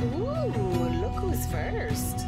Ooh, look who's first.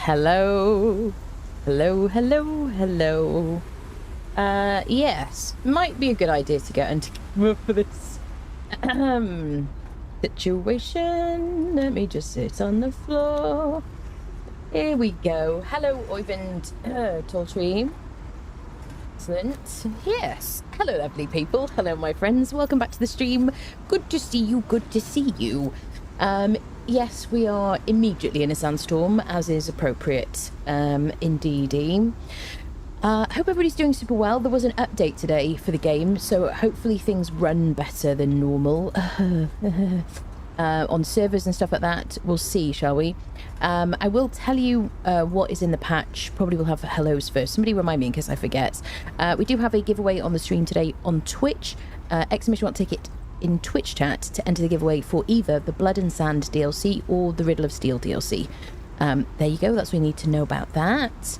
hello. Hello. Yes, might be a good idea to get into camera for this situation. Let me just sit on the floor. Here we go. Hello, Oyvind Talltree. Excellent. Yes. Hello, lovely people. Hello, my friends. Welcome back to the stream. Good to see you. Good to see you. Yes, we are immediately in a sandstorm, as is appropriate, indeedy. Hope everybody's doing super well. There was an update today for the game, so hopefully things run better than normal. On servers and stuff like that. We'll see, shall we? I will tell you what is in the patch. Probably we'll have hellos first. Somebody remind me in case I forget. We do have a giveaway on the stream today on Twitch. Exclamation mark ticket in Twitch chat to enter the giveaway for either the Blood and Sand DLC or the Riddle of Steel DLC. There you go. That's what we need to know about that.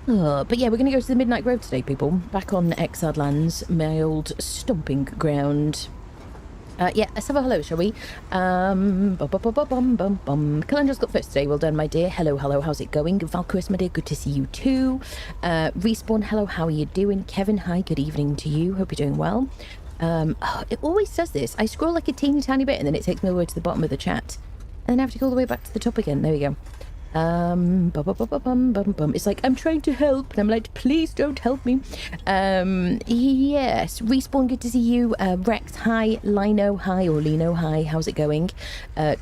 But yeah, we're going to go to the Midnight Grove today, people. Back on Exiled Lands, my old stomping ground. Yeah, let's have a hello, shall we? Calendra's got first today. Well done, my dear. Hello, how's it going? Valkyris, my dear, good to see you too. Respawn, hello, how are you doing? Kevin, hi, good evening to you. Hope you're doing well. It always does this. I scroll like a teeny tiny bit and then it takes me all the way to the bottom of the chat. And then I have to go all the way back to the top again. There we go. It's like, I'm trying to help, and I'm like, please don't help me. Yes, Respawn, good to see you. Rex, hi. Lino, hi, or Lino, hi, how's it going?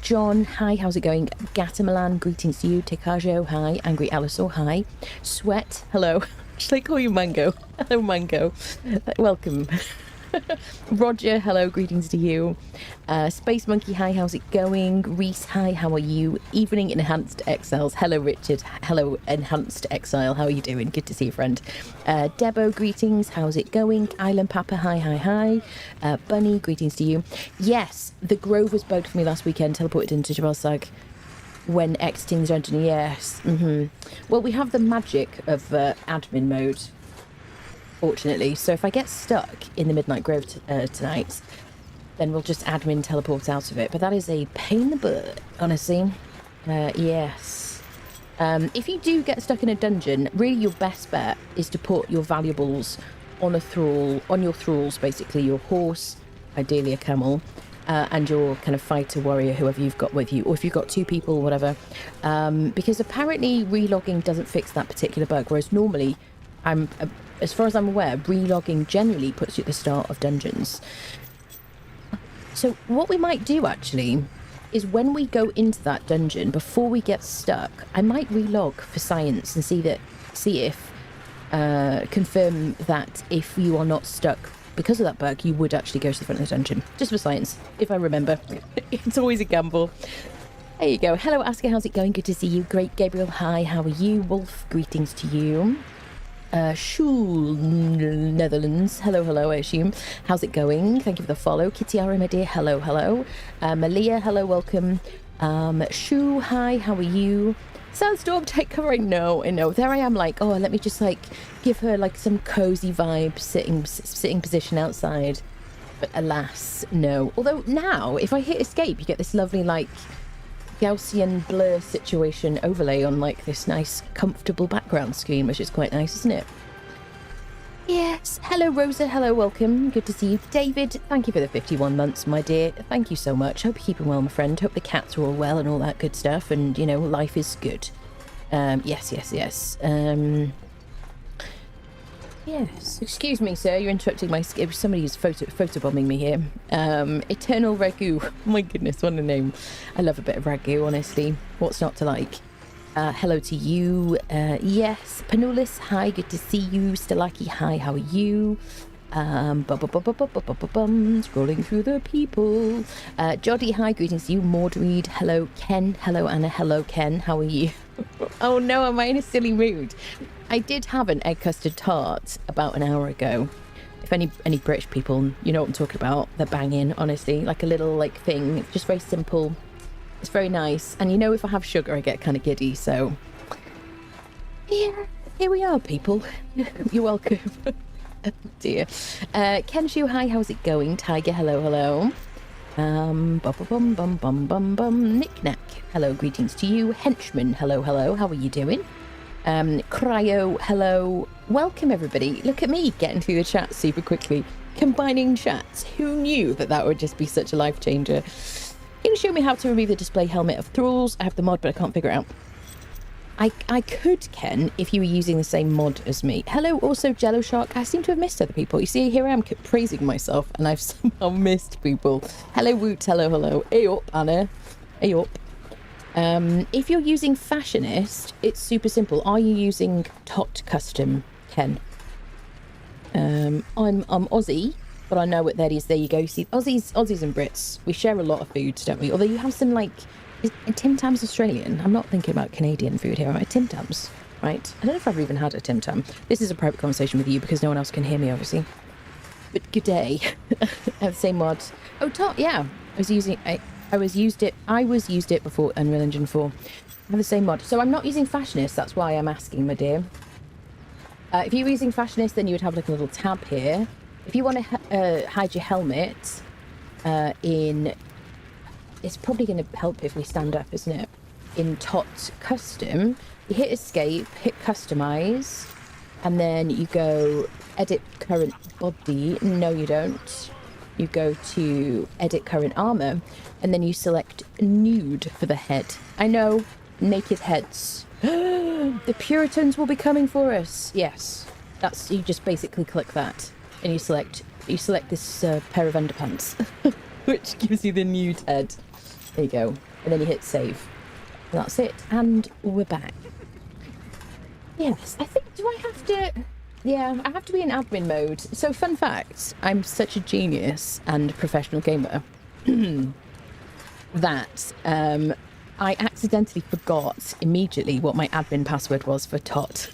John, hi, how's it going? Gatamalan, greetings to you. Tekajo, hi. Angry Alisor, hi. Sweat, hello. Should I call you Mango? Hello, Mango. Welcome. Roger, hello, greetings to you. Space Monkey, hi, how's it going? Reese, hi, how are you? Evening Enhanced Exiles, hello Richard, hello Enhanced Exile, how are you doing? Good to see you, friend. Debo, greetings, how's it going? Island Papa, hi. Bunny, greetings to you. Yes, the Grove was bugged for me last weekend, teleported into Jabalsag when exiting the dungeon, yes. Well, we have the magic of admin mode, fortunately, so if I get stuck in the Midnight Grove tonight, then we'll just admin teleport out of it, but that is a pain in the butt, honestly. Yes. If you do get stuck in a dungeon, really your best bet is to put your valuables on a thrall, on your thralls, basically your horse, ideally a camel, and your kind of fighter warrior, whoever you've got with you, or if you've got two people, whatever, because apparently relogging doesn't fix that particular bug, whereas normally as far as I'm aware, relogging generally puts you at the start of dungeons. So what we might do actually is when we go into that dungeon, before we get stuck, I might relog for science and see if confirm that if you are not stuck because of that bug, you would actually go to the front of the dungeon. Just for science, if I remember. It's always a gamble. There you go. Hello, Asker, how's it going? Good to see you. Great, Gabriel, hi, how are you? Wolf, greetings to you. Shul Netherlands, hello, I assume. How's it going? Thank you for the follow. Kitiara, my dear, hello. Malia, hello, welcome. Shu, hi, how are you? Sandstorm, take cover. I know. There I am, like, oh, let me just like give her like some cozy vibe, sitting position outside. But alas, no. Although now, if I hit escape, you get this lovely like Gaussian blur situation overlay on like this nice comfortable background screen, which is quite nice, isn't it? Yes. Hello Rosa, hello, welcome, good to see you. David, thank you for the 51 months, my dear. Thank you so much. Hope you're keeping well, my friend. Hope the cats are all well and all that good stuff, and you know, life is good. Yes. Yes, excuse me, sir, you're interrupting my... Somebody's photobombing me here. Eternal Ragu. My goodness, what a name. I love a bit of Ragu, honestly. What's not to like? Hello to you. Yes, Panulis, hi, good to see you. Stalaki, hi, how are you? Scrolling through the people. Joddy, hi, greetings to you. Maudreed, hello. Ken, hello Anna, hello Ken, how are you? Oh no, am I in a silly mood? I did have an egg custard tart about an hour ago. If any British people, you know what I'm talking about, they're banging, honestly. Like a little like thing. It's just very simple. It's very nice. And you know, if I have sugar, I get kind of giddy. So yeah, here we are, people. You're welcome. Oh dear. Kenshu, hi, how's it going? Tiger, hello. Bum bum bum bum bum bum. Knick-knack. Hello, greetings to you. Henchman, hello, hello. How are you doing? Cryo, hello. Welcome, everybody. Look at me getting through the chat super quickly. Combining chats. Who knew that that would just be such a life changer? Can you show me how to remove the display helmet of thralls? I have the mod, but I can't figure it out. I could, Ken, if you were using the same mod as me. Hello, also Jello Shark. I seem to have missed other people. You see, here I am praising myself, and I've somehow missed people. Hello, Woot. Hello, hello. Hey up, Anna. Hey up. If you're using Fashionist, it's super simple. Are you using Tot Custom, Ken? I'm Aussie, but I know what that is. There you go. See, Aussies and Brits, we share a lot of foods, don't we? Although you have some, like, is Tim Tam's Australian? I'm not thinking about Canadian food here, right? Tim Tam's, right? I don't know if I've even had a Tim Tam. This is a private conversation with you because no one else can hear me, obviously. But good day. I have the same mod. Oh, Tot, yeah. I was used it before Unreal Engine 4. I have the same mod. So I'm not using Fashionist, that's why I'm asking, my dear. If you were using Fashionist, then you would have like a little tab here. If you want to hide your helmet it's probably going to help if we stand up, isn't it? In Tot Custom, you hit Escape, hit Customize, and then you go Edit Current Body. No, you don't. You go to Edit Current Armor, and then you select Nude for the head. I know, naked heads. The Puritans will be coming for us. Yes, that's, you just basically click that, and you select this pair of underpants, which gives you the nude head. There you go. And then you hit save. And that's it. And we're back. Yes, I think, do I have to... Yeah, I have to be in admin mode. So, fun fact, I'm such a genius and professional gamer that I accidentally forgot immediately what my admin password was for Tot.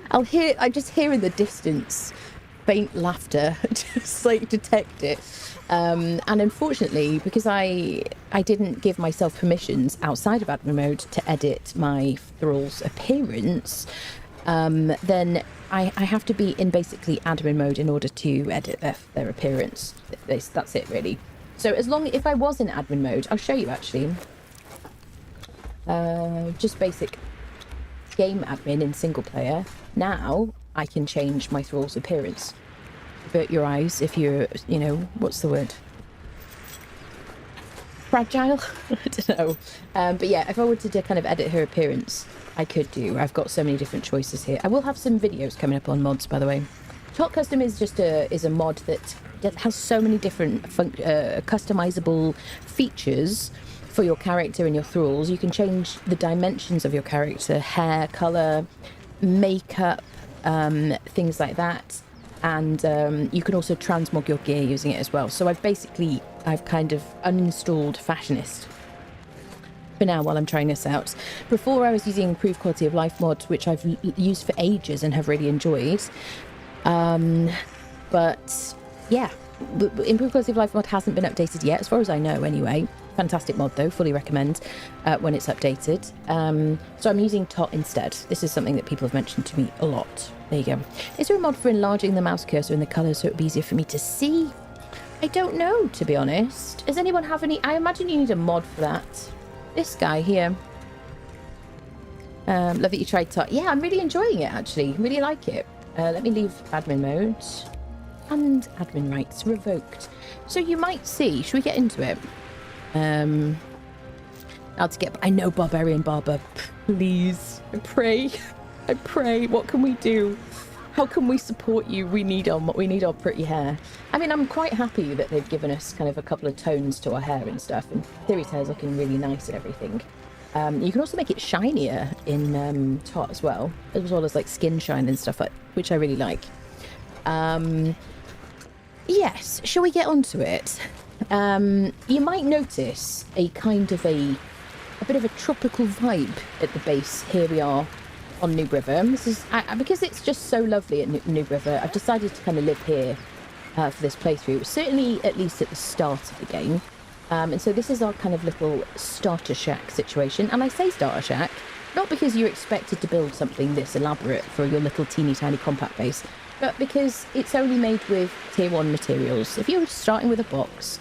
I just hear in the distance faint laughter, just like detect it. And unfortunately, because I didn't give myself permissions outside of admin mode to edit my thrall's appearance, then I have to be in basically admin mode in order to edit their appearance. That's it, really. So if I was in admin mode, I'll show you actually. Just basic game admin in single player. Now I can change my thrall's appearance. Avert your eyes if you're, what's the word? Fragile? I don't know. But yeah, if I wanted to kind of edit her appearance, I could do. I've got so many different choices here. I will have some videos coming up on mods, by the way. Tot Custom is just a mod that has so many different customizable features for your character and your thralls. You can change the dimensions of your character, hair, colour, makeup, things like that. And you can also transmog your gear using it as well. So I've kind of uninstalled Fashionist for now while I'm trying this out. Before I was using improved quality of life mod, which I've used for ages and have really enjoyed. But yeah, the improved quality of life mod hasn't been updated yet, as far as I know anyway. Fantastic mod though, fully recommend when it's updated. So I'm using Tot instead. This is something that people have mentioned to me a lot. There you go. Is there a mod for enlarging the mouse cursor in the colours so it would be easier for me to see? I don't know, to be honest. Does anyone have any? I imagine you need a mod for that. This guy here. Love that you tried Tot. Yeah, I'm really enjoying it actually. Really like it. Let me leave admin mode. And admin rights revoked. So you might see, should we get into it? I know Barbarian Barber, please. I pray. I pray. What can we do? How can we support you? We need our pretty hair. I mean, I'm quite happy that they've given us kind of a couple of tones to our hair and stuff. And Theory's hair is looking really nice and everything. You can also make it shinier in Tot as well as like skin shine and stuff, which I really like. Yes, shall we get onto it? You might notice a kind of a bit of a tropical vibe at the base. Here we are on Noob River. This is because it's just so lovely at Noob River. I've decided to kind of live here for this playthrough, certainly at least at the start of the game. And so this is our kind of little starter shack situation. And I say starter shack not because you're expected to build something this elaborate for your little teeny tiny compact base, but because it's only made with tier 1 materials. If you're starting with a box,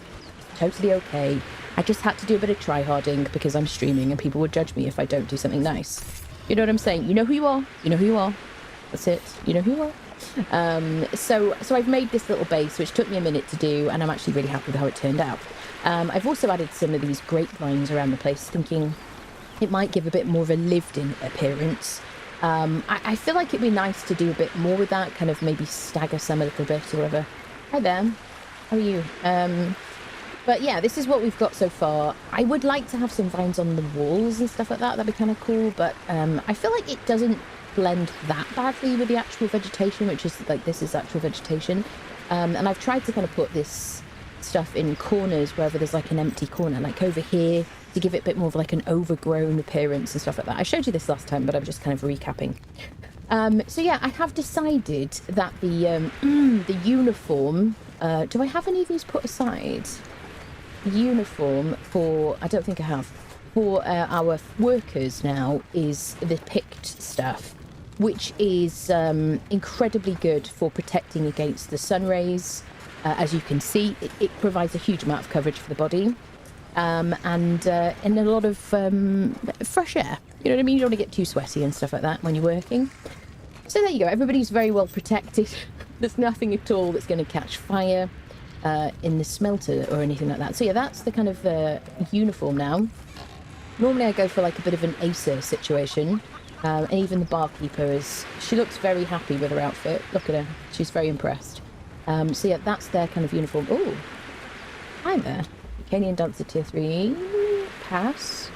totally okay. I just had to do a bit of try-harding because I'm streaming and people would judge me if I don't do something nice. You know what I'm saying? You know who you are. You know who you are. That's it. You know who you are. So I've made this little base, which took me a minute to do, and I'm actually really happy with how it turned out. I've also added some of these grapevines around the place, thinking it might give a bit more of a lived-in appearance. I feel like it'd be nice to do a bit more with that, kind of maybe stagger some a little bit or whatever. Hi there. How are you? But yeah, this is what we've got so far. I would like to have some vines on the walls and stuff like that. That'd be kind of cool. But I feel like it doesn't blend that badly with the actual vegetation, which is like, this is actual vegetation. And I've tried to kind of put this stuff in corners wherever there's like an empty corner, like over here, to give it a bit more of like an overgrown appearance and stuff like that. I showed you this last time, but I'm just kind of recapping. So yeah, I have decided that the uniform, do I have any of these put aside? Uniform for, I don't think I have, for our workers now is the picked stuff, which is incredibly good for protecting against the sun rays. As you can see, it provides a huge amount of coverage for the body, and a lot of fresh air. You know what I mean? You don't want to get too sweaty and stuff like that when you're working. So there you go. Everybody's very well protected. There's nothing at all that's going to catch fire in the smelter or anything like that. So yeah, that's the kind of uniform now. Normally I go for like a bit of an Acer situation, and even the barkeeper she looks very happy with her outfit. Look at her, she's very impressed. So yeah, that's their kind of uniform. Oh, hi there. Canadian Dancer Tier 3, pass.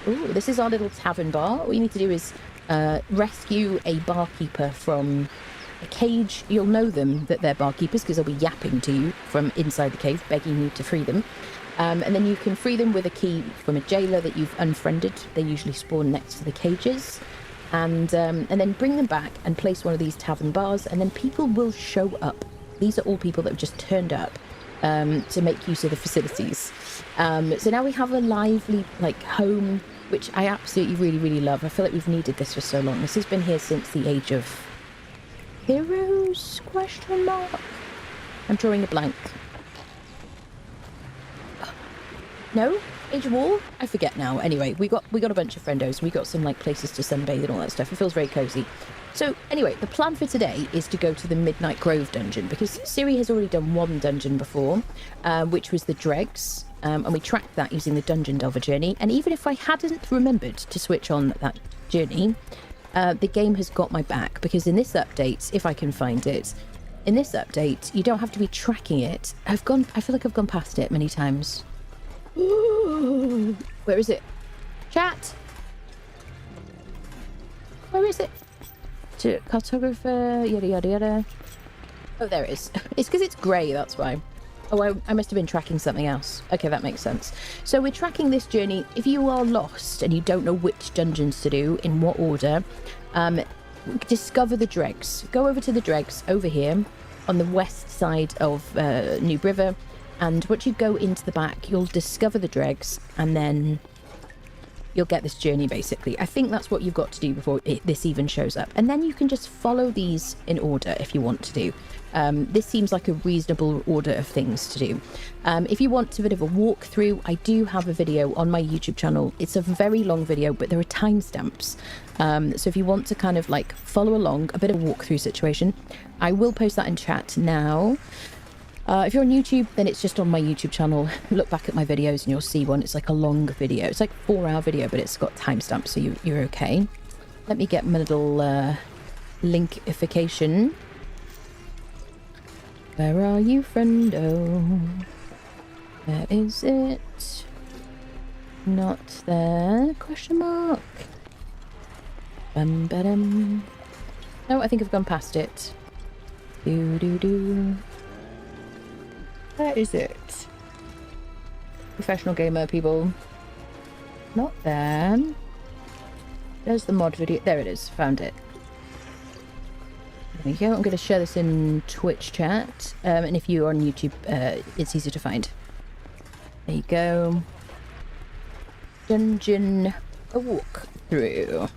Oh, this is our little tavern bar. All you need to do is rescue a barkeeper from a cage. You'll know them that they're barkeepers because they'll be yapping to you from inside the cave, begging you to free them. And then you can free them with a key from a jailer that you've unfriended. They usually spawn next to the cages. And then bring them back and place one of these tavern bars, and then people will show up. These are all people that have just turned up to make use of the facilities. So now we have a lively like home, which I absolutely really, really love. I feel like we've needed this for so long. This has been here since the age of heroes, question mark? I'm drawing a blank. No? Age of War? I forget now. Anyway, we got a bunch of friendos. We got some like places to sunbathe and all that stuff. It feels very cozy. So anyway, the plan for today is to go to the Midnight Grove dungeon, because Siri has already done one dungeon before, which was the Dregs. And we tracked that using the Dungeon Delver journey. And even if I hadn't remembered to switch on that journey, the game has got my back, because in this update, if I can find it, in this update, you don't have to be tracking it. I feel like I've gone past it many times. Ooh, where is it? Chat? Where is it? To cartographer, yada yada yada. Oh, there it is. It's because it's grey, that's why. Oh, I must have been tracking something else. Okay, that makes sense. So we're tracking this journey. If you are lost and you don't know which dungeons to do, in what order, discover the Dregs. Go over to the Dregs over here on the west side of New River, and once you go into the back, you'll discover the Dregs, and then you'll get this journey, basically. I think that's what you've got to do before this even shows up. And then you can just follow these in order if you want to do. This seems like a reasonable order of things to do. If you want a bit of a walkthrough, I do have a video on my YouTube channel. It's a very long video, but there are timestamps. So if you want to kind of like follow along, a bit of a walkthrough situation, I will post that in chat now. If you're on YouTube, then it's just on my YouTube channel. Look back at my videos and you'll see one. It's like a long video. It's like a 4-hour video, but it's got timestamps, so you're okay. Let me get my little linkification. Where are you, friendo? Where is it? Not there? Question mark. Bum-ba-dum. No, I think I've gone past it. Do-do-do. Where is it? Professional gamer, people. Not there. There's the mod video. There it is. Found it. There we go. I'm going to share this in Twitch chat. And if you're on YouTube, it's easy to find. There you go. Dungeon a walkthrough.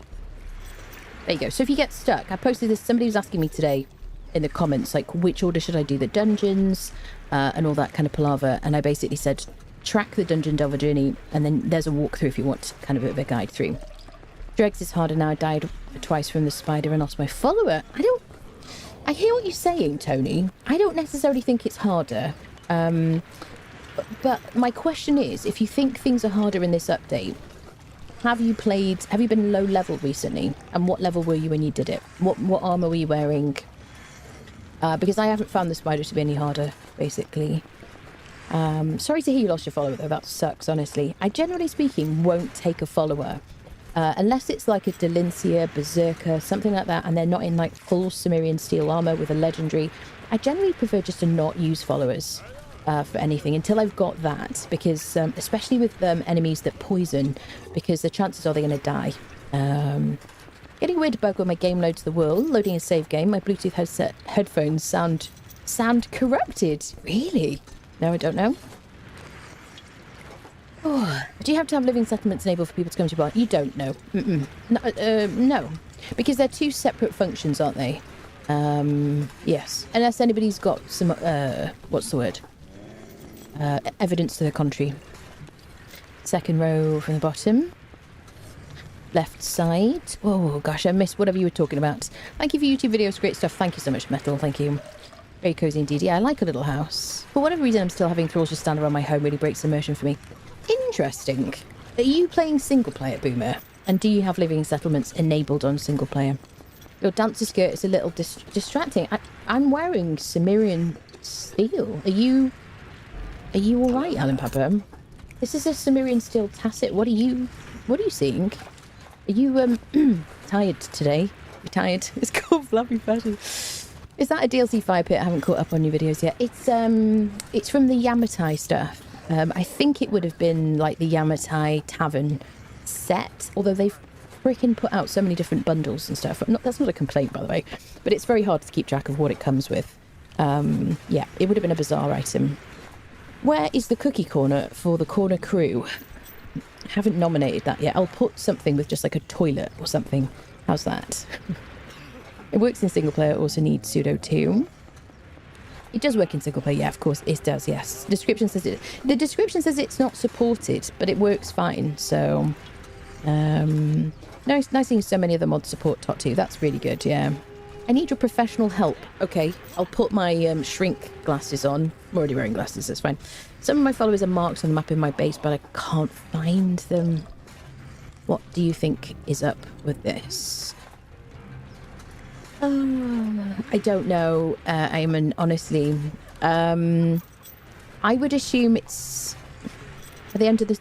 There you go. So if you get stuck, I posted this. Somebody was asking me today, in the comments, like, which order should I do the dungeons and all that kind of palaver. And I basically said, track the Dungeon Delver journey, and then there's a walkthrough if you want kind of a bit of a guide through. Dregs is harder now. I died twice from the spider and lost my follower. I hear what you're saying, Tony. I don't necessarily think it's harder. But my question is, if you think things are harder in this update, have you been low level recently? And what level were you when you did it? What armor were you wearing? Because I haven't found the spider to be any harder, basically. Sorry to hear you lost your follower, though. That sucks, honestly. I, generally speaking, won't take a follower. Unless it's like a Delincia, Berserker, something like that, and they're not in like full Cimmerian steel armor with a legendary. I generally prefer just to not use followers for anything until I've got that, because especially with enemies that poison, because the chances are they're going to die. Getting a weird bug when my game loads the world. Loading a save game. My Bluetooth headphones sound corrupted. Really? No, I don't know. Oh, do you have to have living settlements enabled for people to come to your bar? You don't know. No, because they're two separate functions, aren't they? Yes, unless anybody's got some what's the word? Evidence to the contrary. Second row from the bottom. Left side. Oh gosh, I missed whatever you were talking about. Thank you for YouTube videos, great stuff. Thank you so much, Metal. Thank you. Very cozy indeed. Yeah, I like a little house. For whatever reason, I'm still having thralls just stand around my home. Really breaks immersion for me. Interesting. Are you playing single player, Boomer? And do you have living settlements enabled on single player? Your dancer skirt is a little distracting. I'm wearing Cimmerian steel. Are you all right, Alan Papa? This is a Cimmerian steel tasset. What are you seeing? Are you tired today? You tired? It's called Fluffy Fashion. Is that a DLC fire pit? I haven't caught up on your videos yet. It's from the Yamatai stuff. I think it would have been like the Yamatai Tavern set, although they've freaking put out so many different bundles and stuff. That's not a complaint, by the way, but it's very hard to keep track of what it comes with. Yeah, it would have been a bizarre item. Where is the cookie corner for the corner crew? I haven't nominated that yet. I'll put something with just like a toilet or something. How's that? It works in single player, also needs pseudo too. It does work in single player, yeah, of course it does, yes. The description says it's not supported, but it works fine, so nice seeing so many of the mods support Tot 2. That's really good, yeah. I need your professional help. Okay, I'll put my shrink glasses on. I'm already wearing glasses, that's fine. Some of my followers are marked on the map in my base, but I can't find them. What do you think is up with this? I don't know, Eamon, honestly. I would assume it's... Are they under the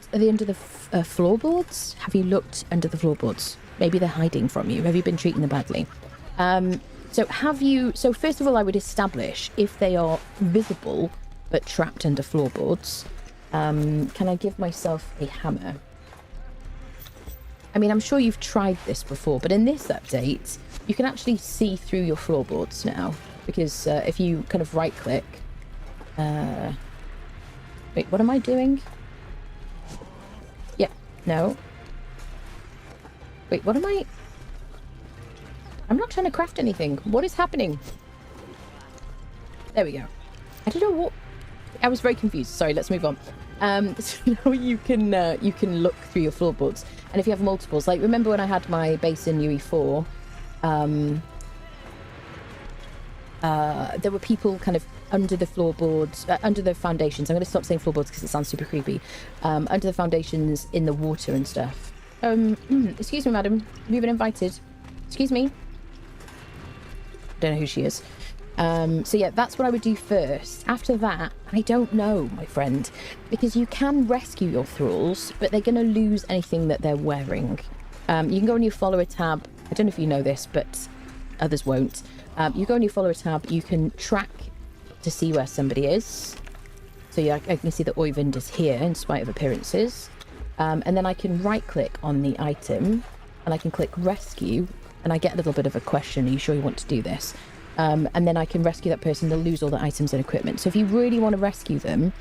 floorboards? Have you looked under the floorboards? Maybe they're hiding from you. Have you been treating them badly? So first of all, I would establish if they are visible but trapped under floorboards. Can I give myself a hammer? I mean, I'm sure you've tried this before, but in this update, you can actually see through your floorboards now, because if you kind of right-click... Wait, what am I doing? Yeah, no. Wait, what am I... I'm not trying to craft anything. What is happening? There we go. I don't know what... I was very confused. Sorry, let's move on. So now you can look through your floorboards, and if you have multiples, like remember when I had my base in UE4, there were people kind of under the floorboards, under the foundations. I'm going to stop saying floorboards because it sounds super creepy. Under the foundations in the water and stuff. Excuse me, madam. Have you been invited? Excuse me. Don't know who she is. So yeah, that's what I would do first. After that, I don't know, my friend, because you can rescue your thralls, but they're going to lose anything that they're wearing. You can go on your follower tab. I don't know if you know this, but others won't. You go on your follower tab, you can track to see where somebody is. So yeah, I can see that Oyvind is here in spite of appearances. And then I can right click on the item and I can click rescue, and I get a little bit of a question, are you sure you want to do this? And then I can rescue that person. They'll lose all the items and equipment. So if you really want to rescue them,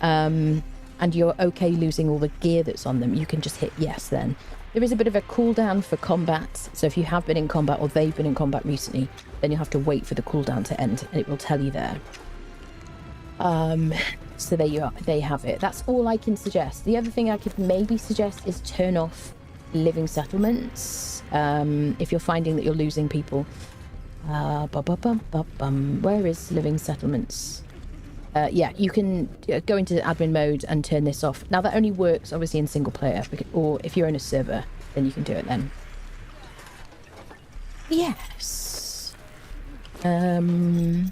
and and you're okay losing all the gear that's on them, you can just hit yes then. There is a bit of a cooldown for combat, so if you have been in combat or they've been in combat recently, then you have to wait for the cooldown to end, and it will tell you there. So there you are, they have it. That's all I can suggest. The other thing I could maybe suggest is turn off living settlements, if you're finding that you're losing people. Where is living settlements? Yeah, you can go into admin mode and turn this off. Now that only works obviously in single player, or if you're in a server, then you can do it then. Yes. Under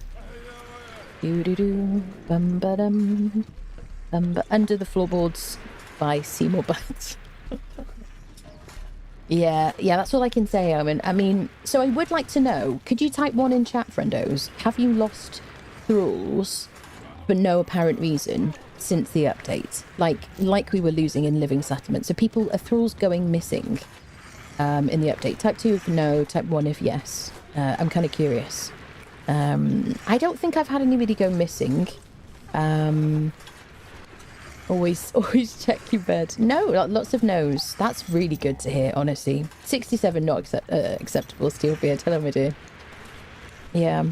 the Floorboards by Seymour Butts. Yeah, that's all I can say, Owen. I mean, so I would like to know, could you type one in chat, friendos? Have you lost thralls for no apparent reason since the update? Like we were losing in living settlements. So are thralls going missing in the update? Type 2 if no, type 1 if yes. I'm kind of curious. I don't think I've had anybody go missing. Always check your bed. No, lots of no's. That's really good to hear, honestly. 67 not acceptable, Steelbeard. Hello, my dear. Yeah,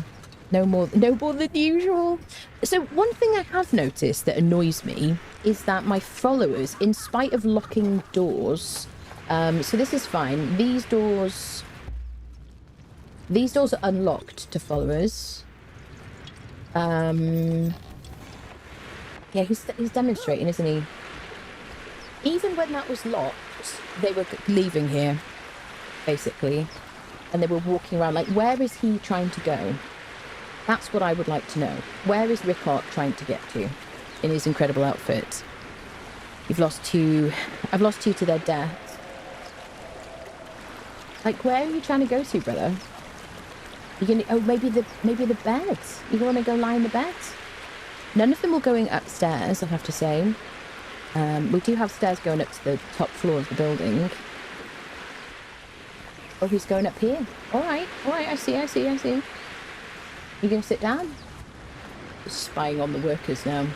no more than usual. So one thing I have noticed that annoys me is that my followers, in spite of locking doors, so this is fine. These doors are unlocked to followers. Yeah, he's demonstrating, isn't he? Even when that was locked, they were leaving here, basically. And they were walking around. Like, where is he trying to go? That's what I would like to know. Where is Rickard trying to get to in his incredible outfit? You've lost two. I've lost two to their death. Like, where are you trying to go to, brother? You're gonna... Oh, maybe the bed. You want to go lie in the bed? None of them are going upstairs, I have to say. We do have stairs going up to the top floor of the building. Oh, he's going up here. All right, I see. You going to sit down? Just spying on the workers now.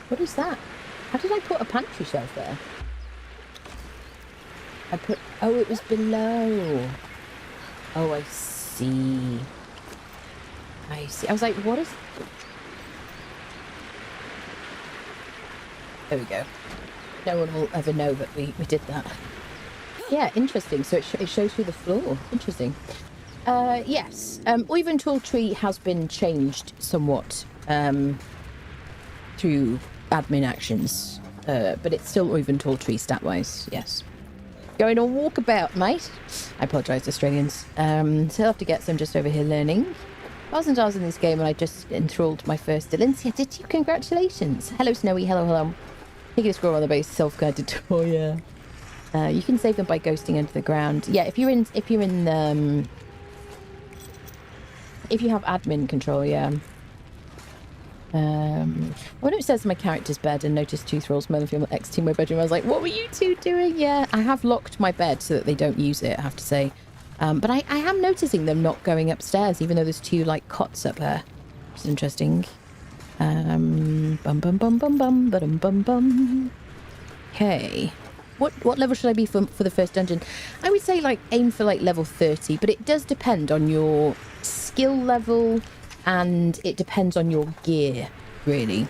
What is that? How did I put a pantry shelf there? Oh, it was below. Oh, I see. I was like, what is... There we go. No one will ever know that we did that. Yeah, interesting. So it shows through the floor. Interesting. Yes. Even Tall Tree has been changed somewhat through admin actions. But it's still Even Tall Tree stat-wise, yes. Going on walkabout, mate. I apologise, Australians. So I'll have to get some just over here learning. Thousands of hours in this game and I just enthralled my first Delincia. Did you? Congratulations. Hello, Snowy. Hello. Taking a scroll on the base, self-guided tour, yeah. You can save them by ghosting into the ground. Yeah, if you have admin control, yeah. When it says my character's bed and noticed two thralls moving from X team my bedroom, I was like, what were you two doing? Yeah, I have locked my bed so that they don't use it, I have to say. But I am noticing them not going upstairs, even though there's two, like, cots up there. Which is interesting. Okay. What level should I be for the first dungeon? I would say, like, aim for, like, level 30. But it does depend on your skill level. And it depends on your gear, really.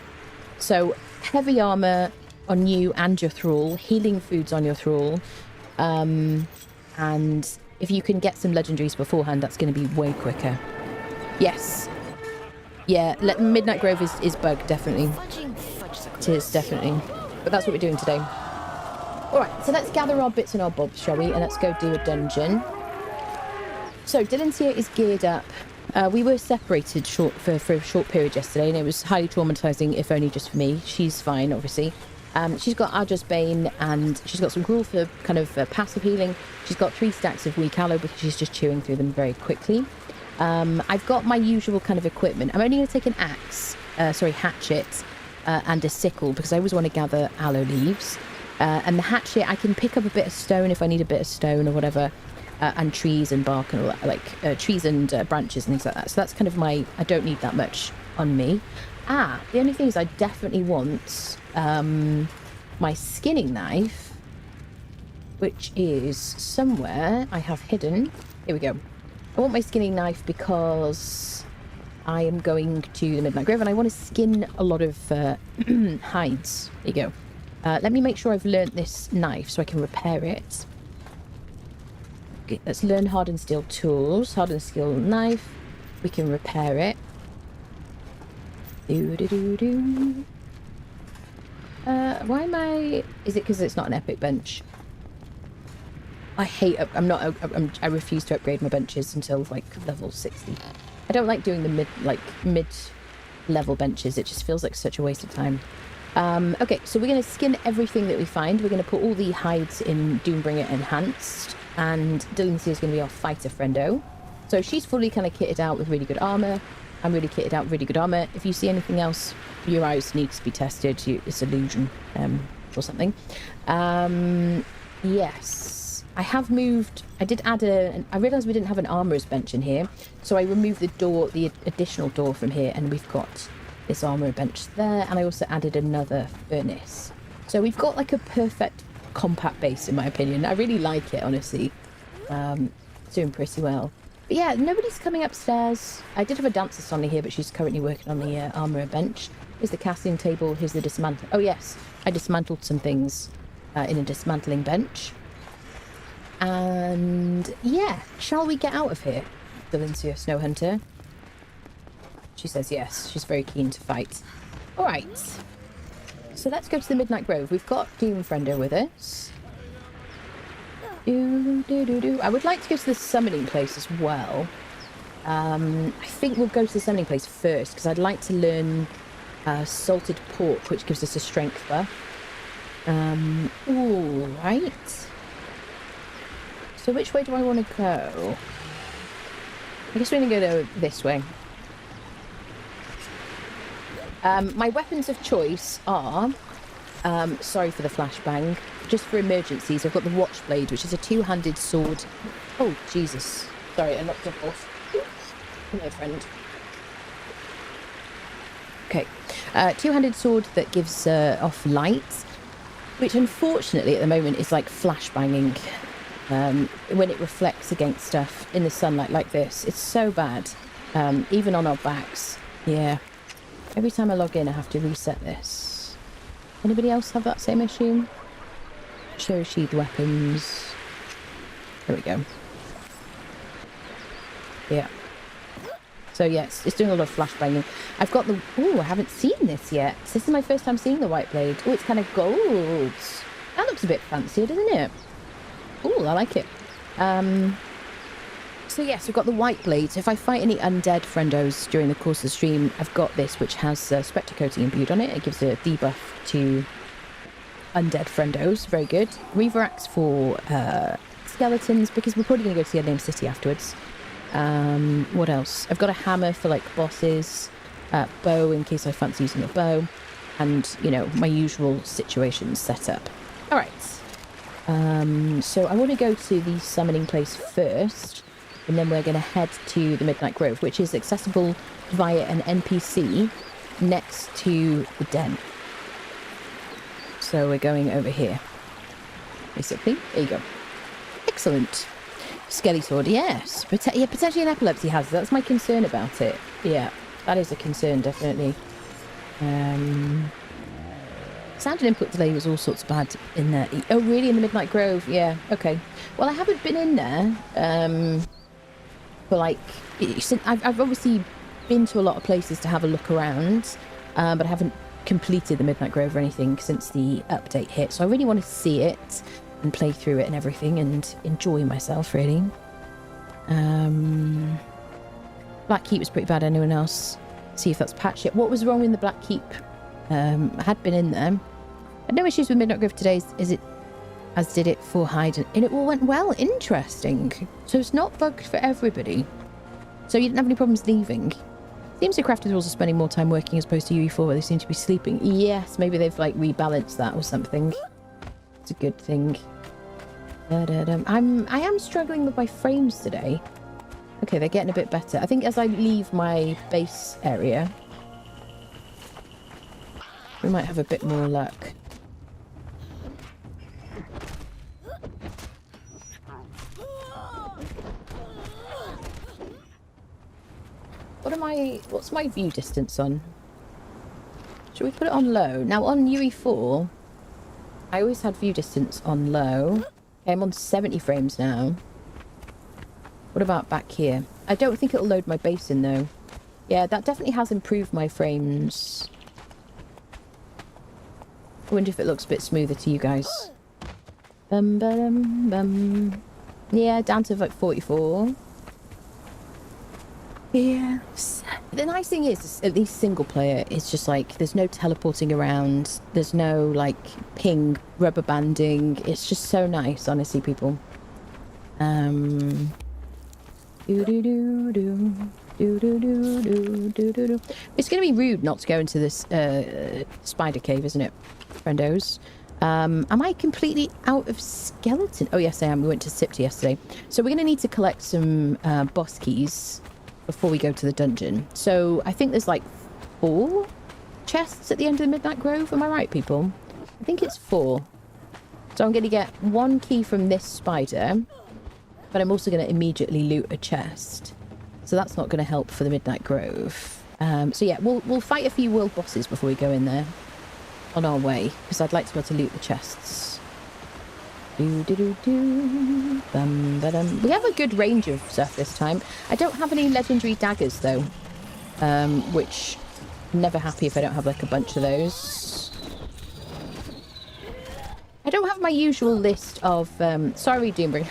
So, heavy armour on you and your thrall. Healing foods on your thrall. And... if you can get some legendaries beforehand, that's going to be way quicker. Yes. Yeah, Midnight Grove is bugged, definitely. It is, definitely. But that's what we're doing today. Alright, so let's gather our bits and our bobs, shall we? And let's go do a dungeon. So, Delincia is geared up. We were separated for a short period yesterday, and it was highly traumatising, if only just for me. She's fine, obviously. She's got Arja's Bane, and she's got some Gruul for kind of passive healing. She's got 3 stacks of weak aloe because she's just chewing through them very quickly. I've got my usual kind of equipment. I'm only going to take an hatchet, and a sickle because I always want to gather aloe leaves. And the hatchet, I can pick up a bit of stone if I need a bit of stone or whatever, and trees and bark and all that, like trees and branches and things like that. So that's kind of I don't need that much on me. The only thing is I definitely want my skinning knife, which is somewhere I have hidden. Here we go. I want my skinning knife because I am going to the Midnight Grove and I want to skin a lot of hides. There you go. Let me make sure I've learnt this knife so I can repair it. Okay, let's learn hardened steel tools. Hardened steel knife. We can repair it. Why am I... Is it because it's not an epic bench? I hate... I refuse to upgrade my benches until, like, level 60. I don't like doing the mid-level benches. It just feels like such a waste of time. Okay, so we're going to skin everything that we find. We're going to put all the hides in Doombringer Enhanced. And Dylan is going to be our fighter friendo. So she's fully kind of kitted out with really good armor. I'm really kitted out with really good armor. If you see anything else, your eyes need to be tested. It's illusion or something. Yes. I have moved... I did add I realised we didn't have an armourer's bench in here. So I removed the additional door from here. And we've got this armourer bench there. And I also added another furnace. So we've got like a perfect compact base, in my opinion. I really like it, honestly. It's doing pretty well. But yeah, nobody's coming upstairs. I did have a dancer Sonny here, but she's currently working on the armourer bench. Here's the casting table. Here's the dismantle. Oh yes, I dismantled some things in a dismantling bench. And yeah, shall we get out of here? Valencia Snow Hunter. She says yes. She's very keen to fight. All right. So let's go to the Midnight Grove. We've got Doom Friendo with us. I would like to go to the summoning place as well. I think we'll go to the summoning place first because I'd like to learn salted pork, which gives us a strength buff. All right. So which way do I want to go? I guess we're going to go this way. My weapons of choice are, sorry for the flashbang, just for emergencies, I've got the Watchblade, which is a two-handed sword. Oh, Jesus. Sorry, I knocked it off. Come here, friend. Okay. Two-handed sword that gives off light, which unfortunately at the moment is like flashbanging when it reflects against stuff in the sunlight like this. It's so bad, even on our backs. Yeah. Every time I log in, I have to reset this. Anybody else have that same issue? Show sheathed weapons. There we go. Yeah. So yes, it's doing a lot of flashbanging. I've got the... Oh, I haven't seen this yet. So this is my first time seeing the white blade. Oh, it's kind of gold. That looks a bit fancier, doesn't it? Oh, I like it. So yes, we've got the white blade. So if I fight any undead friendos during the course of the stream, I've got this, which has Spectre Coating imbued on it. It gives a debuff to undead friendos. Very good. Reaver Axe for skeletons, because we're probably going to go to the Unnamed City afterwards. What else? I've got a hammer for like bosses, bow in case I fancy using a bow, and you know, my usual situations set up. All right. So I want to go to the summoning place first, and then we're going to head to the Midnight Grove, which is accessible via an NPC next to the den. So we're going over here, basically. There you go. Excellent. Skelly sword, yes. Yeah, potentially an epilepsy hazard. That's my concern about it. Yeah, that is a concern, definitely. Sound and input delay was all sorts of bad in there. Oh, really? In the Midnight Grove? Yeah, okay. Well, I haven't been in there for like... I've obviously been to a lot of places to have a look around, but I haven't completed the Midnight Grove or anything since the update hit. So I really want to see it and play through it and everything and enjoy myself, really. Black Keep was pretty bad. Anyone else see if that's patched yet? What was wrong in the Black Keep? I had been in there. I had no issues with Midnight Grove today, as did it for Hyde, and it all went well. Interesting. So it's not bugged for everybody. So you didn't have any problems leaving. Seems the crafters rules are spending more time working as opposed to UE4 where they seem to be sleeping. Yes, maybe they've like rebalanced that or something. It's a good thing. I am struggling with my frames today. Okay, they're getting a bit better. I think as I leave my base area, might have a bit more luck. What's my view distance on? Should we put it on low? Now on UE4, I always had view distance on low. Okay, I'm on 70 frames now. What about back here? I don't think it'll load my basin though. Yeah, that definitely has improved my frames. I wonder if it looks a bit smoother to you guys. Bum, ba-dum, bum. Yeah, down to like 44. Yes. The nice thing is, at least single player, it's just like there's no teleporting around. There's no like ping rubber banding. It's just so nice, honestly, people. Do do do do do do do do do do. It's gonna be rude not to go into this spider cave, isn't it, friendos? Am I completely out of skeleton? Oh yes, I am. We went to Siptah yesterday, so we're gonna need to collect some boss keys before we go to the dungeon. So I think there's like 4 chests at the end of the Midnight Grove. Am I right, people? I think it's 4. So I'm going to get 1 key from this spider, but I'm also going to immediately loot a chest. So that's not going to help for the Midnight Grove. So yeah, we'll fight a few world bosses before we go in there on our way, because I'd like to be able to loot the chests. Do, do, do, do. Bum, ba-dum. We have a good range of stuff this time. I don't have any legendary daggers though, which I'm never happy if I don't have like a bunch of those. I don't have my usual list of sorry Doombringer.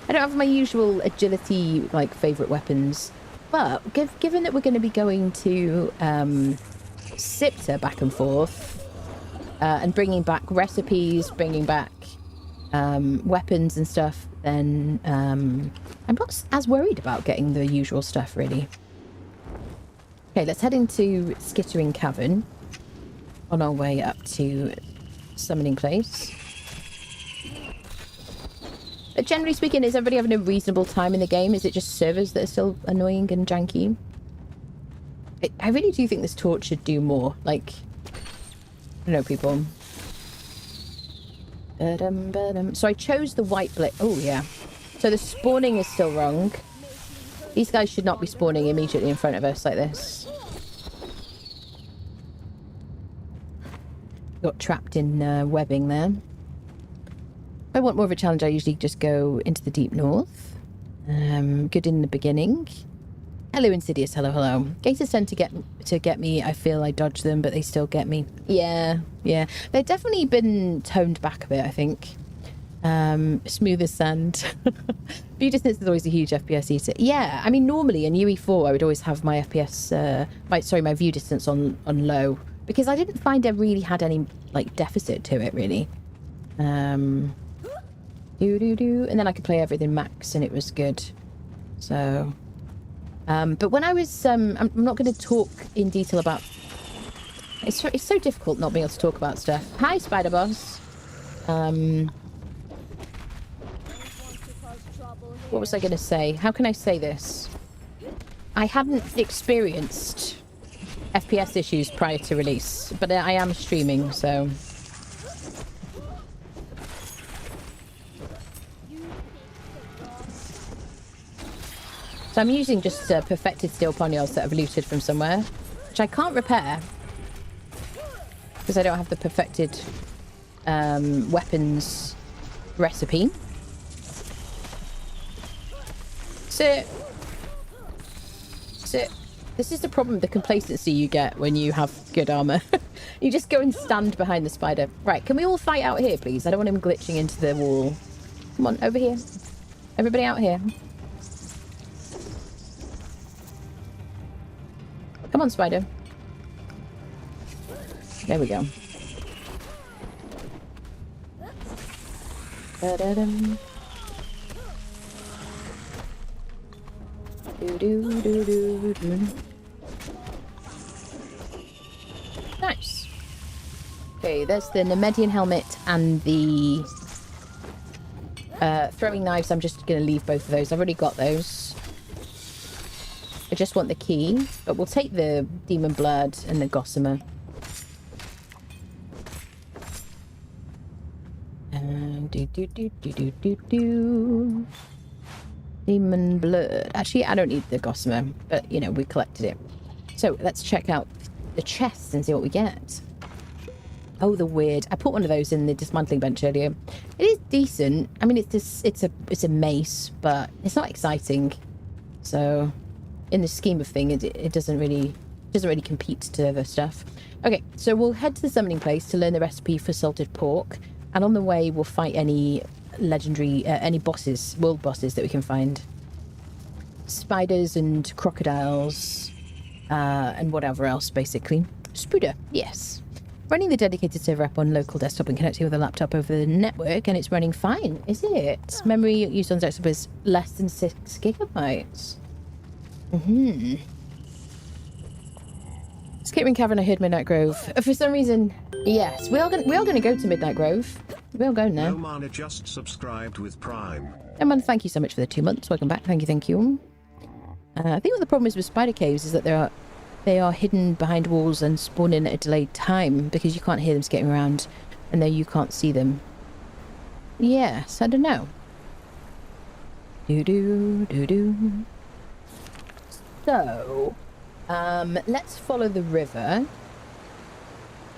I don't have my usual agility like favorite weapons, but given that we're going to be going to Siptah back and forth and bringing back recipes, bringing back weapons and stuff, then I'm not as worried about getting the usual stuff, really. Okay, let's head into Skittering Cavern on our way up to Summoning Place. But generally speaking, is everybody having a reasonable time in the game? Is it just servers that are still annoying and janky? I really do think this torch should do more. Like, I don't know, people. So I chose the white blade. Oh, yeah. So the spawning is still wrong. These guys should not be spawning immediately in front of us like this. Got trapped in webbing there. If I want more of a challenge, I usually just go into the deep north. Good in the beginning. Hello, Insidious. Hello, hello. Gators tend to get me. I feel I dodge them, but they still get me. Yeah, yeah. They've definitely been toned back a bit, I think. Smooth as sand. View distance is always a huge FPS eater. Yeah, I mean, normally in UE4, I would always have my FPS, my view distance on low, because I didn't find I really had any, like, deficit to it, really. And then I could play everything max, and it was good. So... but when I was, I'm not going to talk in detail about... It's so difficult not being able to talk about stuff. Hi, Spider Boss. What was I going to say? How can I say this? I hadn't experienced FPS issues prior to release, but I am streaming, so... So I'm using just perfected steel poniards that I've looted from somewhere, which I can't repair because I don't have the perfected weapons recipe. Sit. This is the problem, the complacency you get when you have good armor. You just go and stand behind the spider. Right, can we all fight out here, please? I don't want him glitching into the wall. Come on, over here. Everybody out here. Come on, spider. There we go. Da-da-dum. Do-do-do-do-do. Nice. Okay, there's the Nemedian helmet and the throwing knives. I'm just going to leave both of those. I've already got those. I just want the key, but we'll take the demon blood and the gossamer. Do. Demon blood. Actually, I don't need the gossamer, but you know, we collected it. So let's check out the chests and see what we get. Oh, the weird. I put one of those in the dismantling bench earlier. It is decent. I mean, it's a mace, but it's not exciting. So, in the scheme of things, it doesn't really compete to other stuff. Okay, so we'll head to the summoning place to learn the recipe for salted pork, and on the way we'll fight any legendary, any bosses, world bosses that we can find. Spiders and crocodiles, and whatever else, basically. Spuda, yes. Running the dedicated server app on local desktop and connecting with a laptop over the network, and it's running fine, is it? Memory used on desktop is less than 6 gigabytes. Skipping Cavern, I heard Midnight Grove. For some reason, yes, we are going to go to Midnight Grove. We're going there. Romana just subscribed with Prime. Emman, thank you so much for the 2 months. Welcome back. Thank you. I think what the problem is with spider caves is that they are hidden behind walls and spawn in at a delayed time because you can't hear them skipping around, and then you can't see them. Yes, I don't know. Do. So, let's follow the river.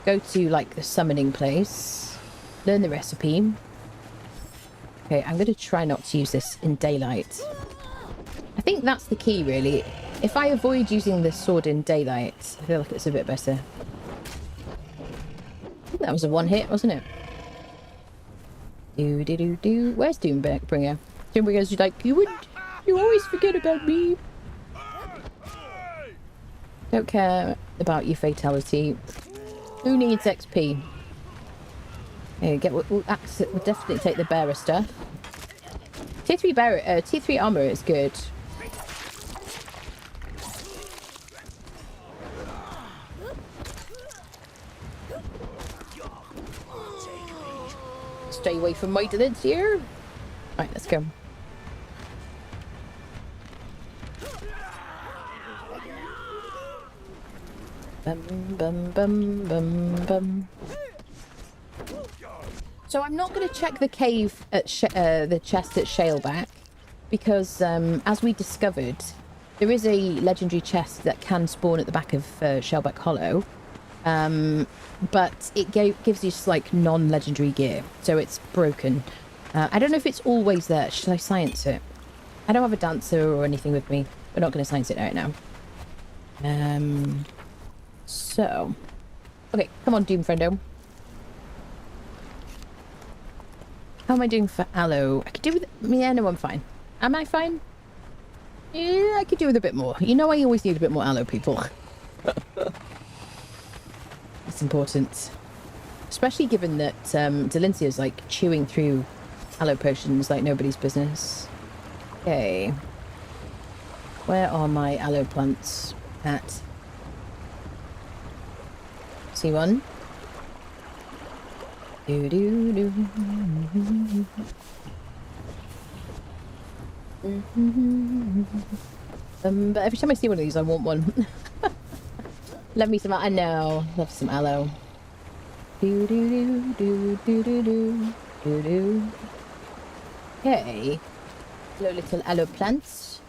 Go to, like, the summoning place. Learn the recipe. Okay, I'm going to try not to use this in daylight. I think that's the key, really. If I avoid using the sword in daylight, I feel like it's a bit better. I think that was a one hit, wasn't it? Do. Where's Doombringer? Doombringer's like, you always forget about me. Don't care about your fatality. Who needs XP? Okay, we'll definitely take the bearer stuff. Tier 3 armor is good. Stay away from my lids here. Right, let's go. Bum. So I'm not going to check the cave at the chest at Shaleback because, as we discovered, there is a legendary chest that can spawn at the back of Shaleback Hollow, but it gives you just like non-legendary gear, so it's broken. I don't know if it's always there. Should I science it? I don't have a dancer or anything with me. We're not going to science it right now. So, okay, come on, Doom Friendo. How am I doing for aloe? I could do with... Yeah, no, I'm fine. Am I fine? Yeah, I could do with a bit more. You know, I always need a bit more aloe, people. It's important. Especially given that Delincia's like chewing through aloe potions like nobody's business. Okay. Where are my aloe plants at? See one? Do. But every time I see one of these, I want one. Love me some. I know. Love some aloe. Do. Okay. Hello, little aloe plants.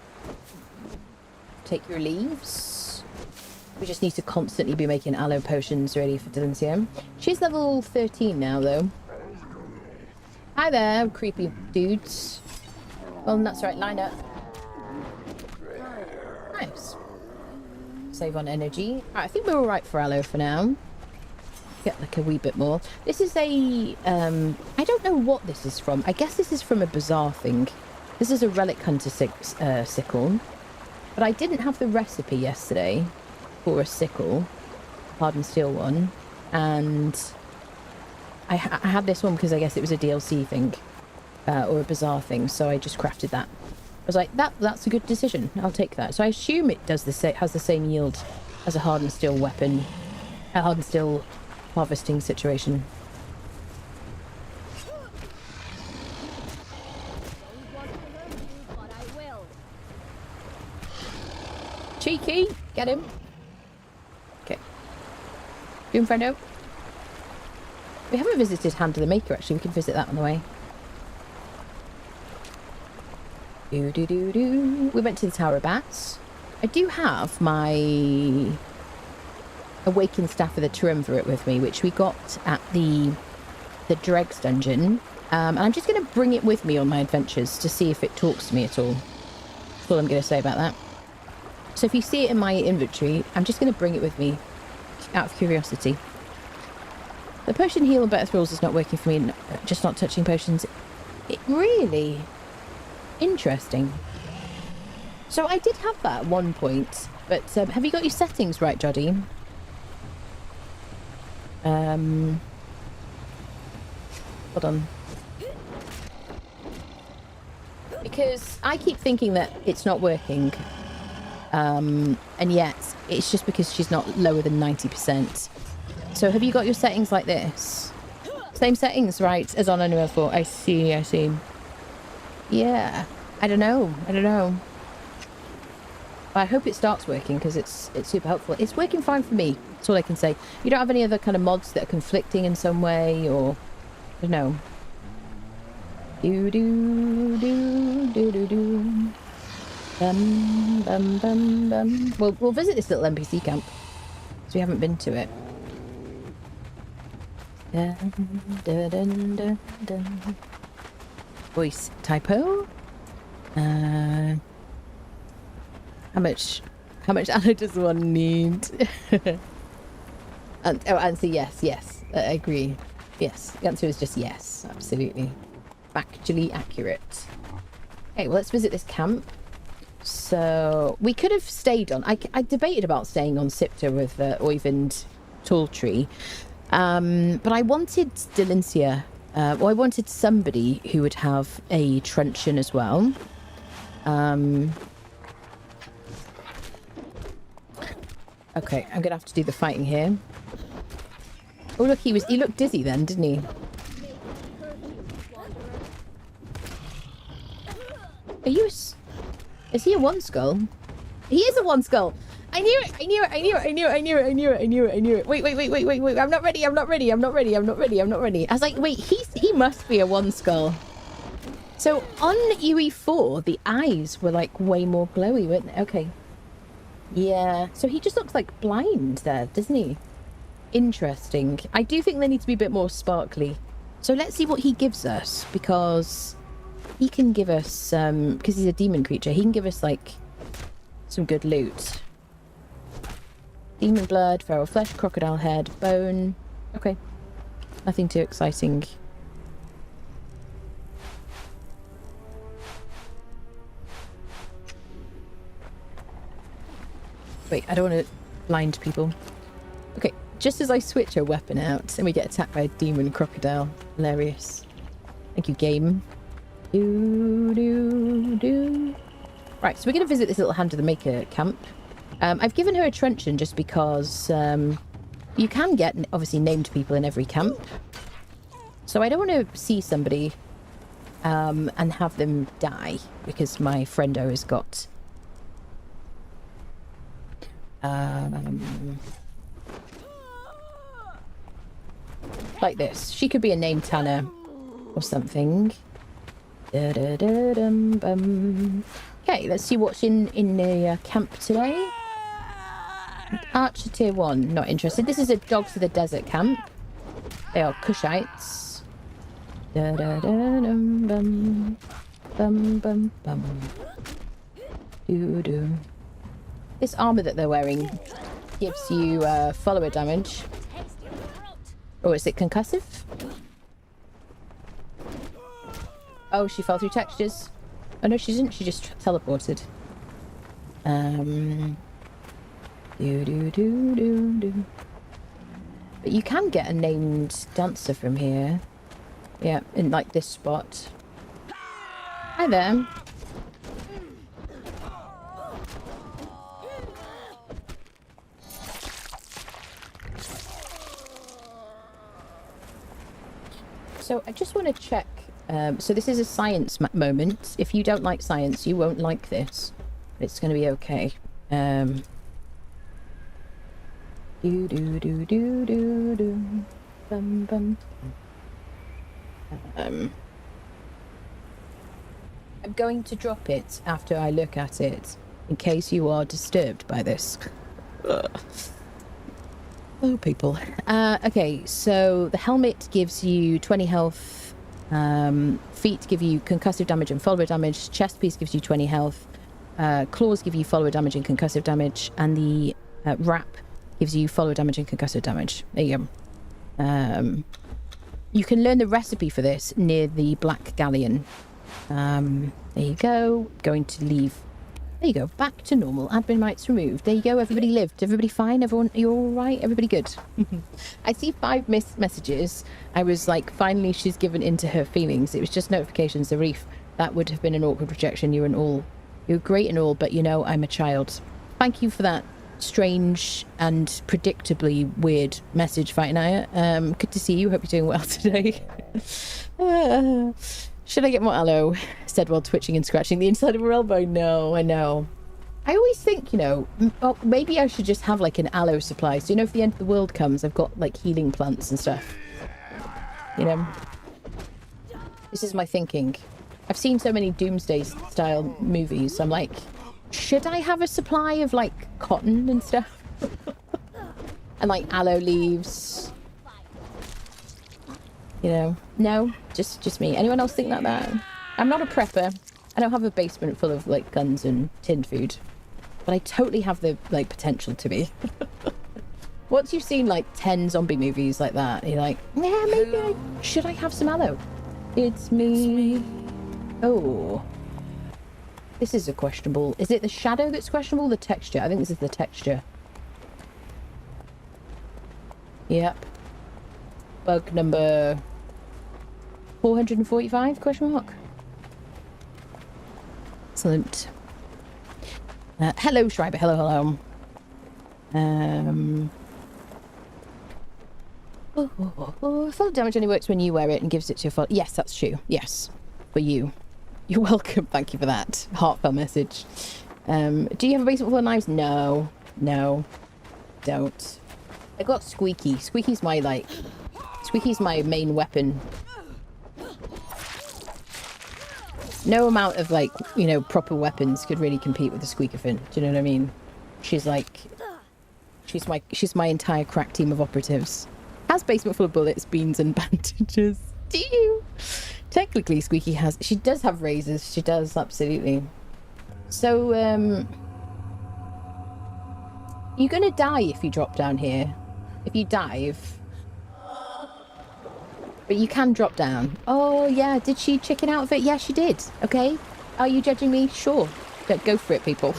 Take your leaves. We just need to constantly be making aloe potions ready for Delincia. She's level 13 now, though. Hi there, creepy dudes. Well, that's right, line up. Nice. Save on energy. Right, I think we're alright for aloe for now. Get like a wee bit more. This is a... I don't know what this is from. I guess this is from a bazaar thing. This is a relic hunter sickle. But I didn't have the recipe yesterday for a sickle, hardened steel one, and I had this one because I guess it was a DLC thing, or a bazaar thing, so I just crafted that. I was like, that's a good decision, I'll take that. So I assume it does has the same yield as a hardened steel weapon, a hardened steel harvesting situation. Cheeky, get him. Okay. Doom Friendo. We haven't visited Hand of the Maker, actually. We can visit that on the way. We went to the Tower of Bats. I do have my Awakened Staff of the Triumvirate with me, which we got at the Dregs dungeon. And I'm just going to bring it with me on my adventures to see if it talks to me at all. That's all I'm going to say about that. So if you see it in my inventory, I'm just going to bring it with me out of curiosity. The potion heal and better thrills is not working for me, just not touching potions. It really interesting. So I did have that at one point, but have you got your settings right, Jodie? Hold on. Because I keep thinking that it's not working. And yet, it's just because she's not lower than 90%. So have you got your settings like this? Same settings, right, as on Unreal 4. I see, I see. Yeah. I don't know. I hope it starts working because it's super helpful. It's working fine for me. That's all I can say. You don't have any other kind of mods that are conflicting in some way, or I don't know. Bum. We'll visit this little NPC camp because we haven't been to it. Voice typo. How much ammo does one need? Answer yes. I agree. Yes, the answer is just yes. Absolutely. Factually accurate. Okay, well, let's visit this camp. So we could have stayed on. I debated about staying on Siptah with Oyvind Talltree. But I wanted Delincia. Well, I wanted somebody who would have a truncheon as well. Okay, I'm gonna have to do the fighting here. Oh look, he looked dizzy then, didn't he? Is he a one skull? He is a one skull. I knew it. Wait. I'm not ready. I was like, wait, he must be a one skull. So on UE4, the eyes were like way more glowy, weren't they? Okay. Yeah. So he just looks like blind there, doesn't he? Interesting. I do think they need to be a bit more sparkly. So let's see what he gives us, because he can give us, because he's a demon creature, he can give us like some good loot. Demon blood, feral flesh, crocodile head, bone. Okay. Nothing too exciting. Wait, I don't want to blind people. Okay, just as I switch her weapon out and we get attacked by a demon crocodile. Hilarious. Thank you, game. Right, so we're going to visit this little Hand of the Maker camp. I've given her a truncheon just because you can get, obviously, named people in every camp. So I don't want to see somebody and have them die because my friendo has got... like this. She could be a named Tanner or something. Okay, let's see what's in the camp today. Archer tier 1, not interested. This is a Dogs of the Desert camp. They are Kushites. This armor that they're wearing gives you follower damage. Or is it concussive? Oh, she fell through textures. Oh no, she didn't. She just teleported. But you can get a named dancer from here. Yeah, in like this spot. Hi there. So I just want to check. So this is a science moment. If you don't like science, you won't like this. It's going to be okay. I'm going to drop it after I look at it, in case you are disturbed by this. Oh, people. Okay, so the helmet gives you 20 health. Feet give you concussive damage and follower damage. Chest piece gives you 20 health. Claws give you follower damage and concussive damage. And the wrap gives you follower damage and concussive damage. There you go. You can learn the recipe for this near the Black Galleon. There you go. Going to leave. There you go. Back to normal. Admin rights removed. There you go. Everybody lived. Everybody fine? Everyone, you all right? Everybody good? I see 5 missed messages. I was like, finally she's given into her feelings. It was just notifications. Zarif, that would have been an awkward rejection. You're great and all, but you know, I'm a child. Thank you for that strange and predictably weird message, Fighting Aya. Good to see you. Hope you're doing well today. Should I get more aloe? Said while twitching and scratching the inside of her elbow. No, I know. I always think, you know, maybe I should just have like an aloe supply. So, you know, if the end of the world comes, I've got like healing plants and stuff. You know? This is my thinking. I've seen so many doomsday style movies. So I'm like, should I have a supply of like cotton and stuff? And like aloe leaves. You know, no, just me. Anyone else think like that? I'm not a prepper. I don't have a basement full of like guns and tinned food, but I totally have the like potential to be. Once you've seen like 10 zombie movies like that, you're like, yeah, maybe should I have some aloe? It's me. Oh, this is a questionable. Is it the shadow that's questionable? The texture? I think this is the texture. Yep. Bug number 445 question mark. Excellent. Hello Schreiber, hello. Full damage only works when you wear it and gives it to your father. Yes, that's true. Yes, for you. You're welcome. Thank you for that heartfelt message. Do you have a basement full of knives? No, don't. I got Squeaky. Squeaky's my main weapon. No amount of like, you know, proper weapons could really compete with the Squeakerfin. Do you know what I mean? She's my entire crack team of operatives. Has basement full of bullets, beans and bandages. Do you? Technically Squeaky she does have razors. She does, absolutely. So, you're gonna die if you drop down here. If you dive. But you can drop down. Oh, yeah. Did she chicken out of it? Yeah, she did. Okay. Are you judging me? Sure. Go for it, people.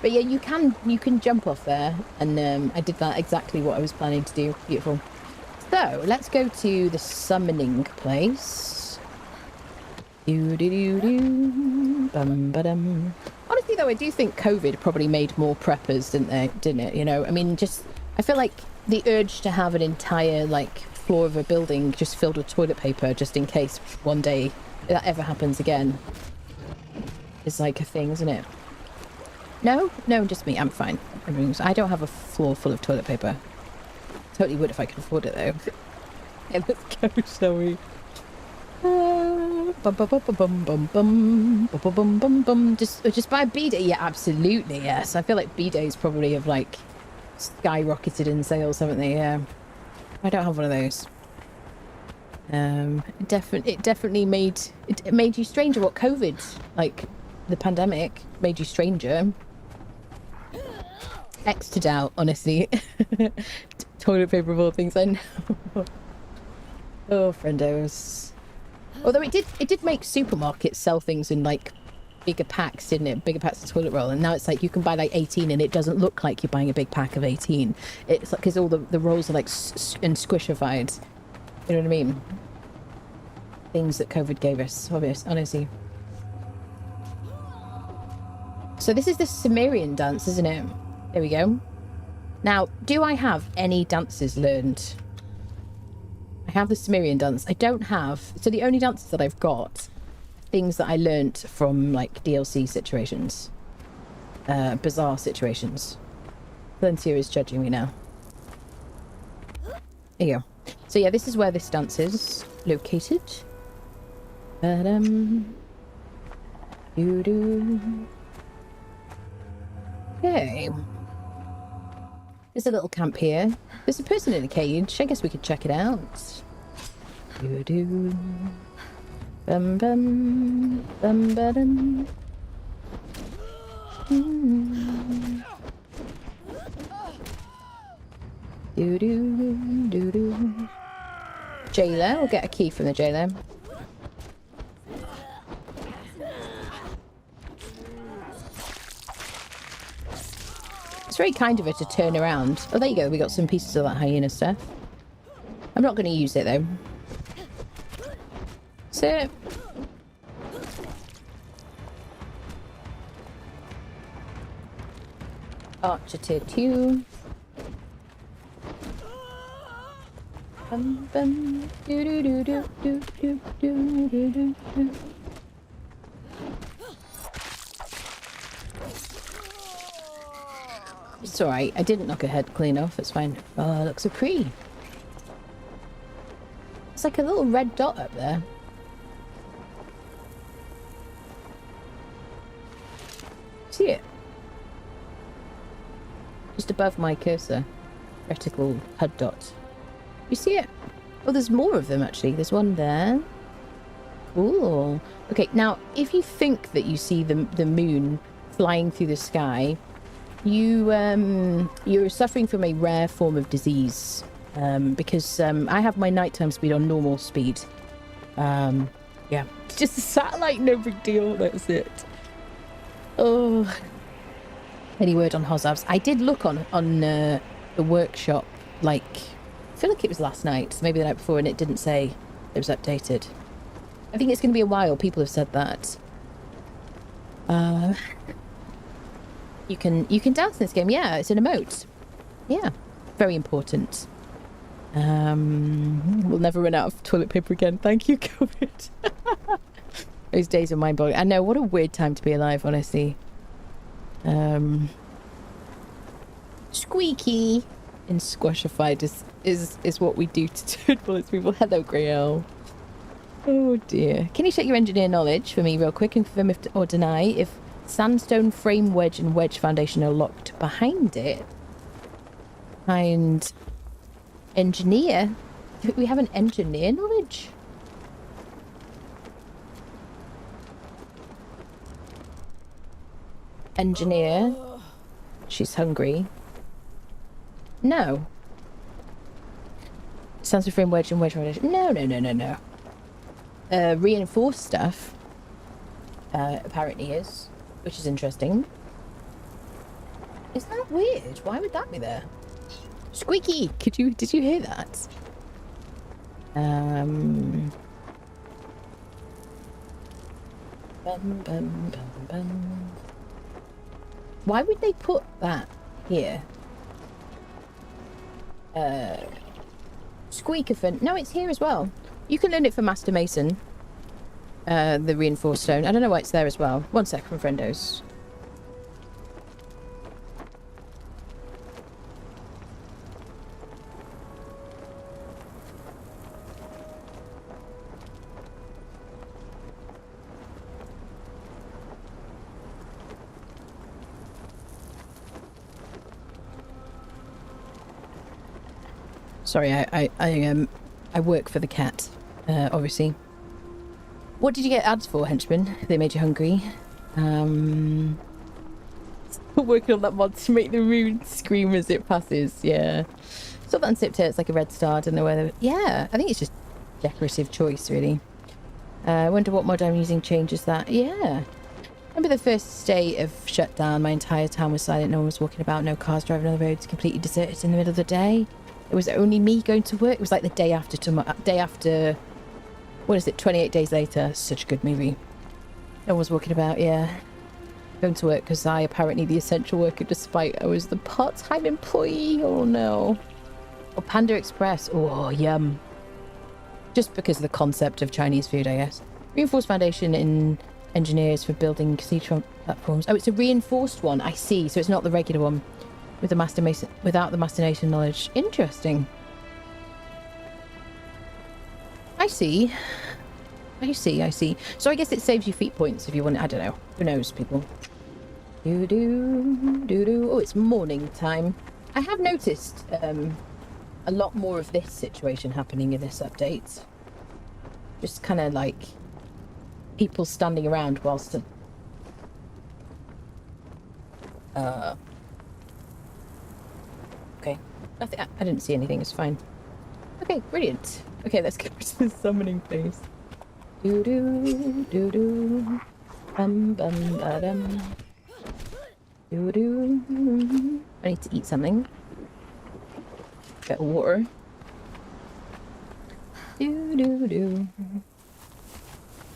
But yeah, you can jump off there. And I did that exactly what I was planning to do. Beautiful. So, let's go to the summoning place. Bum-ba-dum. Honestly, though, I do think COVID probably made more preppers, didn't it? You know, I mean, I feel like the urge to have an entire, like, floor of a building just filled with toilet paper just in case one day that ever happens again is like a thing, isn't it? No, just me. I'm fine. I don't have a floor full of toilet paper. Totally would if I could afford it though. Okay, let's go, shall we? Just buy a B-Day. Yeah, absolutely, yes. I feel like B-Days probably have like skyrocketed in sales, haven't they? Yeah. I don't have one of those. It definitely made you stranger. What COVID, like the pandemic, made you stranger. X to doubt, honestly. Toilet paper of all things, I know. Oh, friendos. Although it did make supermarkets sell things in like bigger packs, didn't it? Bigger packs of toilet roll, and now it's like you can buy like 18 and it doesn't look like you're buying a big pack of 18. It's like because all the rolls are like and squishified. You know what I mean? Things that COVID gave us, honestly. So this is the Sumerian dance, isn't it? There we go. Now, do I have any dances learned? I have the Sumerian dance. I don't have... So the only dances that I've got, things that I learnt from, like, DLC situations. Bizarre situations. Valencia is judging me now. There you go. So yeah, this is where this dance is located. Okay. There's a little camp here. There's a person in a cage. I guess we could check it out. Bum bum bum bum. Jailer, we'll get a key from the jailer. It's very kind of her to turn around. Oh, there you go. We got some pieces of that hyena stuff. I'm not going to use it, though. So... Archer tier 2. Bum, bum, doo, doo, doo, doo, doo, doo, doo, doo, doo, doo. It's alright. I didn't knock her head clean off. It's fine. Oh, it looks so pretty. It's like a little red dot up there. See it? Just above my cursor. Reticle HUD dot. You see it? Oh, there's more of them actually. There's one there. Cool. Okay, now if you think that you see the moon flying through the sky, you're suffering from a rare form of disease. Because I have my nighttime speed on normal speed. Yeah. It's just a satellite, no big deal. That's it. Oh. Any word on Hozavs? I did look on the workshop, like, I feel like it was last night, so maybe the night before, and it didn't say it was updated. I think it's going to be a while. People have said that. You can dance in this game. Yeah, it's an emote. Yeah, very important. We'll never run out of toilet paper again. Thank you, COVID. Those days are mind-boggling. I know, what a weird time to be alive, honestly. Squeaky in Squashified is what we do to turn bullets people. Hello, Grail. Oh dear. Can you check your engineer knowledge for me real quick and confirm if or deny if sandstone frame wedge and wedge foundation are locked behind it? And engineer? Do we have an engineer knowledge? Engineer. She's hungry. No. Sandstone frame wedge and wedge foundation. No. Reinforced stuff. Apparently is. Which is interesting. Isn't that weird? Why would that be there? Squeaky! Did you hear that? Bum, bum, bum, bum. Why would they put that here? Squeakaphant. No, it's here as well. You can learn it for Master Mason. The reinforced stone. I don't know why it's there as well. One sec from Friendos. Sorry, I work for the cat, obviously. What did you get ads for, henchman? They made you hungry. Still working on that mod to make the rune scream as it passes. Yeah. Saw that on Siptah. It's like a red star. I don't know whether. Yeah, I think it's just decorative choice, really. I wonder what mod I'm using changes that. Yeah. Remember the first day of shutdown? My entire town was silent. No one was walking about. No cars driving on the roads. Completely deserted in the middle of the day. It was only me going to work. It was like the day after. What is it? 28 days later. Such a good movie. No one was walking about. Yeah. Going to work because I apparently the essential worker, despite I was the part-time employee. Oh no. Oh, Panda Express. Oh, yum. Just because of the concept of Chinese food, I guess. Reinforced foundation in engineers for building cathedral platforms. Oh, it's a reinforced one. I see. So it's not the regular one with the Master Mason, without the Master Mason knowledge. Interesting. I see. I see, I see. So I guess it saves you feet points if you want. I don't know. Who knows, people? Do-do. Oh, it's morning time. I have noticed a lot more of this situation happening in this update. Just kind of like people standing around whilst the... Okay. Nothing. I didn't see anything. It's fine. Okay, brilliant. Okay, let's go to the summoning place. Do-do. Bum-bum-ba-dum. Do-do. I need to eat something. Get water. Do-do-do.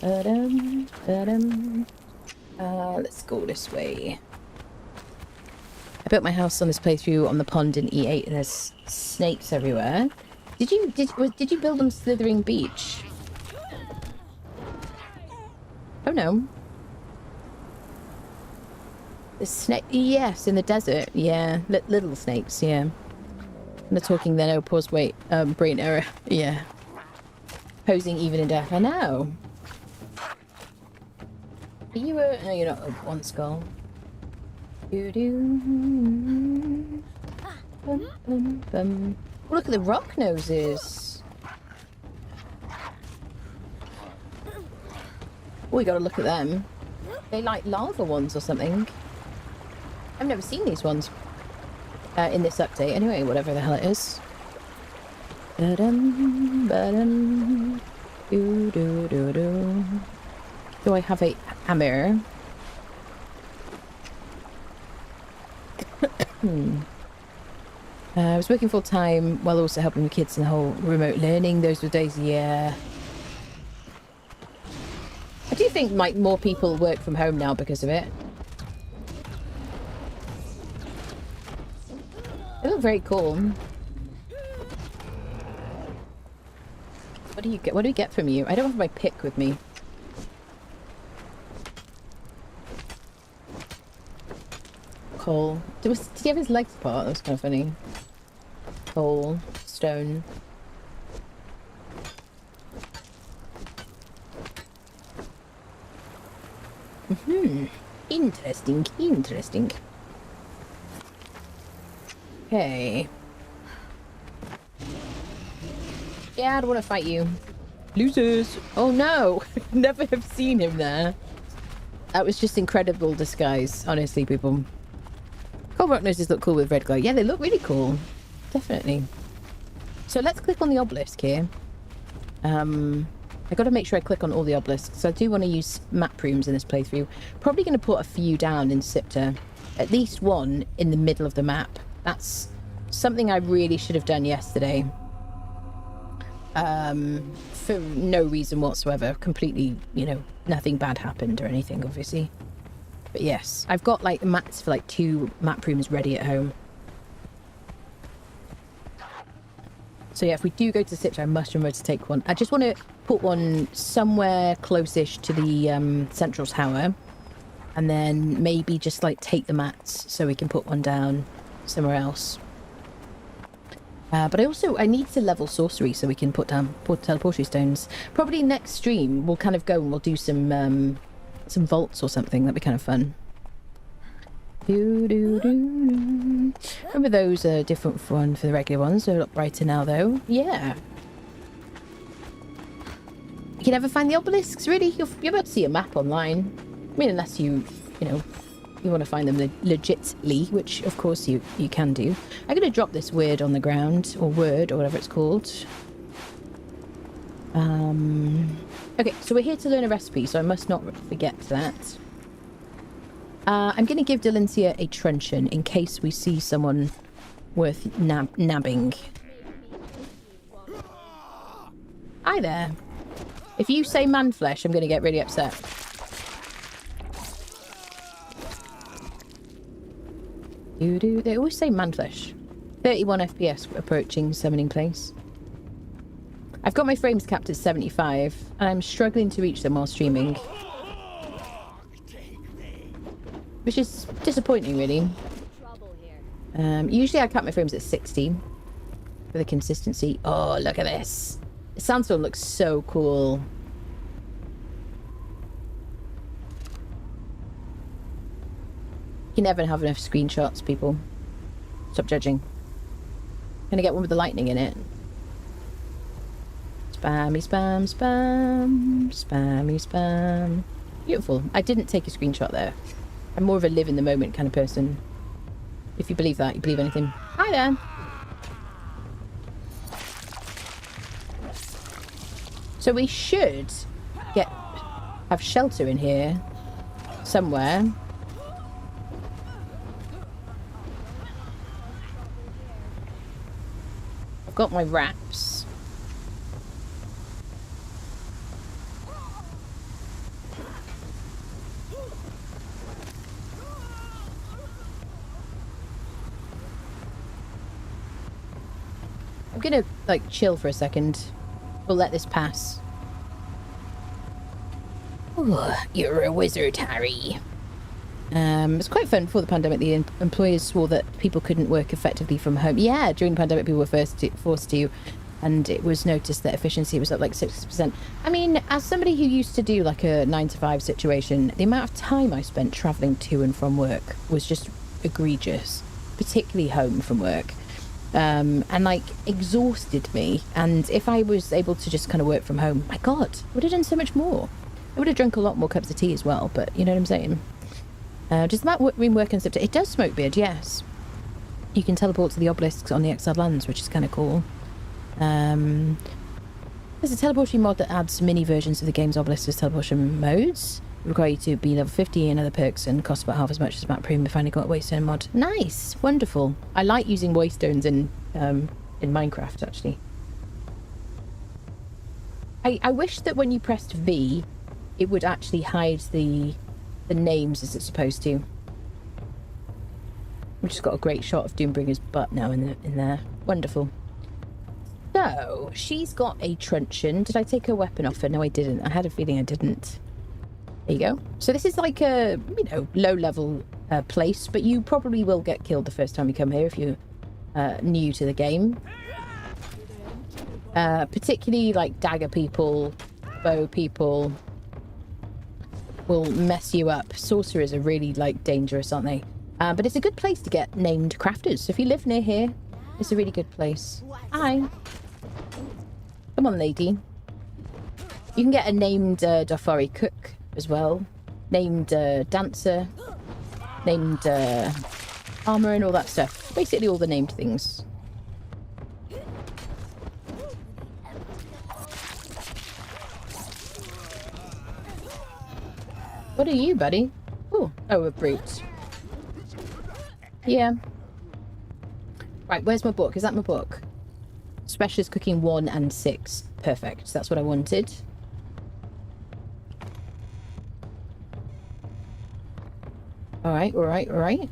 Ba-dum, ba-dum. Let's go this way. I built my house on this playthrough on the pond in E8 and there's snakes everywhere. Did you build on Slithering Beach? Oh no. The snake, yes, in the desert, yeah. Little snakes, yeah. They're talking then, oh, pause, wait, brain error, yeah. Posing even in death, I know. Are you no, you're not one skull. Doo-doo. Bum, bum, bum. Oh, look at the rock noses. Oh, we gotta look at them. They like lava ones or something. I've never seen these ones in this update. Anyway, whatever the hell it is. Ba-dum, ba-dum. Do, do, do, do. Do I have a hammer? I was working full time while also helping the kids in the whole remote learning. Those were days, yeah. I do think like more people work from home now because of it. They look very cool. What do you get? What do we get from you? I don't have my pick with me. Coal. Did he have his legs apart? That was kind of funny. Coal. Stone. Interesting. Interesting. Okay. Yeah, I don't want to fight you. Losers. Oh no. Never have seen him there. That was just incredible disguise, honestly, people. Cold rock noses look cool with red glow. Yeah, they look really cool. Definitely. So let's click on the obelisk here. I got to make sure I click on all the obelisks. So I do want to use map rooms in this playthrough. Probably going to put a few down in Siptah. At least one in the middle of the map. That's something I really should have done yesterday. For no reason whatsoever. Completely, you know, nothing bad happened or anything, obviously. But yes, I've got like mats for like 2 map rooms ready at home. So yeah, if we do go to Siptah, I must remember to take one. I just want to put one somewhere close-ish to the central tower. And then maybe just like take the mats so we can put one down somewhere else. But I need to level sorcery so we can put down teleportary stones. Probably next stream we'll kind of go and we'll do some vaults or something. That'd be kind of fun. Remember those are different one for the regular ones. They're a lot brighter now though. Yeah. You can never find the obelisks, really? You're about to see a map online. I mean, unless you know, you want to find them legitly, which of course you can do. I'm going to drop this word on the ground, or word, or whatever it's called. Okay, so we're here to learn a recipe, so I must not forget that. I'm going to give Delencia a truncheon in case we see someone worth nabbing. Hi there. If you say man flesh, I'm going to get really upset. They always say man flesh. 31 FPS approaching summoning place. I've got my frames capped at 75, and I'm struggling to reach them while streaming. Which is disappointing, really. Usually I cap my frames at 60 for the consistency. Oh, look at this. The sandstone looks so cool. You never have enough screenshots, people. Stop judging. Can I get one with the lightning in it? Spammy, spam, spam. Spammy, spam. Beautiful. I didn't take a screenshot there. I'm more of a live in the moment kind of person. If you believe that, you believe anything. Hi there. So we should have shelter in here somewhere. I've got my wraps. I'm gonna like chill for a second. We'll let this pass. Ooh, you're a wizard, Harry. It's quite fun before the pandemic. The employers swore that people couldn't work effectively from home. Yeah, during the pandemic, people were forced to, and it was noticed that efficiency was up like 60%. I mean, as somebody who used to do like a 9-to-5 situation, the amount of time I spent travelling to and from work was just egregious, particularly home from work. And like exhausted me. And if I was able to just kind of work from home, my God, I would have done so much more. I would have drunk a lot more cups of tea as well, but you know what I'm saying? Does that mean work in Siptah? It does smoke beard, yes. You can teleport to the obelisks on the exiled lands, which is kind of cool. There's a teleporting mod that adds mini versions of the game's obelisks as teleportation modes. Require you to be level 50 and other perks and cost about half as much as map premium. Finally got a waystone mod. Nice, wonderful. I like using waystones in Minecraft actually. I wish that when you pressed V, it would actually hide the names as it's supposed to. We've just got a great shot of Doombringer's butt now in there. Wonderful. So she's got a truncheon. Did I take her weapon off her? No, I didn't. I had a feeling I didn't. There you go. So this is like a, you know, low-level place, but you probably will get killed the first time you come here if you're new to the game. Particularly like dagger people, bow people will mess you up. Sorcerers are really like dangerous, aren't they? But it's a good place to get named crafters. So if you live near here, it's a really good place. Hi. Come on, lady. You can get a named Dofari cook as well, named dancer, named armor and all that stuff. Basically all the named things. What are you, buddy? Ooh. Oh, a brute. Yeah. Right, where's my book? Is that my book? Specialist Cooking 1 and 6. Perfect. That's what I wanted. Alright, alright, alright.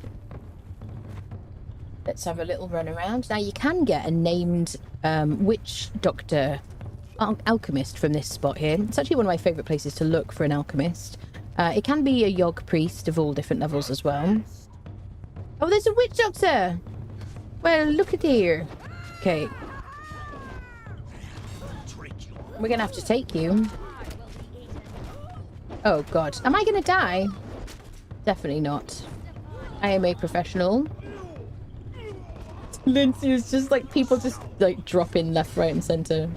Let's have a little run around. Now, you can get a named witch doctor alchemist from this spot here. It's actually one of my favourite places to look for an alchemist. It can be a yog priest of all different levels as well. Oh, there's a witch doctor! Well, look at here. Okay. We're gonna have to take you. Oh, God. Am I gonna die? Definitely not. I am a professional. Lindsay is just like people just like drop in left, right, and center.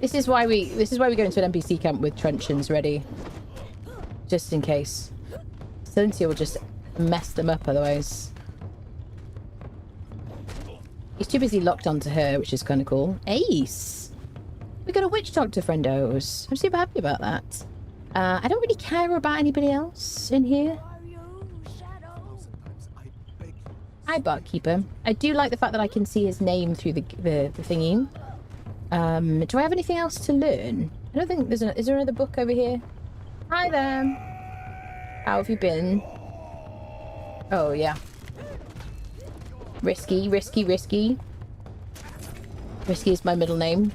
This is why we go into an NPC camp with truncheons ready, just in case. Cynthia will just mess them up otherwise. He's too busy locked onto her, which is kind of cool. Ace! We got a witch doctor, friendos. I'm super happy about that. I don't really care about anybody else in here. Hi, barkeeper. I do like the fact that I can see his name through the thingy. Do I have anything else to learn? I don't think there's is there another book over here? Hi there. How have you been? Oh, yeah. Risky, risky, risky. Risky is my middle name.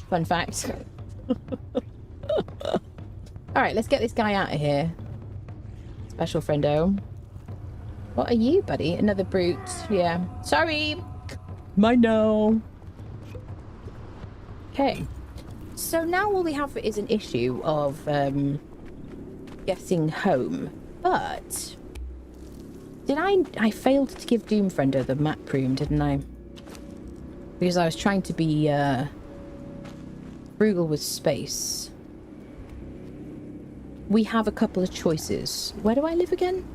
Fun fact. Alright, let's get this guy out of here. Special friendo. What are you, buddy? Another brute. Yeah. Sorry. I know. Okay. So now all we have is an issue of getting home. But did I failed to give Doomfriender the map room, didn't I? Because I was trying to be frugal with space. We have a couple of choices. Where do I live again?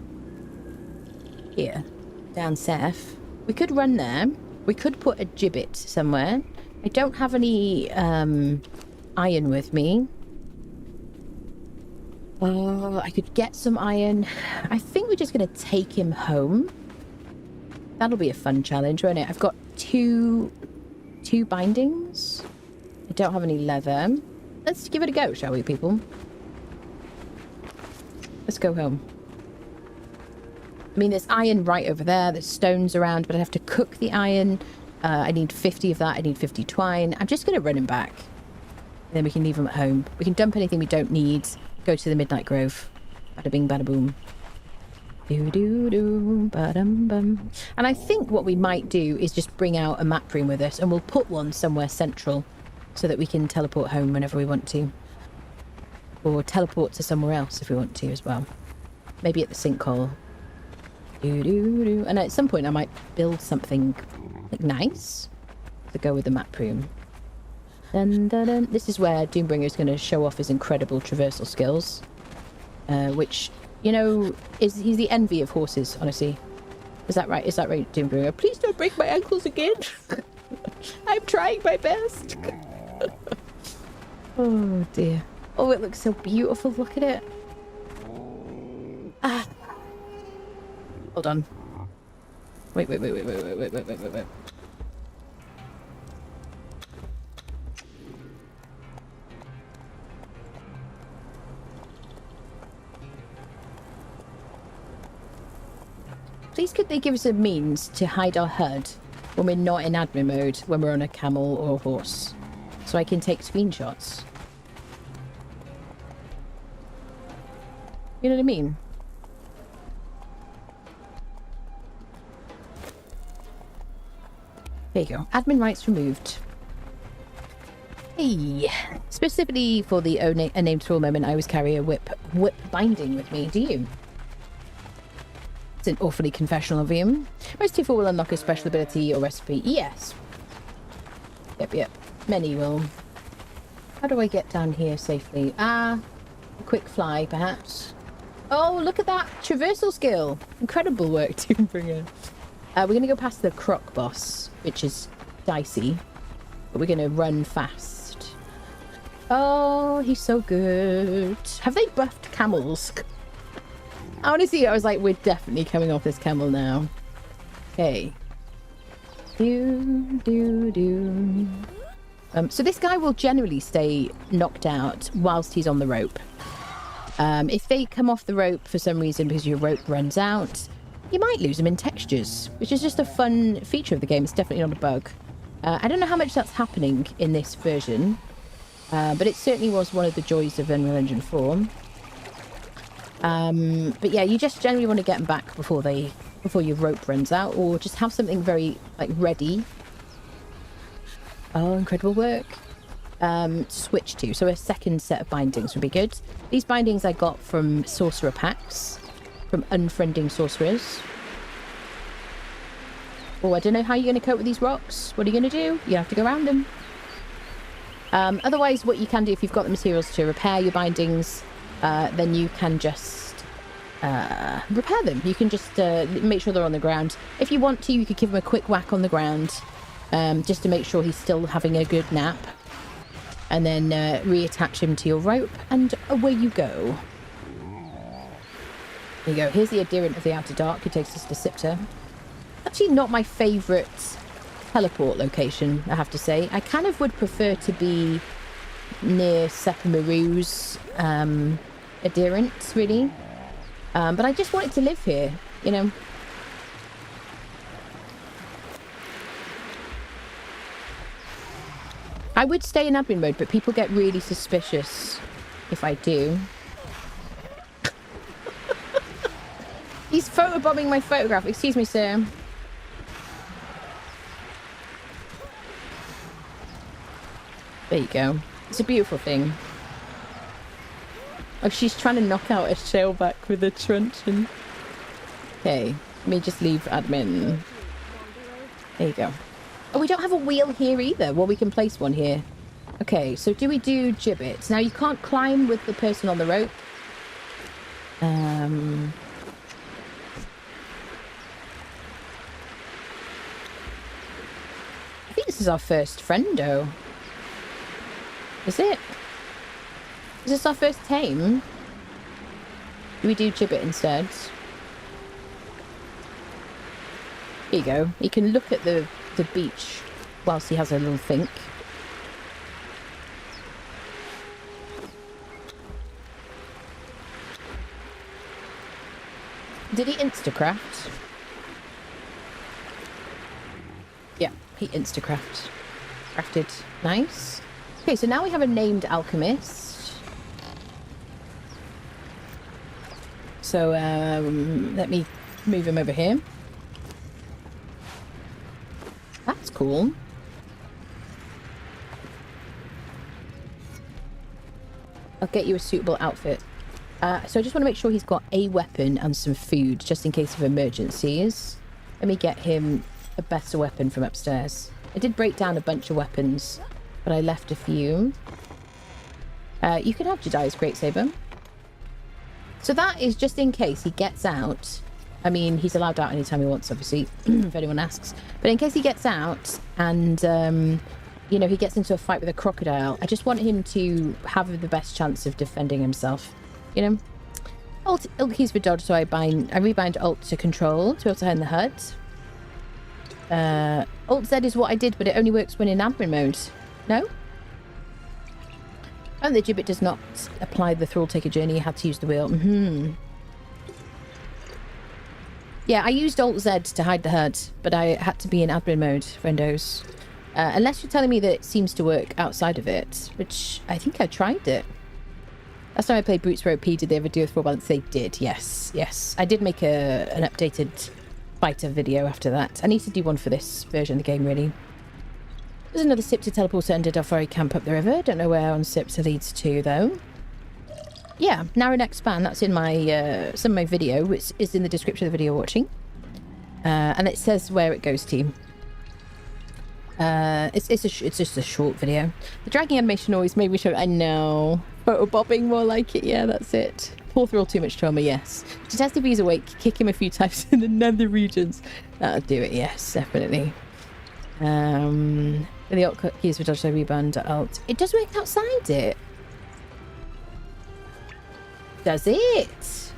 Here. Down south. We could run there. We could put a gibbet somewhere. I don't have any iron with me. I could get some iron. I think we're just going to take him home. That'll be a fun challenge, won't it? I've got two bindings. I don't have any leather. Let's give it a go, shall we, people? Let's go home. I mean, there's iron right over there. There's stones around, but I have to cook the iron. I need 50 of that. I need 50 twine. I'm just going to run him back. And then we can leave him at home. We can dump anything we don't need. Go to the Midnight Grove. Bada bing, bada boom. Do-do-do, ba-dum-bum. And I think what we might do is just bring out a map room with us, and we'll put one somewhere central so that we can teleport home whenever we want to. Or teleport to somewhere else if we want to as well. Maybe at the sinkhole. Do-do-do. And at some point I might build something like nice to go with the map room. Dun, dun, dun. This is where Doombringer is going to show off his incredible traversal skills. Which, you know, he's the envy of horses, honestly. Is that right? Is that right, Doombringer? Please don't break my ankles again. I'm trying my best. Oh dear. Oh, it looks so beautiful. Look at it. Ah. Hold on. Wait. Please could they give us a means to hide our HUD when we're not in admin mode, when we're on a camel or a horse, so I can take screenshots? You know what I mean? There you go. Admin rights removed. Hey! Specifically for the unnamed troll moment, I always carry a whip binding with me. Do you? It's an awfully confessional of him. Most people will unlock a special ability or recipe. Yes. Yep. Many will. How do I get down here safely? A quick fly, perhaps. Oh, look at that traversal skill. Incredible work, Doombringer. We're going to go past the croc boss, which is dicey. But we're going to run fast. Oh, he's so good. Have they buffed camels? Honestly, I was like, we're definitely coming off this camel now. Okay. So this guy will generally stay knocked out whilst he's on the rope. If they come off the rope for some reason because your rope runs out, you might lose them in textures, which is just a fun feature of the game. It's definitely not a bug. I don't know how much that's happening in this version, but it certainly was one of the joys of Unreal Engine 4. But yeah, you just generally want to get them back before your rope runs out, or just have something very like ready. Oh, incredible work. Switch to, so a second set of bindings would be good. These bindings I got from sorcerer packs, from unfriending sorcerers. Oh, I don't know how you're going to cope with these rocks. What are you going to do? You have to go around them. Otherwise, what you can do if you've got the materials to repair your bindings, then you can just repair them. You can just make sure they're on the ground. If you want to, you could give him a quick whack on the ground, just to make sure he's still having a good nap. And then reattach him to your rope, and away you go. There you go. Here's the Adherent of the Outer Dark who takes us to Siptah. Actually not my favourite teleport location, I have to say. I kind of would prefer to be near Sepamaru's Adherents, really. But I just wanted to live here, you know. I would stay in admin mode, but people get really suspicious if I do. He's photobombing my photograph. Excuse me, sir. There you go. It's a beautiful thing. Oh, she's trying to knock out a shellback with a truncheon. Okay, let me just leave admin. There you go. Oh, we don't have a wheel here either. Well, we can place one here. Okay, so do we do gibbets? Now, you can't climb with the person on the rope. I think this is our first friendo. Is it? Is this our first tame? Do we do gibbet instead? Here you go. You can look at the beach whilst he has a little think. Did he instacraft? Yeah, he instacraft. Crafted. Nice. Okay, so now we have a named alchemist. So, let me move him over here. That's cool. I'll get you a suitable outfit. So I just want to make sure he's got a weapon and some food, just in case of emergencies. Let me get him a better weapon from upstairs. I did break down a bunch of weapons, but I left a few. You can have Jedi's Great Saber. So that is just in case he gets out. I mean, he's allowed out anytime he wants, obviously, if anyone asks. But in case he gets out and, you know, he gets into a fight with a crocodile, I just want him to have the best chance of defending himself. You know? Alt keys for dodge, so I rebind Alt to control to be able to hand the HUD. Alt Z is what I did, but it only works when in admin mode. No? And the gibbet does not apply the thrall taker journey. You had to use the wheel. Yeah, I used Alt Z to hide the HUD, but I had to be in admin mode, friendos. Unless you're telling me that it seems to work outside of it, which I think I tried it. Last time I played Brutes for OP, did they ever do a full balance? They did, yes, yes. I did make an updated fighter video after that. I need to do one for this version of the game, really. There's another Siptah teleporter under Dofari camp up the river. Don't know where on Siptah leads to, though. Yeah, narrow neck span. That's in my some of my video, which is in the description of the video you're watching. And it says where it goes to. It's just a short video. The dragging animation always made me show. I know. Photo bobbing, more like it. Yeah, that's it. Poor thrill, too much trauma. Yes. To test if he's awake, kick him a few times in the nether regions. That'll do it. Yes, definitely. The alt keys for dodge, so rebound alt. It does work outside it. Does it?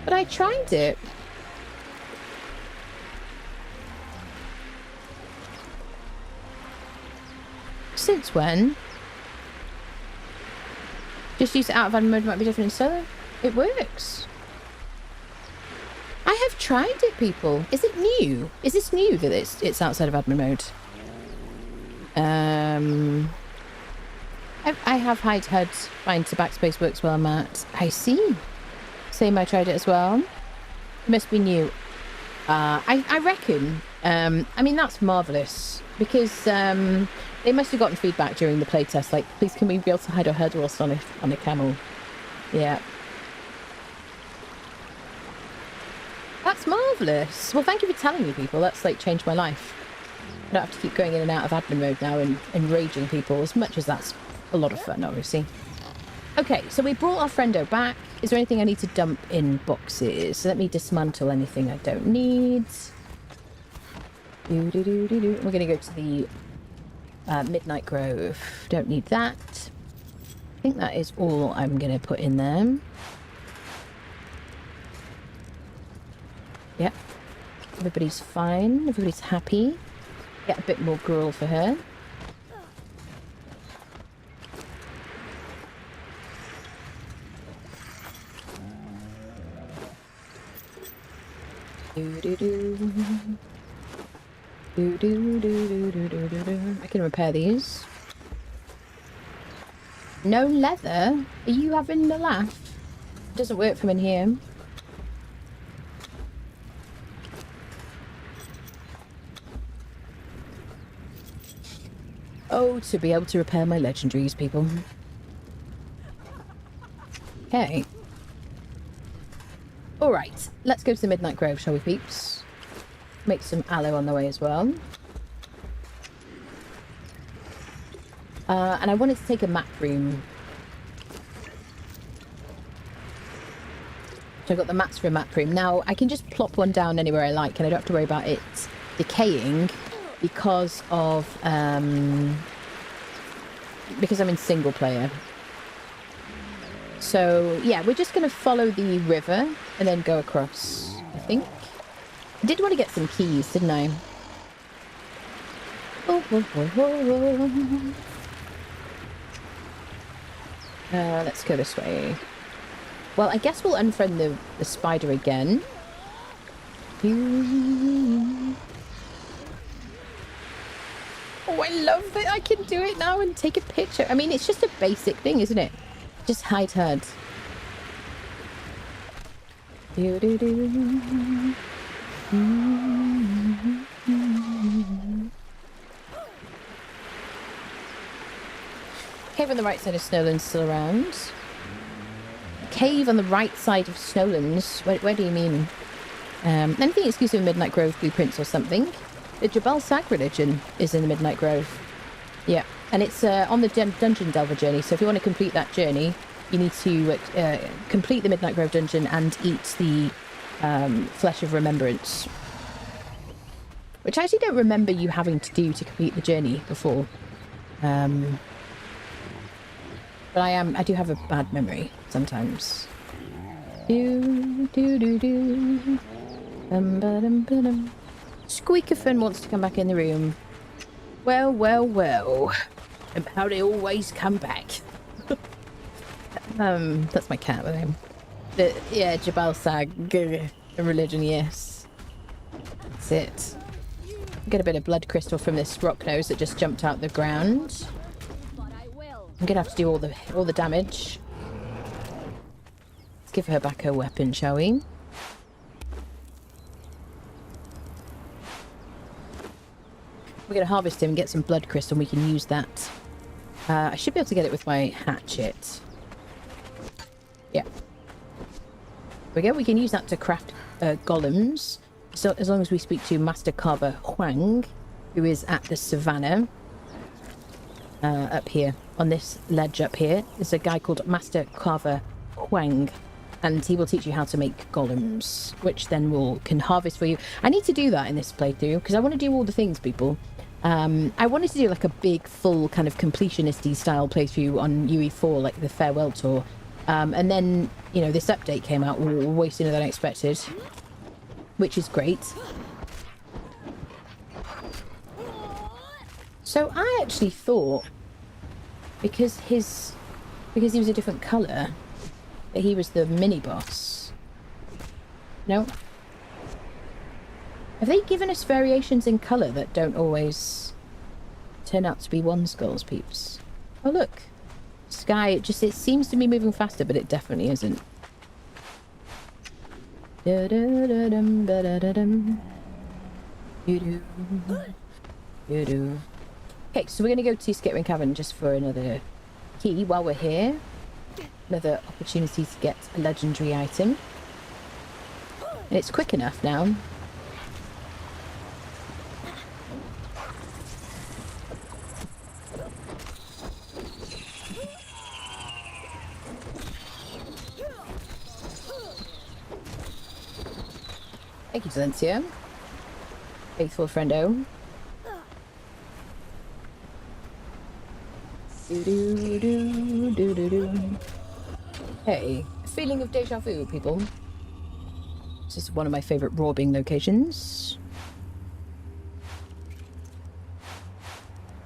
But I tried it. Since when? Just use it out of admin mode might be different in solo. It works. I have tried it, people. Is it new? Is this new that it's outside of admin mode? I have hide HUD. Bind to backspace works well, Matt. I see. Same, I tried it as well. It must be new. I reckon. I mean, that's marvellous. Because they must have gotten feedback during the playtest. Like, please can we be able to hide our HUD whilst on a camel? Yeah. That's marvellous. Well, thank you for telling me, people. That's, like, changed my life. I don't have to keep going in and out of admin mode now and enraging people, as much as that's a lot of fun, obviously. Okay, so we brought our friendo back. Is there anything I need to dump in boxes? Let me dismantle anything I don't need. We're going to go to the Midnight Grove. Don't need that. I think that is all I'm going to put in there. Yep. Everybody's fine. Everybody's happy. Get a bit more gruel for her. I can repair these. No leather? Are you having a laugh? It doesn't work from in here. Oh, to be able to repair my legendaries, people. Okay. Alright, let's go to the Midnight Grove, shall we, peeps? Make some aloe on the way as well. And I wanted to take a map room. So I've got the mats for a map room. Now, I can just plop one down anywhere I like, and I don't have to worry about it decaying because of, because I'm in single player. So, yeah, we're just going to follow the river and then go across, I think. I did want to get some keys, didn't I? Let's go this way. Well, I guess we'll unfriend the spider again. Oh, I love that I can do it now and take a picture. I mean, it's just a basic thing, isn't it? Just hide head. Cave on the right side of Snowland's still around. Cave on the right side of Snowland's? Where do you mean? Anything exclusive of Midnight Grove blueprints or something? The Jabal Sag religion is in the Midnight Grove. Yeah, and it's on the Dungeon Delver journey, so if you want to complete that journey, you need to complete the Midnight Grove dungeon and eat the Flesh of Remembrance. Which I actually don't remember you having to do to complete the journey before. But I do have a bad memory sometimes. Squeakerfin wants to come back in the room. Well, well, well. And how they always come back. That's my cat with him. Yeah, Jabal Sag religion, yes. That's it. Get a bit of blood crystal from this rock nose that just jumped out the ground. I'm gonna have to do all the damage. Let's give her back her weapon, shall we? We're gonna harvest him and get some blood crystal and we can use that. I should be able to get it with my hatchet. Yeah. There we go. We can use that to craft golems. So as long as we speak to Master Carver Huang, who is at the savannah. Up here, on this ledge up here, there's a guy called Master Carver Huang, and he will teach you how to make golems, which then can harvest for you. I need to do that in this playthrough, because I want to do all the things, people. I wanted to do like a big, full kind of completionist-y style playthrough on UE4, like the farewell tour. And then, you know, this update came out way sooner than I expected, which is great. So I actually thought, because he was a different colour, that he was the mini-boss. No? Have they given us variations in colour that don't always turn out to be one skulls, peeps? Oh look. Sky, it seems to be moving faster, but it definitely isn't. Okay, so we're going to go to Skittering Cavern just for another key while we're here. Another opportunity to get a legendary item. And it's quick enough now. Thank you, Silencio. Faithful friendo. Hey, feeling of deja vu, people. This is one of my favourite robbing locations.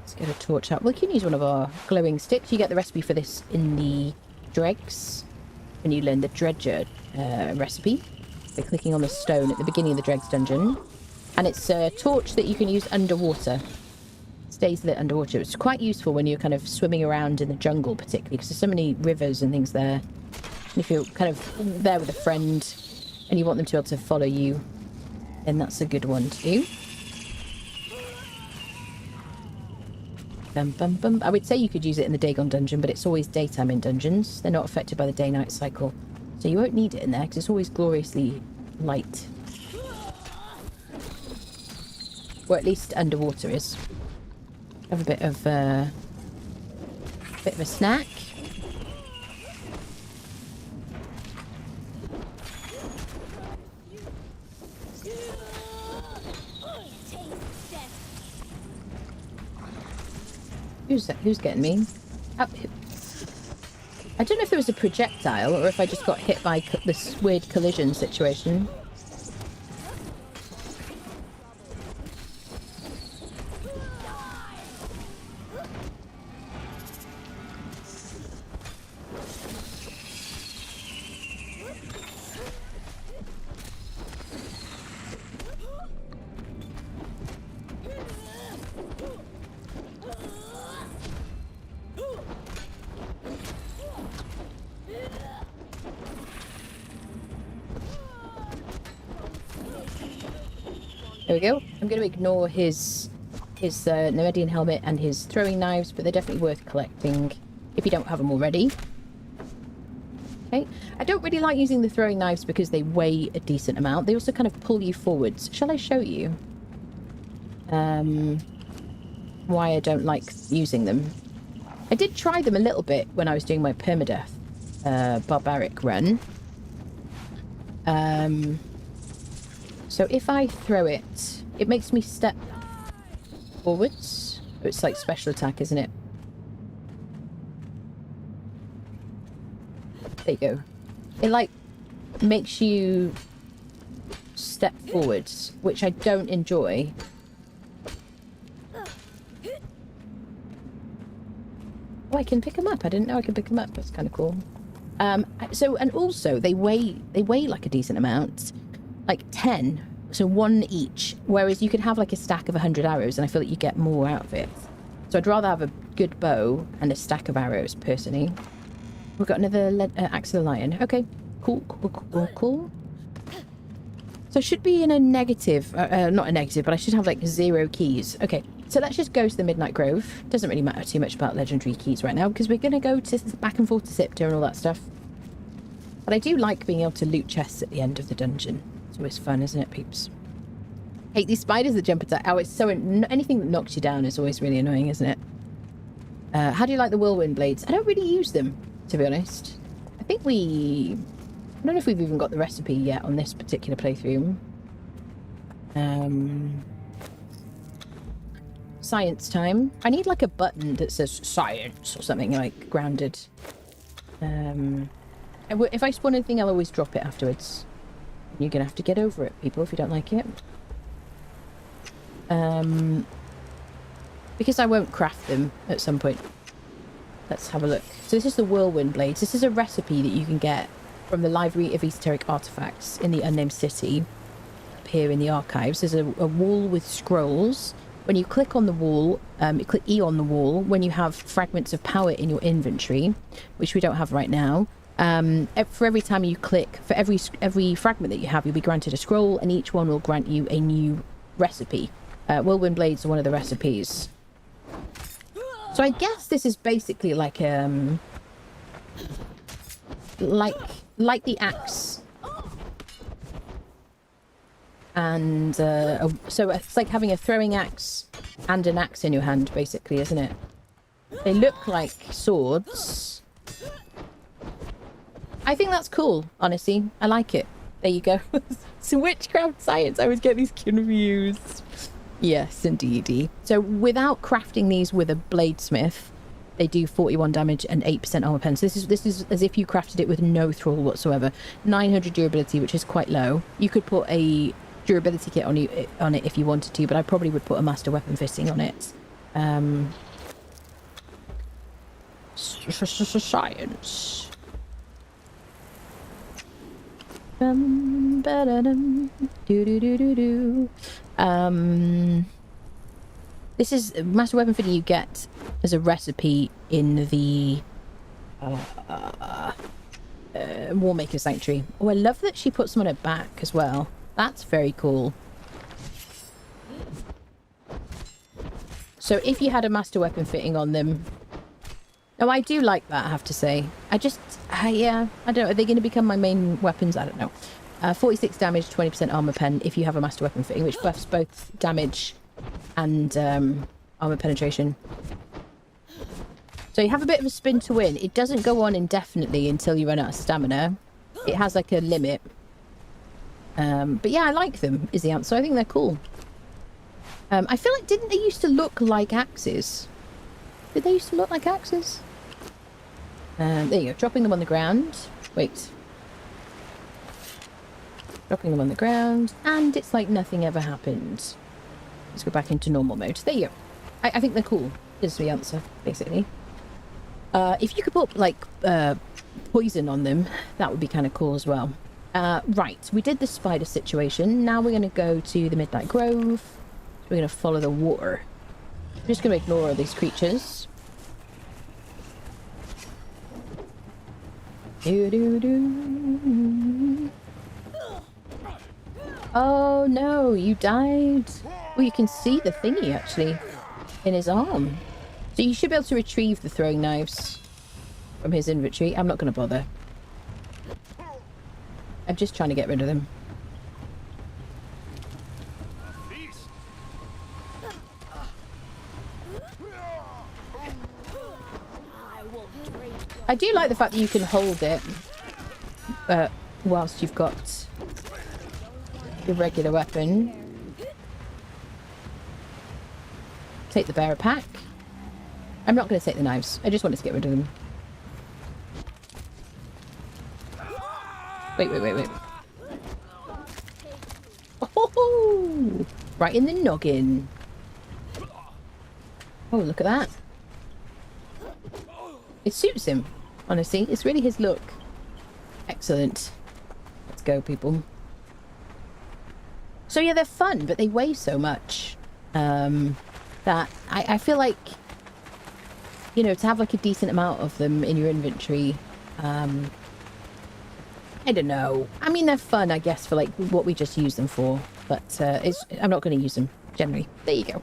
Let's get a torch out. We can use one of our glowing sticks. You get the recipe for this in the dregs when you learn the dredger recipe by clicking on the stone at the beginning of the dregs dungeon. And it's a torch that you can use underwater. Stays lit underwater. It's quite useful when you're kind of swimming around in the jungle, particularly because there's so many rivers and things there. And if you're kind of there with a friend and you want them to be able to follow you, then that's a good one to do. Bum, bum, bum. I would say you could use it in the Dagon dungeon, but it's always daytime in dungeons. They're not affected by the day-night cycle. So you won't need it in there because it's always gloriously light. Or at least underwater is. Have a bit of a snack. Who's getting me? I don't know if there was a projectile or if I just got hit by this weird collision situation. There we go. I'm going to ignore his Nemedian helmet and his throwing knives, but they're definitely worth collecting if you don't have them already. Okay. I don't really like using the throwing knives because they weigh a decent amount. They also kind of pull you forwards. Shall I show you why I don't like using them? I did try them a little bit when I was doing my permadeath barbaric run. So if I throw it, it makes me step forwards. Oh, it's like special attack, isn't it? There you go. It like makes you step forwards, which I don't enjoy. Oh, I can pick them up. I didn't know I could pick them up. That's kind of cool. And also they weigh like a decent amount. Like 10, so 1 each, whereas you could have like a stack of 100 arrows and I feel like you get more out of it. So I'd rather have a good bow and a stack of arrows, personally. We've got another axe of the lion. Okay, cool. So I should be in a negative, not a negative, but I should have like 0 keys. Okay, so let's just go to the Midnight Grove. Doesn't really matter too much about legendary keys right now because we're going to go to back and forth to Siptah and all that stuff. But I do like being able to loot chests at the end of the dungeon. It's always fun, isn't it, peeps? Hate these spiders that jump attack. Oh, it's so... anything that knocks you down is always really annoying, isn't it? How do you like the whirlwind blades? I don't really use them, to be honest. I think we... I don't know if we've even got the recipe yet on this particular playthrough. Science time. I need, like, a button that says science or something, like, grounded. If I spawn anything, I'll always drop it afterwards. You're going to have to get over it, people, if you don't like it. Because I won't craft them at some point. Let's have a look. So this is the whirlwind blades. This is a recipe that you can get from the Library of Esoteric Artifacts in the Unnamed City. Up here in the archives. There's a wall with scrolls. When you click on the wall, you click E on the wall, when you have fragments of power in your inventory, which we don't have right now, for every time you click, for every fragment that you have, you'll be granted a scroll, and each one will grant you a new recipe. Whirlwind blades are one of the recipes. So I guess this is basically like like the axe, and so it's like having a throwing axe and an axe in your hand, basically, isn't it? They look like swords. I think that's cool, honestly. I like it. There you go. So witchcraft science. I always get these confused. Yes, indeedy. So without crafting these with a bladesmith, they do 41 damage and 8% armor pen. So this is as if you crafted it with no thrall whatsoever. 900 durability, which is quite low. You could put a durability kit on it if you wanted to, but I probably would put a master weapon fitting on it. Science. This is master weapon fitting you get as a recipe in the Warmaker Sanctuary. Oh, I love that she puts them on her back as well. That's very cool. So if you had a master weapon fitting on them... Oh, I do like that, I have to say. Yeah, I don't know. Are they going to become my main weapons? I don't know. 46 damage, 20% armor pen if you have a master weapon fitting, which buffs both damage and armor penetration. So you have a bit of a spin to win. It doesn't go on indefinitely until you run out of stamina. It has like a limit. But yeah, I like them, is the answer. I think they're cool. I feel like, didn't they used to look like axes? Did they used to look like axes? There you go, dropping them on the ground. Wait. Dropping them on the ground, and it's like nothing ever happened. Let's go back into normal mode. There you go. I think they're cool, is the answer, basically. If you could put, like, poison on them, that would be kind of cool as well. Right, we did the spider situation. Now we're going to go to the Midnight Grove. We're going to follow the water. I'm just going to ignore all these creatures. Oh no, you died. Well, you can see the thingy actually in his arm. So you should be able to retrieve the throwing knives from his inventory. I'm not going to bother. I'm just trying to get rid of them. I do like the fact that you can hold it whilst you've got your regular weapon. Take the bearer pack. I'm not going to take the knives. I just wanted to get rid of them. Wait. Oh, right in the noggin. Oh, look at that. It suits him, honestly. It's really his look. Excellent. Let's go, people. So yeah, they're fun, but they weigh so much that I feel like, you know, to have like a decent amount of them in your inventory, I don't know. I mean, they're fun, I guess, for like what we just use them for, but I'm not going to use them generally. There you go.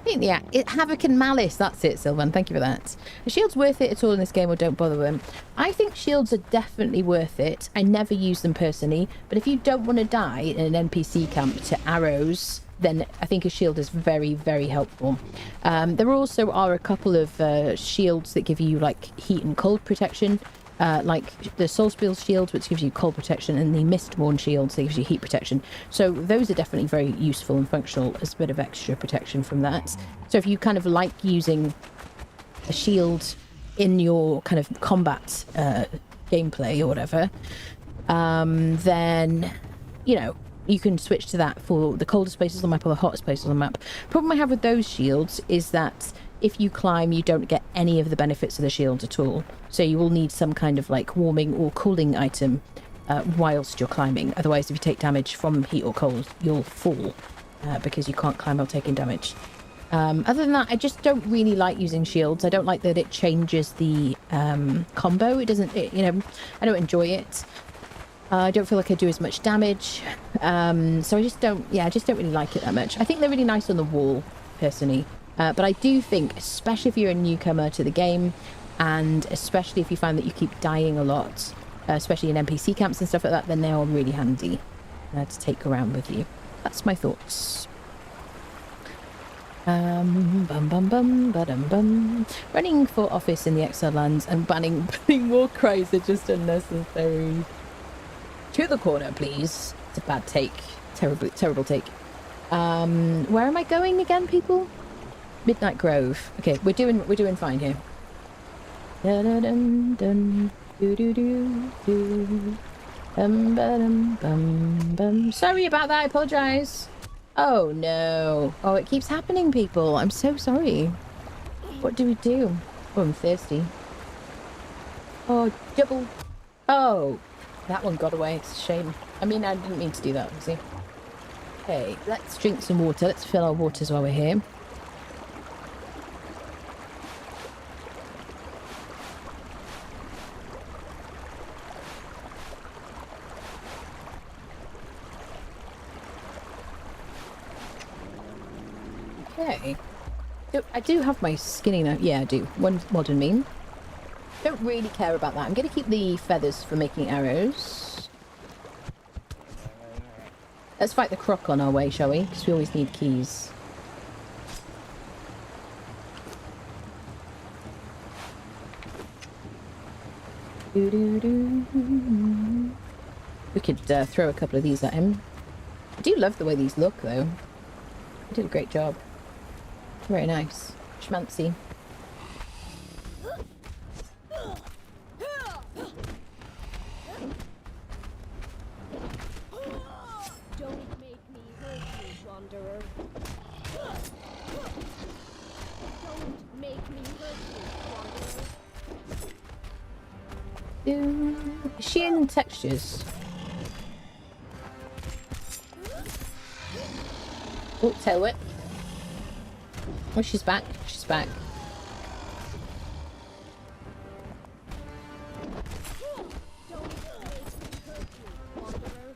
Yeah, Havoc and Malice. That's it, Sylvan. Thank you for that. Are shields worth it at all in this game, or don't bother with them? I think shields are definitely worth it. I never use them personally, but if you don't want to die in an NPC camp to arrows, then I think a shield is very, very helpful. There also are a couple of shields that give you like heat and cold protection. Like the Soul Spiel shield, which gives you cold protection, and the Mistborn shield, that gives you heat protection. So those are definitely very useful and functional as a bit of extra protection from that. So if you kind of like using a shield in your kind of combat gameplay or whatever, then, you know, you can switch to that for the coldest places on the map or the hottest places on the map. The problem I have with those shields is that if you climb, you don't get any of the benefits of the shield at all. So you will need some kind of like warming or cooling item whilst you're climbing. Otherwise, if you take damage from heat or cold, you'll fall because you can't climb while taking damage. Other than that, I just don't really like using shields. I don't like that it changes the combo. It doesn't, you know, I don't enjoy it. I don't feel like I do as much damage. So I just don't really like it that much. I think they're really nice on the wall, personally. But I do think, especially if you're a newcomer to the game, and especially if you find that you keep dying a lot, especially in NPC camps and stuff like that, then they are really handy to take around with you. That's my thoughts. Running for office in the Exiled Lands and banning war cries are just unnecessary. To the corner, please. It's a bad take. Terrible take. Where am I going again, people? Midnight Grove. Okay, we're doing fine here. Sorry about that. I apologize. Oh no. Oh, it keeps happening, people. I'm so sorry. What do we do? Oh, I'm thirsty. Oh, double. Oh, that one got away. It's a shame. I mean, I didn't mean to do that, obviously. Okay, let's drink some water. Let's fill our waters while we're here. Okay. I do have my skinny now. Yeah, I do. One modern mean. Don't really care about that. I'm going to keep the feathers for making arrows. Let's fight the croc on our way, shall we? Because we always need keys. We could throw a couple of these at him. I do love the way these look, though. I did a great job. Very nice. Schmancy. Don't make me hurt you, wanderer. Don't make me hurt you, wanderer. Is she in textures? Oh, tail whip. Oh, she's back. She's back. Don't make me hurt you, wanderer.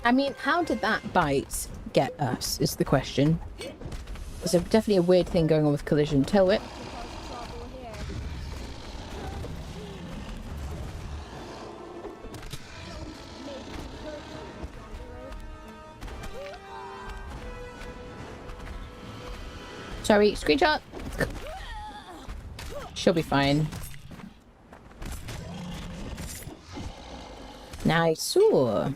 I mean, how did that bite get us, is the question. There's definitely a weird thing going on with collision. Tail whip. Cause trouble here. Make me hurt you, wanderer. Sorry, screenshot. She'll be fine. Nice. Ooh.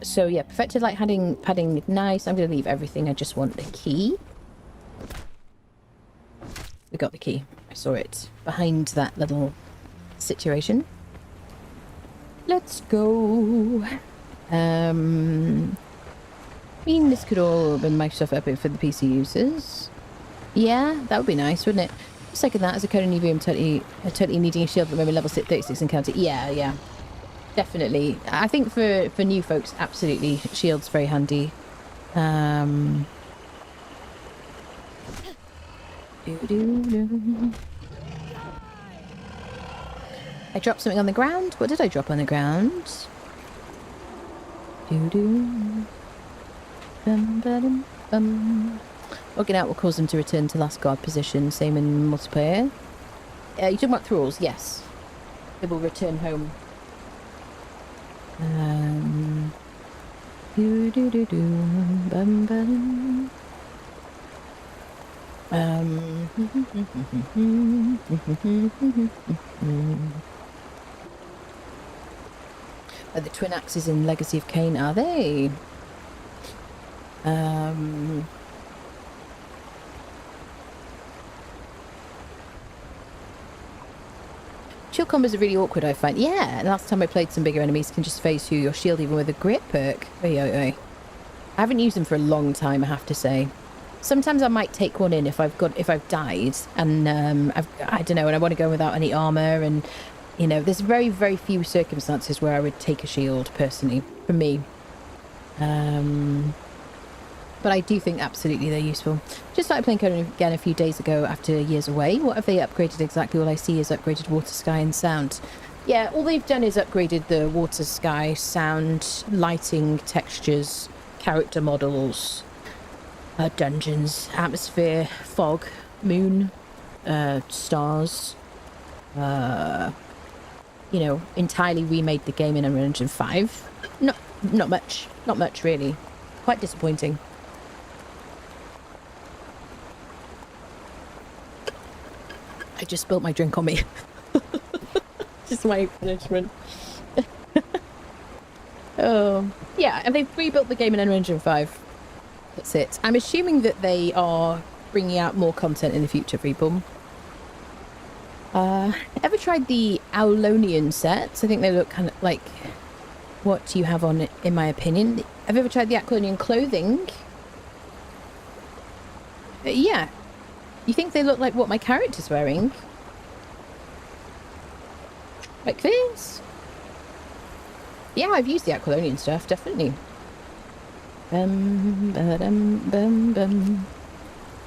So yeah, perfected light padding, nice. I'm gonna leave everything. I just want the key. We got the key. I saw it behind that little situation. Let's go. I mean, this could all have been Microsoft Epic for the PC users. Yeah, that would be nice, wouldn't it? Second that, as a Conan Exiles I'm totally needing a shield at the moment, level 36 encounter. Yeah, yeah. Definitely. I think for new folks, absolutely, shield's very handy. I dropped something on the ground. What did I drop on the ground? Logging out will cause them to return to last guard position. Same in multiplayer. You talking about thralls? Yes. They will return home. Are the twin axes in Legacy of Kain, are they? Shield combos are really awkward, I find. Yeah, last time I played some bigger enemies can just phase through your shield even with a grip perk. I haven't used them for a long time, I have to say. Sometimes I might take one in if I've died and I don't know, and I want to go without any armor, and you know, there's very, very few circumstances where I would take a shield personally, for me. But I do think absolutely they're useful. Just started playing Conan again a few days ago after years away. What have they upgraded exactly? All I see is upgraded water, sky and sound. Yeah, all they've done is upgraded the water, sky, sound, lighting, textures, character models, dungeons, atmosphere, fog, moon, stars. You know, entirely remade the game in Unreal Engine 5. Not much really. Quite disappointing. I just spilled my drink on me. Just my punishment. Oh, yeah, and they've rebuilt the game in Unreal Engine 5. That's it. I'm assuming that they are bringing out more content in the future, people. Ever tried the Aulonian sets? I think they look kind of like what you have on it, in my opinion. Have you ever tried the Aulonian clothing? Yeah. You think they look like what my character's wearing? Like this? Yeah, I've used the Aquilonian stuff, definitely.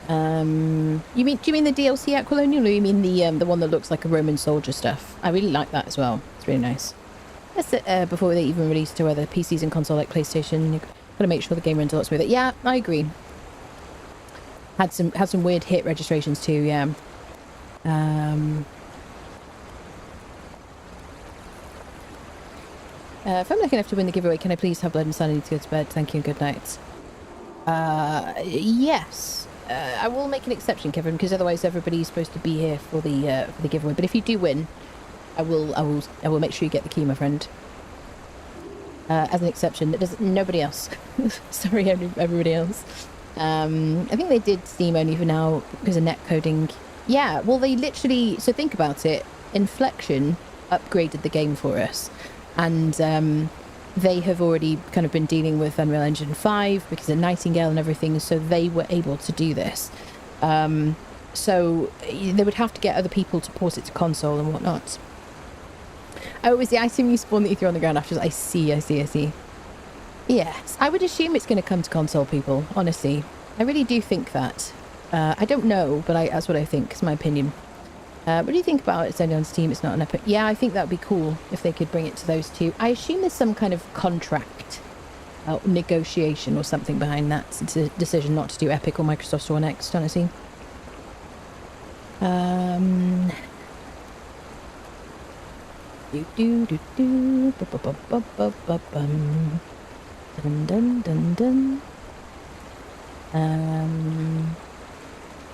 You mean? Do you mean the DLC at Colonial, or you mean the one that looks like a Roman soldier stuff? I really like that as well. It's really nice. That's it. Before they even release to other PCs and console like PlayStation, you've got to make sure the game runs a lot smoother. Yeah, I agree. Had some weird hit registrations too. Yeah. If I'm lucky enough to win the giveaway, can I please have blood and sun? I need to go to bed. Thank you and good night. Yes. I will make an exception, Kevin, because otherwise everybody's supposed to be here for the giveaway. But if you do win, I will make sure you get the key, my friend. As an exception, nobody else. Sorry, everybody else. I think they did Steam only for now because of net coding. Yeah, well, they literally. So think about it. Inflection upgraded the game for us, and they have already kind of been dealing with Unreal Engine 5 because of Nightingale and everything, so they were able to do this. So they would have to get other people to port it to console and whatnot. Oh, it was the item you spawn that you threw on the ground after. I see. Yes, I would assume it's going to come to console, people, honestly. I really do think that. I don't know, but that's what I think. It's my opinion. What do you think about it? It's only on Steam, it's not on Epic. Yeah, I think that would be cool if they could bring it to those two. I assume there's some kind of contract negotiation or something behind that. It's a decision not to do Epic or Microsoft Store next, honestly.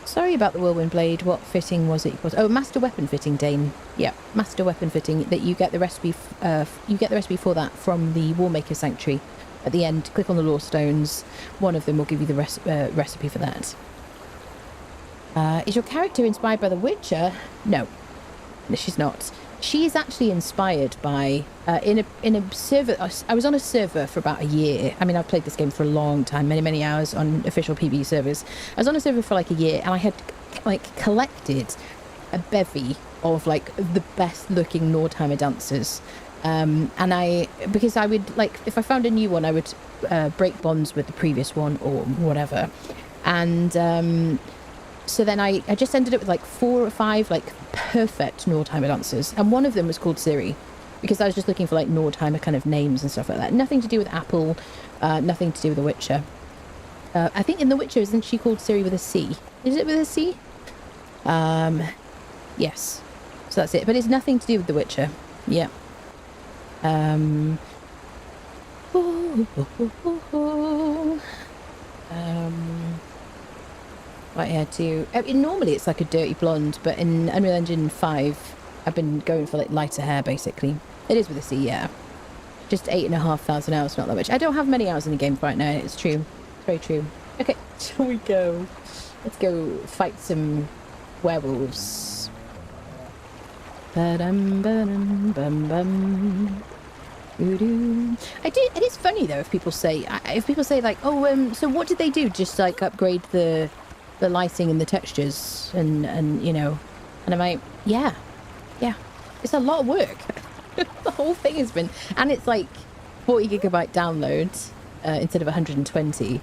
Sorry about the whirlwind blade. What fitting was it? Oh, master weapon fitting, Dane. Yeah, master weapon fitting. That you get the recipe. You get the recipe for that from the Warmaker Sanctuary. At the end, click on the lore stones. One of them will give you the recipe for that. Is your character inspired by The Witcher? No, she's not. She is actually inspired by in a server. I was on a server for about a year. I mean, I've played this game for a long time, many hours on official PvE servers. I was on a server for like a year, and I had like collected a bevy of like the best looking Nordheimer dancers. Because I would like, if I found a new one, I would break bonds with the previous one or whatever, and so then I just ended up with like 4 or 5 like perfect Nordheimer dancers, and one of them was called Ciri, because I was just looking for like Nordheimer kind of names and stuff like that. Nothing to do with Apple, nothing to do with The Witcher. I think in The Witcher, isn't she called Ciri with a C? Is it with a C? Yes. So that's it. But it's nothing to do with The Witcher. Yeah. Right here too. Normally it's like a dirty blonde, but in Unreal Engine 5, I've been going for like lighter hair basically. It is with a C, yeah. Just 8,500 hours, not that much. I don't have many hours in the game right now. It's true. It's very true. Okay, shall we go? Let's go fight some werewolves. Ba-dum, ba-dum, bum, bum. It is funny though if people say like, oh, so what did they do? Just like upgrade the lighting and the textures and you know, and I'm like, yeah, it's a lot of work. The whole thing has been, and it's like 40 gigabyte downloads instead of 120.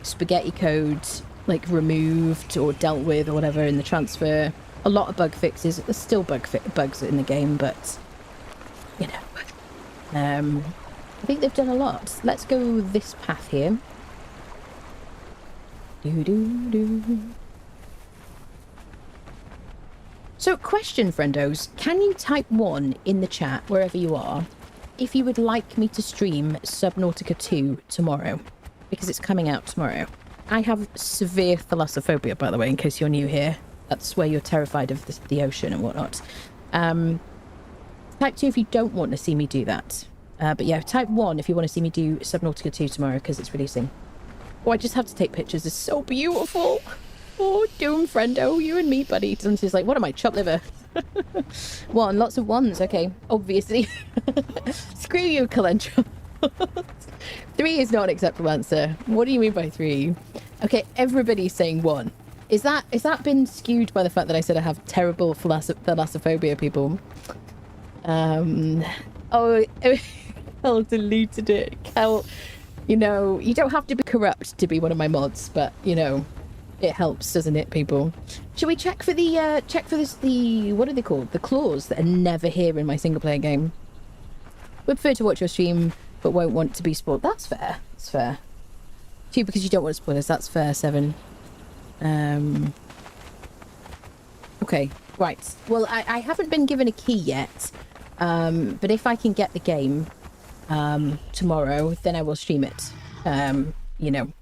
Spaghetti code like removed or dealt with or whatever in the transfer. A lot of bug fixes. There's still bugs in the game, but you know, I think they've done a lot. Let's go this path here. So, question, friendos. Can you type 1 in the chat, wherever you are, if you would like me to stream Subnautica 2 tomorrow? Because it's coming out tomorrow. I have severe thalassophobia, by the way, in case you're new here. That's where you're terrified of the ocean and whatnot. Type 2 if you don't want to see me do that. But yeah, type 1 if you want to see me do Subnautica 2 tomorrow, because it's releasing. Oh, I just have to take pictures. It's so beautiful. Oh, Doom friendo, you and me, buddy. And she's like, what am I, chopped liver? 1, lots of 1s. Okay, obviously. Screw you, Calendra. 3 is not an acceptable answer. What do you mean by 3? Okay, everybody's saying 1. Is that been skewed by the fact that I said I have terrible thalassophobia, people? Oh, Kel deleted it. Kel, you know, you don't have to be corrupt to be one of my mods, but, you know, It helps, doesn't it, people? Should we check for the what are they called? The claws that are never here in my single player game. Would prefer to watch your stream, but won't want to be spoiled. That's fair. That's fair. Too, because you don't want to spoil us. That's fair, Seven. Okay, right. Well, I haven't been given a key yet. But if I can get the game tomorrow, then I will stream it. You know,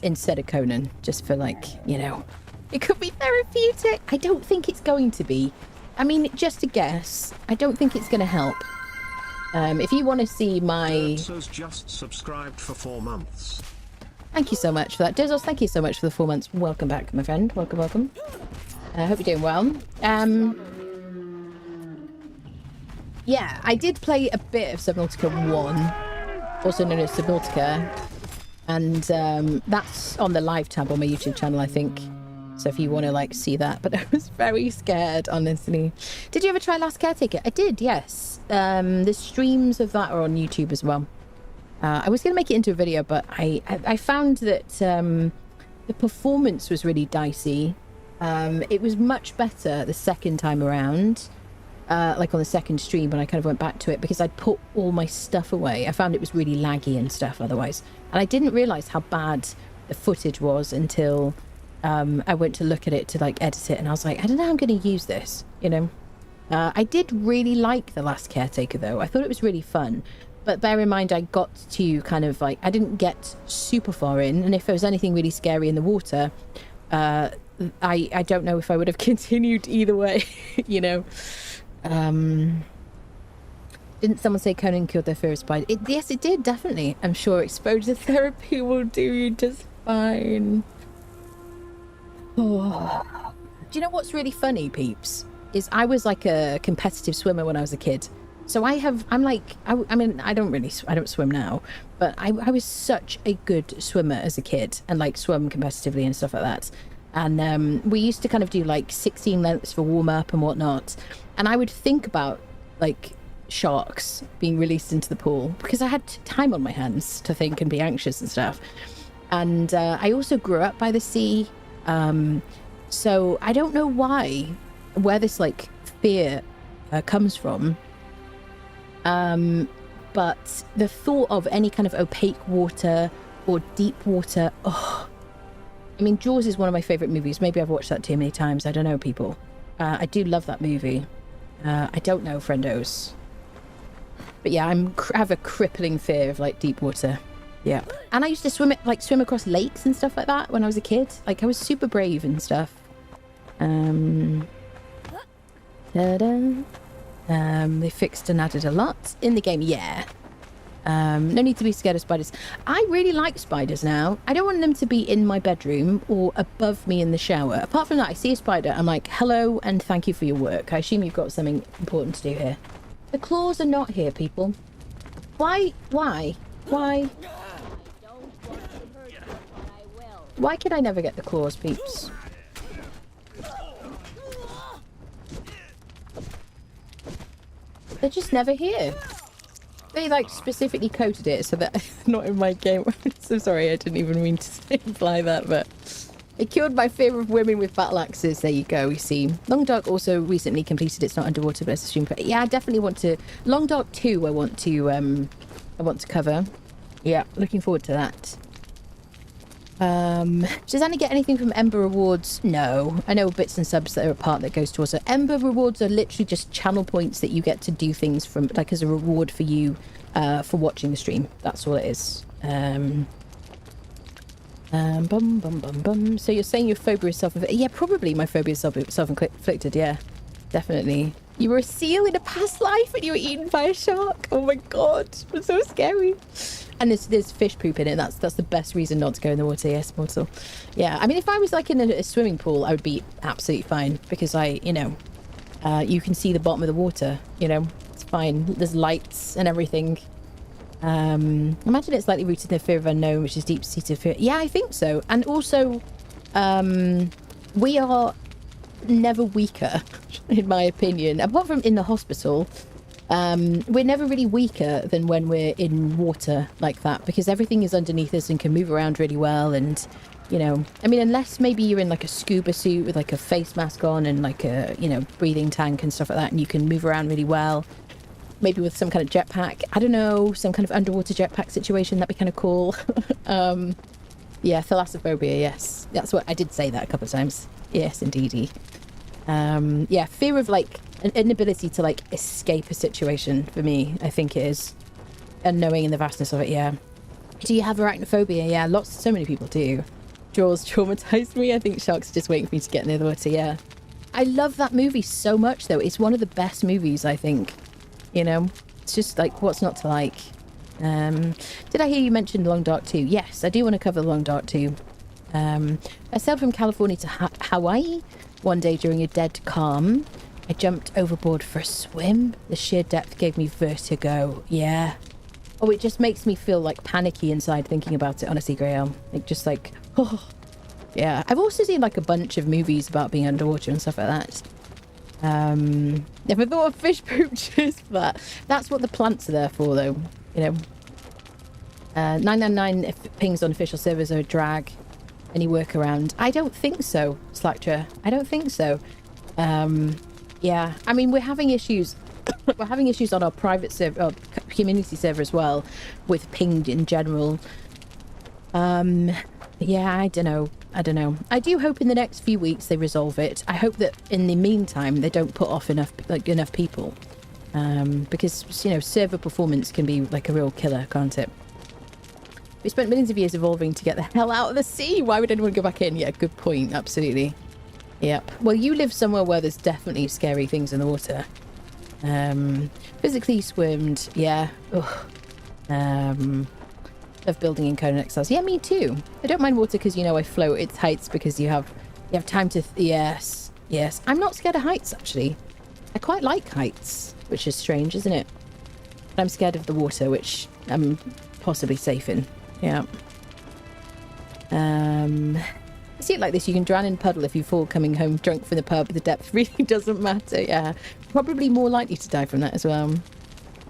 instead of Conan, just for like, you know, it could be therapeutic. I don't think it's going to be. I mean, just a guess. I don't think it's going to help. If you want to see my... So's just subscribed for 4 months. Thank you so much for that. Dizos, thank you so much for the 4 months. Welcome back, my friend. Welcome, welcome. I hope you're doing well. Yeah, I did play a bit of Subnautica 1, also known as Subnautica, and that's on the live tab on my YouTube channel, I think. So if you want to like see that, but I was very scared, honestly. Did you ever try Last Caretaker? I did, yes. The streams of that are on YouTube as well. I was going to make it into a video, but I found that the performance was really dicey. It was much better the second time around, like on the second stream when I kind of went back to it, because I'd put all my stuff away. I found it was really laggy and stuff otherwise. And I didn't realise how bad the footage was until I went to look at it to like edit it, and I was like, I don't know how I'm going to use this, you know. I did really like The Last Caretaker though. I thought it was really fun. But bear in mind, I got to kind of like, I didn't get super far in, and if there was anything really scary in the water, I don't know if I would have continued either way, you know. Didn't someone say Conan killed their fear of spiders? Yes, it did, definitely. I'm sure exposure therapy will do you just fine. Oh. Do you know what's really funny, peeps? Is I was like a competitive swimmer when I was a kid. So I mean, I don't swim now, but I was such a good swimmer as a kid, and like swim competitively and stuff like that. And we used to kind of do like 16 lengths for warm up and whatnot. And I would think about like sharks being released into the pool because I had time on my hands to think and be anxious and stuff. And I also grew up by the sea. So I don't know where this like fear comes from. But the thought of any kind of opaque water or deep water, I mean, Jaws is one of my favourite movies. Maybe I've watched that too many times. I don't know, people. I do love that movie. I don't know, friendos. But yeah, I have a crippling fear of like deep water. Yeah. And I used to swim across lakes and stuff like that when I was a kid. Like I was super brave and stuff. They fixed and added a lot in the game. Yeah. No need to be scared of spiders. I really like spiders now. I don't want them to be in my bedroom or above me in the shower. Apart from that, I see a spider, I'm like, hello and thank you for your work. I assume you've got something important to do here. The claws are not here, people. Why? Why can I never get the claws, peeps? They're just never here. They like specifically coded it so that it's not in my game. So sorry, I didn't even mean to imply that, but it killed my fear of women with battle axes. There you go, you see. Long Dark also recently completed. It's not underwater, but it's a stream. But yeah, I definitely want to. Long Dark 2 I want to cover. Yeah, looking forward to that. Does Annie get anything from Ember rewards? No. I know bits and subs that are a part that goes towards it. Ember rewards are literally just channel points that you get to do things from, like as a reward for you for watching the stream. That's all it is. So you're saying your phobia is self-inflicted? Yeah, probably my phobia is self-inflicted, yeah. Definitely. You were a seal in a past life and you were eaten by a shark. Oh my god, it's so scary. And there's fish poop in it. That's the best reason not to go in the water. Yes, mortal. Yeah, I mean, if I was like in a swimming pool, I would be absolutely fine because you can see the bottom of the water. You know, it's fine. There's lights and everything. Imagine it's slightly rooted in the fear of unknown, which is deep-seated fear. Yeah, I think so. And also, we are never weaker, in my opinion, apart from in the hospital. We're never really weaker than when we're in water like that because everything is underneath us and can move around really well, and You know, I mean, unless maybe you're in like a scuba suit with like a face mask on and like a, you know, breathing tank and stuff like that, and you can move around really well. Maybe with some kind of jetpack. I don't know, some kind of underwater jetpack situation. That'd be kind of cool. Yeah, thalassophobia, yes. That's what I did say that a couple of times. Yes, indeedy. Yeah, fear of like an inability to like escape a situation for me, I think it is. And knowing in the vastness of it, yeah. Do you have arachnophobia? Yeah, so many people do. Jaws traumatized me. I think sharks are just waiting for me to get near the water, yeah. I love that movie so much though. It's one of the best movies, I think. You know, it's just like, what's not to like? Did I hear you mention Long Dark 2? Yes, I do want to cover the Long Dark 2. I sailed from California to Hawaii one day during a dead calm. I jumped overboard for a swim. The sheer depth gave me vertigo. Yeah. Oh, it just makes me feel like panicky inside thinking about it, honestly, Grail. Like, just like, oh. Yeah. I've also seen like a bunch of movies about being underwater and stuff like that. Never thought of fish pooches for that. That's what the plants are there for, though. You know. 999 if pings on official servers are a drag. Any workaround? I don't think so, Slacktra. I don't think so. Yeah. I mean, we're having issues. We're having issues on our private server, community server as well, with ping in general. Yeah, I don't know. I do hope in the next few weeks they resolve it. I hope that in the meantime they don't put off enough people, because you know, server performance can be like a real killer, can't it? We spent millions of years evolving to get the hell out of the sea. Why would anyone go back in? Yeah, good point. Absolutely. Yep. Well, you live somewhere where there's definitely scary things in the water. Physically swimmed. Yeah. Ugh. Of building in Conan Exiles. Yeah, me too. I don't mind water because, you know, I float. It's heights because you have time to... yes. I'm not scared of heights, actually. I quite like heights, which is strange, isn't it? But I'm scared of the water, which I'm possibly safe in. Yeah. I see it like this. You can drown in a puddle if you fall coming home drunk from the pub. The depth really doesn't matter. Yeah. Probably more likely to die from that as well.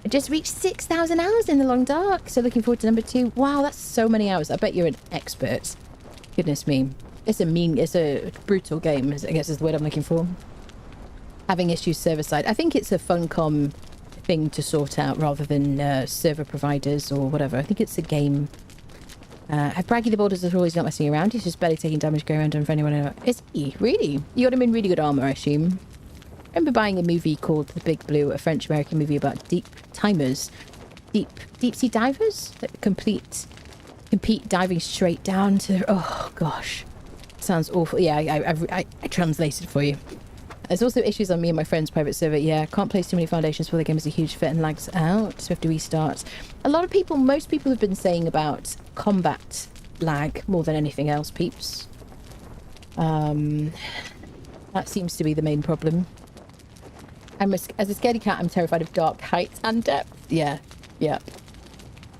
I just reached 6,000 hours in the Long Dark, so looking forward to number 2. Wow, that's so many hours. I bet you're an expert. Goodness me. It's a brutal game, I guess is the word I'm looking for. Having issues server side. I think it's a Funcom thing to sort out rather than server providers or whatever. I think it's a game. Braggy the Boulders is always not messing around. He's just barely taking damage going around for anyone. Is he? Really? You got him in really good armor, I assume. I remember buying a movie called The Big Blue, a French-American movie about deep timers. Deep sea divers that compete diving straight down to... Oh, gosh. Sounds awful. Yeah, I translated for you. There's also issues on me and my friend's private server. Yeah, can't place too many foundations before the game is a huge fit and lags out. So we have to restart. Most people have been saying about combat lag more than anything else, peeps. That seems to be the main problem. As a scaredy cat, I'm terrified of dark heights and depth. Yeah.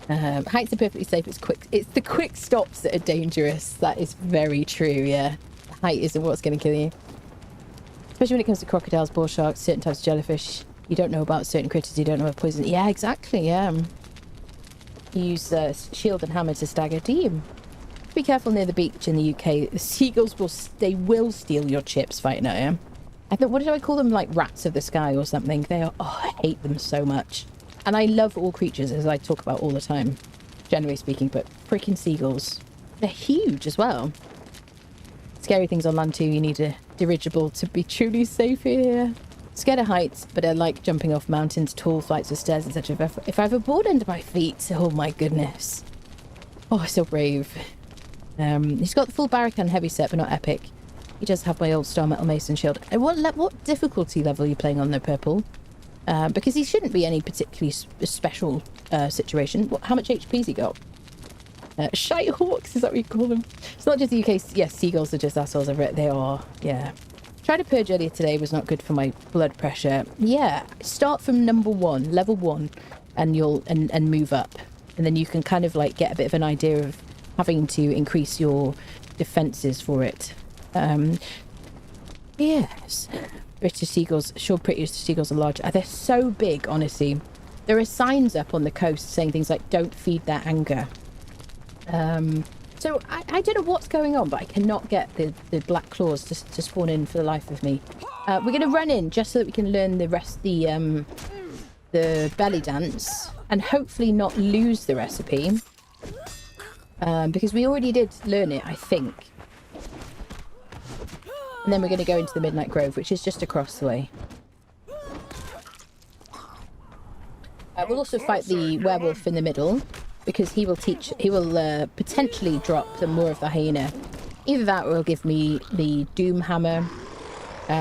Heights are perfectly safe. It's the quick stops that are dangerous. That is very true, yeah. The height isn't what's going to kill you. Especially when it comes to crocodiles, bull sharks, certain types of jellyfish. You don't know about certain critters, you don't know about poison. Yeah, exactly, yeah. You use shield and hammer to stagger. Do you? Be careful near the beach in the UK. The seagulls will steal your chips fighting at you. I think, what did I call them? Like rats of the sky or something. They are, I hate them so much. And I love all creatures, as I talk about all the time, generally speaking, but freaking seagulls. They're huge as well. Scary things on land too. You need a dirigible to be truly safe here. Scared of heights, but I like jumping off mountains, tall flights of stairs, etc. If I have a board under my feet, oh my goodness. Oh, so brave. He's got the full Barracan heavy set, but not epic. He does have my old Star Metal Mason shield. What difficulty level are you playing on the purple? Because he shouldn't be any particularly special situation. How much HP's he got? Shite hawks, is that what you call them? It's not just the UK. Yes, seagulls are just assholes. I've read they are. Yeah. Tried to purge earlier today, was not good for my blood pressure. Yeah. Start from level 1, and you'll and move up, and then you can kind of like get a bit of an idea of having to increase your defenses for it. Yes. British seagulls, sure, British seagulls are large. They're so big, honestly. There are signs up on the coast saying things like, don't feed their anger. So I don't know what's going on, but I cannot get the black claws to spawn in for the life of me. We're going to run in just so that we can learn the rest, the belly dance, and hopefully not lose the recipe. Because we already did learn it, I think. And then we're going to go into the Midnight Grove, which is just across the way. We'll also fight the werewolf in the middle, because he will potentially drop some more of the hyena. Either that or he'll give me the Doom Hammer,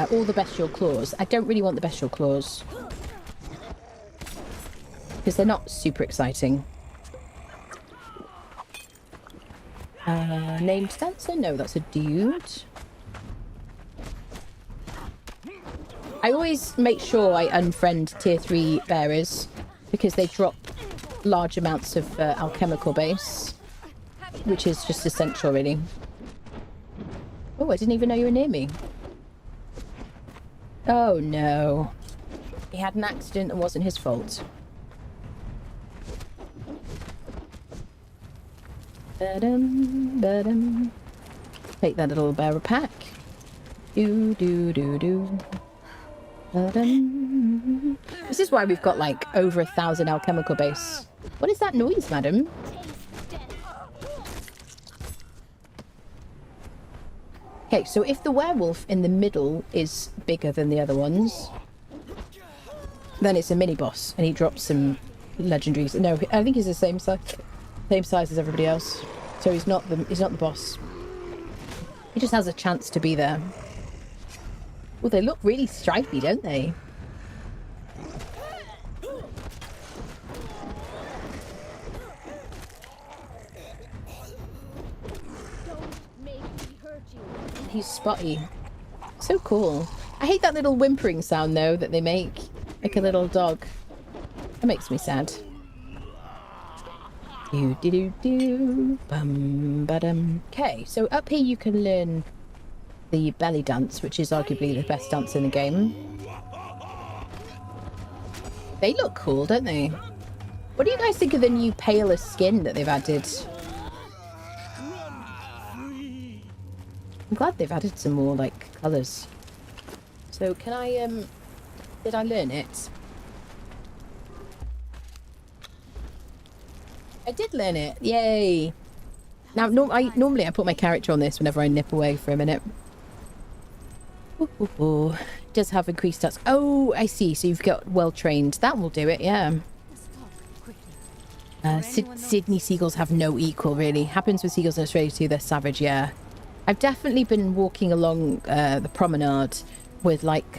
or the Bestial Claws. I don't really want the Bestial Claws, because they're not super exciting. Named dancer? No, that's a dude. I always make sure I unfriend tier 3 bearers, because they drop large amounts of alchemical base, which is just essential, really. Oh, I didn't even know you were near me. Oh no. He had an accident and wasn't his fault. Ba-dum, ba-dum. Take that little bearer pack. Do do do do. Ba-dum. This is why we've got like over 1,000 alchemical base. What is that noise, madam? Okay, so if the werewolf in the middle is bigger than the other ones, then it's a mini boss, and he drops some legendaries. No, I think he's the same size as everybody else. So he's not the boss. He just has a chance to be there. Well, they look really stripy, don't they? He's spotty. So cool. I hate that little whimpering sound though that they make, like a little dog. That makes me sad. Do do do do. Bum ba-dum. Okay, so up here you can learn the belly dance, which is arguably the best dance in the game. They look cool, don't they? What do you guys think of the new paler skin that they've added? I'm glad they've added some more, like, colours. So, can I, did I learn it? I did learn it! Yay! Now, normally I put my character on this whenever I nip away for a minute. Ooh, ooh, ooh. Does have increased stats. Oh, I see. So you've got well-trained. That will do it, yeah. Sydney seagulls have no equal, really. Happens with seagulls in Australia too. They're savage, yeah. I've definitely been walking along the promenade with like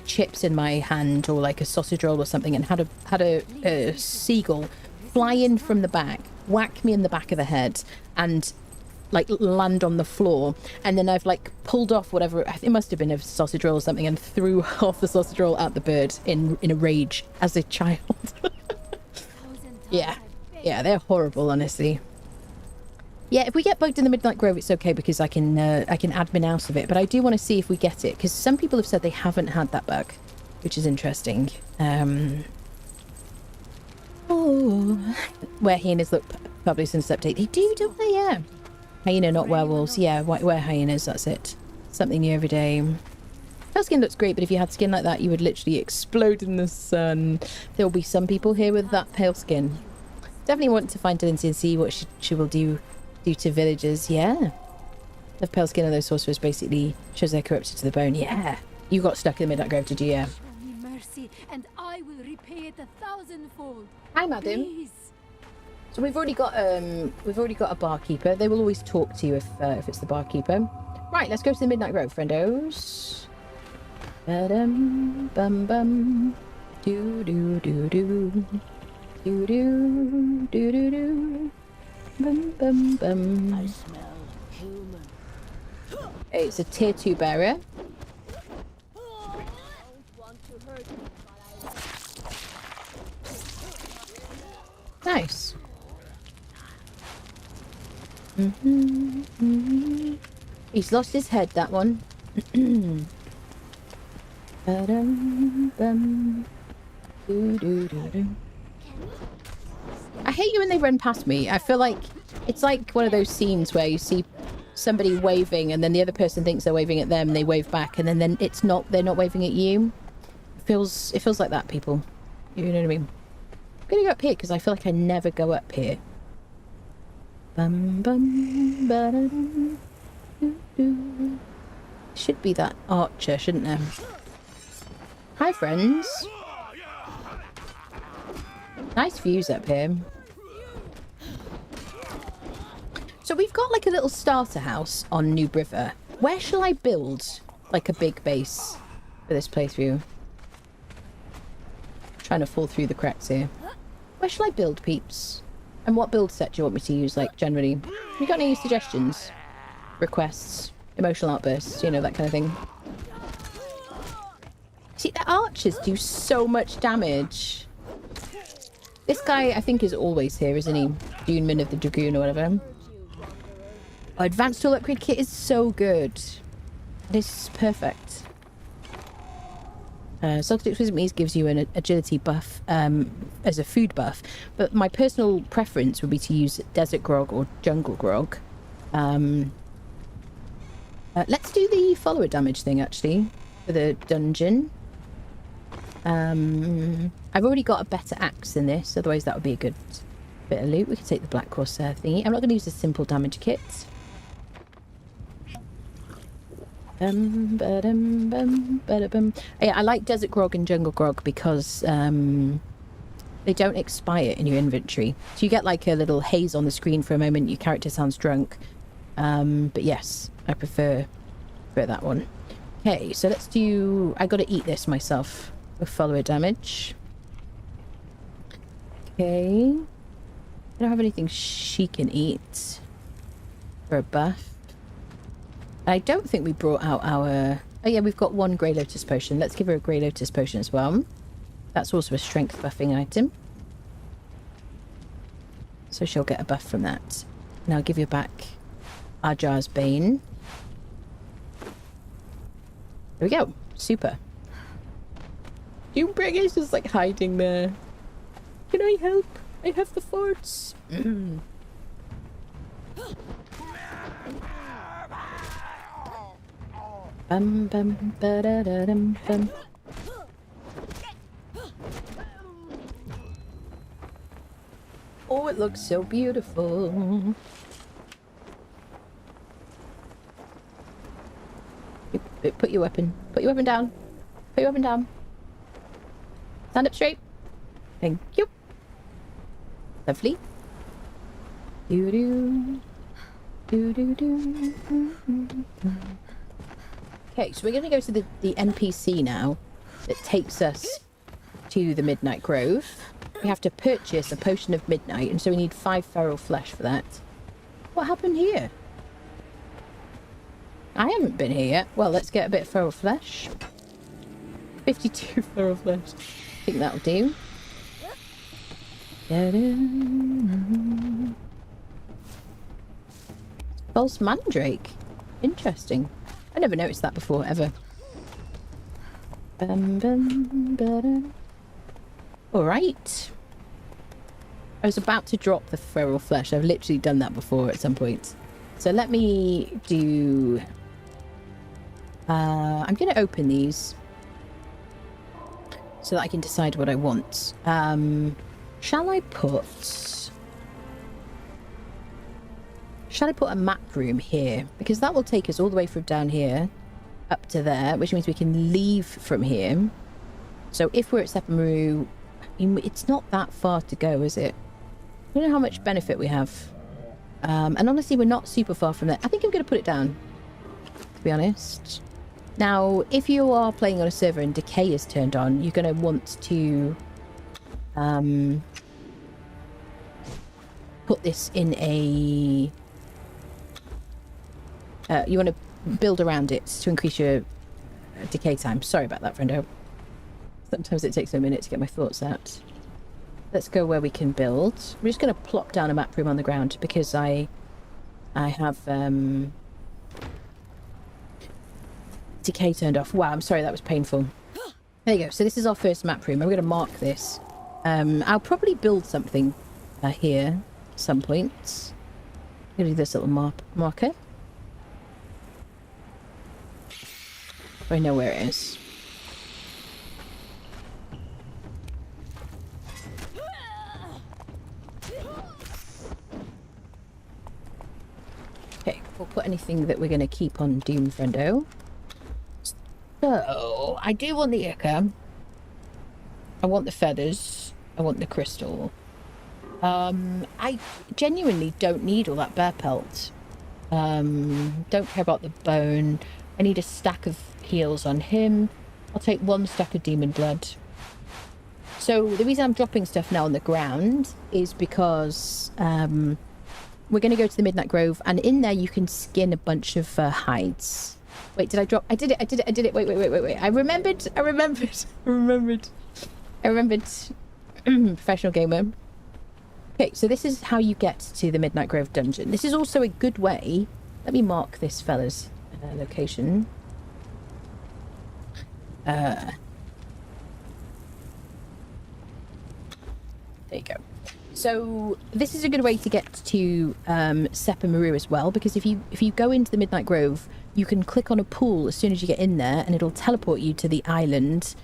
chips in my hand, or like a sausage roll or something, and had a seagull fly in from the back, whack me in the back of the head, and like land on the floor. And then I've like pulled off whatever, it must have been a sausage roll or something, and threw half the sausage roll at the bird in a rage as a child. Yeah, they're horrible, honestly. Yeah, if we get bugged in the Midnight Grove, it's okay, because I can admin out of it. But I do want to see if we get it, because some people have said they haven't had that bug, which is interesting. Oh, where hyenas look published since update. They do, don't they? Yeah. Hyena, not werewolves. Yeah, where hyenas, that's it. Something new every day. Pale skin looks great, but if you had skin like that, you would literally explode in the sun. There will be some people here with that pale skin. Definitely want to find Lindsay and see what she will do to villagers. Yeah. The pale skin of those sorcerers basically shows they're corrupted to the bone. Yeah. You got stuck in the Midnight Grove, did you? Yeah. Show me mercy, and I will repay it 1,000-fold. Hi, madam. Please. So we've already got a barkeeper. They will always talk to you if it's the barkeeper. Right, let's go to the Midnight Grove, friendos. Ba-dum, bum bum. Do do do do. Do do do do do. Bum bum bum. I smell human. Hey, it's a tier 2 bearer. I don't want to hurt you, but I... Nice. He's lost his head, that one. Ba-dum, bum. Do, do, do, do. I hate you when they run past me. I feel like It's like one of those scenes where you see somebody waving and then the other person thinks they're waving at them, they wave back, and then it's not, they're not waving at you. It feels like that, people. You know what I mean? I'm gonna go up here because I feel like I never go up here. Bum bum ba-dum, doo, doo. Should be that archer, shouldn't there? Hi, friends. Nice views up here. So we've got like a little starter house on New River. Where shall I build like a big base for this playthrough? Trying to fall through the cracks here. Where shall I build, peeps? And what build set do you want me to use, like, generally? You got any suggestions? Requests? Emotional outbursts? You know, that kind of thing. See, the archers do so much damage. This guy, I think, is always here, isn't he? Duneman of the Dragoon or whatever. Oh, advanced tool upgrade kit is so good. It is perfect. Salted Exquisite Meats gives you an agility buff as a food buff, but my personal preference would be to use Desert Grog or Jungle Grog. Let's do the follower damage thing, actually, for the dungeon. I've already got a better axe than this, otherwise that would be a good bit of loot. We can take the Black Corsair thingy. I'm not going to use a simple damage kit. Yeah, I like Desert Grog and Jungle Grog because they don't expire in your inventory. So you get like a little haze on the screen for a moment, your character sounds drunk. But yes, I prefer that one. Okay, so let's do... I gotta eat this myself with follower damage. Okay. I don't have anything she can eat for a buff. I don't think we brought out our... Oh yeah, we've got one Grey Lotus potion. Let's give her a Grey Lotus potion as well. That's also a strength buffing item. So she'll get a buff from that. Now I'll give you back Ajar's Bane. There we go. Super. Doombringer is like hiding there. Can I help? I have the forts. Bum bum ba da da dum bum. Oh, it looks so beautiful. Put your weapon. Put your weapon down. Put your weapon down. Stand up straight. Thank you. Lovely. Doo doo. Doo doo doo. Okay, so we're going to go to the NPC now that takes us to the Midnight Grove. We have to purchase a potion of midnight, and so we need 5 feral flesh for that. What happened here? I haven't been here yet. Well, let's get a bit of feral flesh. 52 feral flesh. I think that'll do. False mandrake. Interesting. I never noticed that before, ever. Alright. I was about to drop the feral flesh. I've literally done that before at some point. So let me do... I'm going to open these so that I can decide what I want. Shall I put a map room here? Because that will take us all the way from down here up to there, which means we can leave from here. So if we're at Sepamaru, it's not that far to go, is it? I don't know how much benefit we have. And honestly, we're not super far from there. I think I'm going to put it down, to be honest. Now, if you are playing on a server and decay is turned on, you're going to want to put this in a... you want to build around it to increase your decay time. Sorry about that, friendo. Sometimes it takes a minute to get my thoughts out. Let's go where we can build. We're just going to plop down a map room on the ground because I have decay turned off. Wow, I'm sorry, that was painful. There you go. So this is our first map room. I'm going to mark this. I'll probably build something here at some point. Gonna do this little marker. I know where it is. Okay, we'll put anything that we're going to keep on Doom Friendo. So, I do want the ichor. I want the feathers. I want the crystal. I genuinely don't need all that bear pelt. Don't care about the bone. I need a stack of heals on him. I'll take 1 stack of demon blood. So the reason I'm dropping stuff now on the ground is because we're going to go to the Midnight Grove, and in there you can skin a bunch of hides. Wait, did I drop? I did it. Wait. I remembered. Professional gamer. Okay, so this is how you get to the Midnight Grove dungeon. This is also a good way. Let me mark this fella's location. There you go. So this is a good way to get to Seppa Maru as well, because if you go into the Midnight Grove, you can click on a pool as soon as you get in there, and it'll teleport you to the island,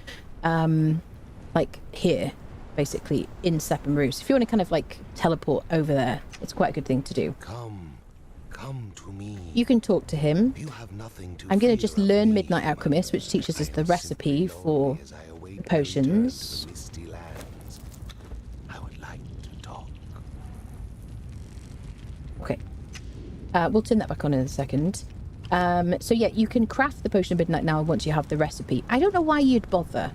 like here, basically in Seppa Maru. So if you want to kind of like teleport over there, it's quite a good thing to do. Come to me. You can talk to him. You have nothing to I'm going to fear just of learn me. Midnight Alchemist, which teaches us I the am recipe simply for lonely as I await the your return to the potions. misty lands. I would like to talk. Okay. We'll turn that back on in a second. So yeah, you can craft the potion of midnight now once you have the recipe. I don't know why you'd bother.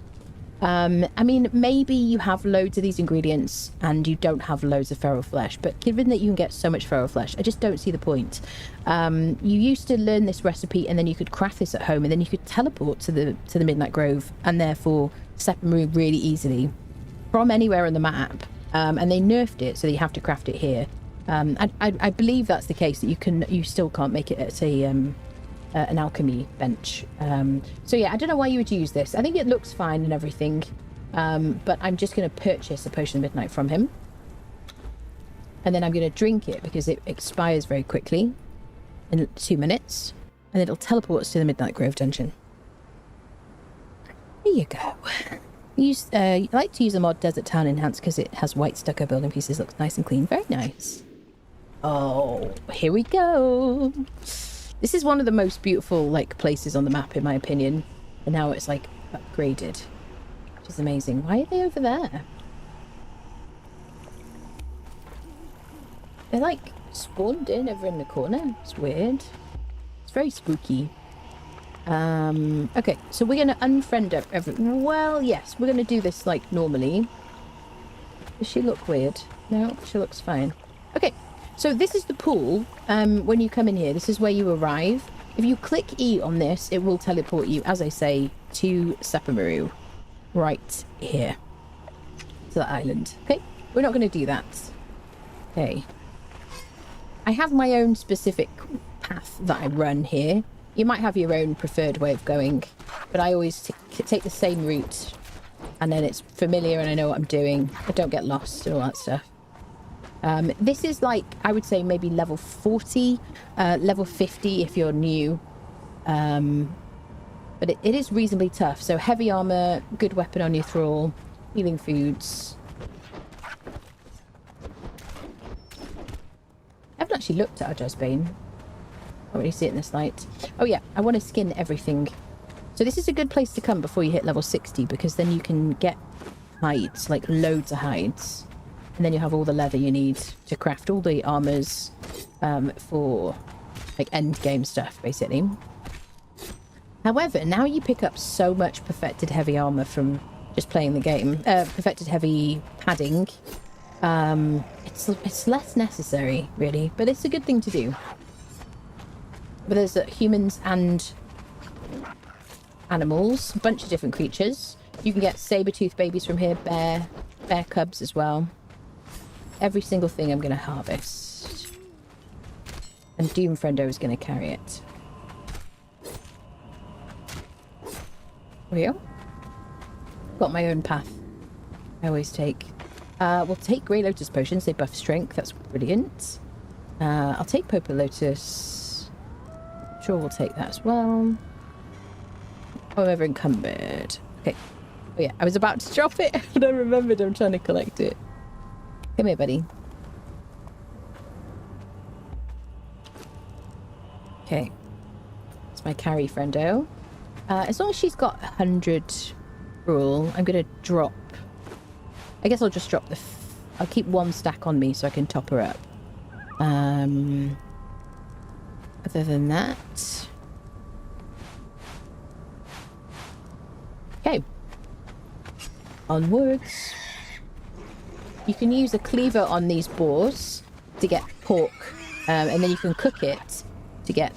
I mean, maybe you have loads of these ingredients and you don't have loads of feral flesh, but given that you can get so much feral flesh, I just don't see the point. You used to learn this recipe and then you could craft this at home, and then you could teleport to the Midnight Grove and therefore Seppa Maru really easily from anywhere on the map. And they nerfed it, so you have to craft it here. I believe that's the case, that you still can't make it at an alchemy bench. So yeah, I don't know why you would use this. I think it looks fine and everything, but I'm just going to purchase a potion of midnight from him, and then I'm going to drink it because it expires very quickly in 2 minutes, and it'll teleport us to the Midnight Grove dungeon. There you go. I like to use the mod Desert Town Enhanced because it has white stucco building pieces. Looks nice and clean. Very nice. Oh, here we go. This is one of the most beautiful like places on the map in my opinion, and now it's like upgraded, which is amazing. Why are they over there? They're like spawned in over in the corner. It's weird. It's very spooky. Okay, so we're gonna unfriend everyone. Well, yes, we're gonna do this like normally. Does she look weird? No, she looks fine. Okay. So this is the pool. When you come in here, this is where you arrive. If you click E on this, it will teleport you, as I say, to Seppa Maru. Right here. To the island. Okay, we're not going to do that. Okay. I have my own specific path that I run here. You might have your own preferred way of going, but I always take the same route. And then it's familiar and I know what I'm doing. I don't get lost and all that stuff. This is like, I would say maybe level 40, level 50 if you're new. But it is reasonably tough. So heavy armor, good weapon on your thrall, healing foods. I haven't actually looked at Ajaz's Bane. Can't really see it in this light. Oh yeah, I want to skin everything. So this is a good place to come before you hit level 60, because then you can get hides, like loads of hides. And then you have all the leather you need to craft all the armors for like end game stuff, basically. However, now you pick up so much perfected heavy armor from just playing the game. Perfected heavy padding. It's less necessary, really, but it's a good thing to do. But there's humans and animals, a bunch of different creatures. You can get saber-tooth babies from here, bear cubs as well. Every single thing I'm going to harvest. And Doom Friendo is going to carry it. There we go. Got my own path. I always take. We'll take Grey Lotus potions. They buff strength. That's brilliant. I'll take Purple Lotus. Sure, we'll take that as well. Oh, I'm over encumbered. Okay. Oh yeah, I was about to drop it, but I remembered I'm trying to collect it. Come here, buddy. Okay. It's my carry friendo. As long as she's got 100 rule, I'm going to drop... I guess I'll just drop the... I'll keep one stack on me so I can top her up. Other than that... Okay. Onwards. You can use a cleaver on these boars to get pork, and then you can cook it to get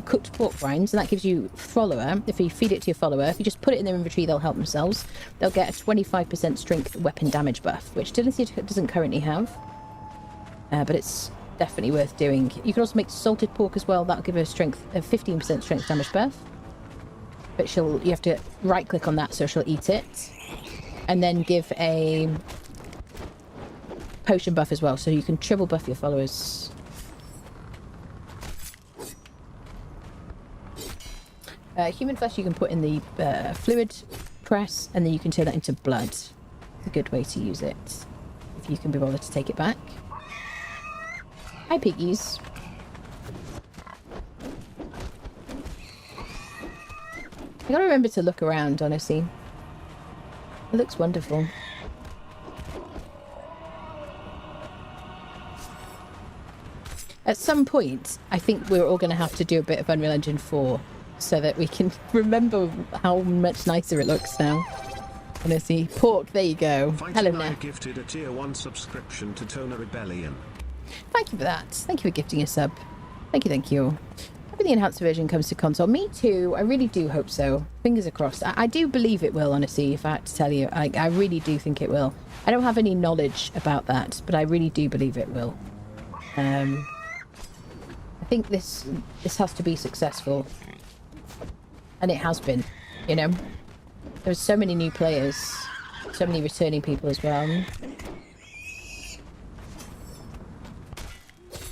cooked pork rinds, and that gives you follower. If you feed it to your follower, if you just put it in their inventory, they'll help themselves. They'll get a 25% strength weapon damage buff, which Delicia doesn't currently have, but it's definitely worth doing. You can also make salted pork as well. That'll give her strength, a 15% strength damage buff. But you have to right click on that so she'll eat it, and then give a potion buff as well, so you can triple buff your followers. Human flesh you can put in the fluid press, and then you can turn that into blood. It's a good way to use it, if you can be bothered to take it back. Hi, piggies. I gotta remember to look around, honestly. It looks wonderful. At some point, I think we're all going to have to do a bit of Unreal Engine 4 so that we can remember how much nicer it looks now. Honestly, pork, there you go. Hello there. Gifted a tier 1 subscription to Tona Rebellion. Thank you for that. Thank you for gifting a sub. Thank you, thank you. Hoping the enhanced version comes to console. Me too. I really do hope so. Fingers crossed. I do believe it will, honestly, if I had to tell you. I really do think it will. I don't have any knowledge about that, but I really do believe it will. I think this has to be successful. And it has been, you know. There's so many new players. So many returning people as well.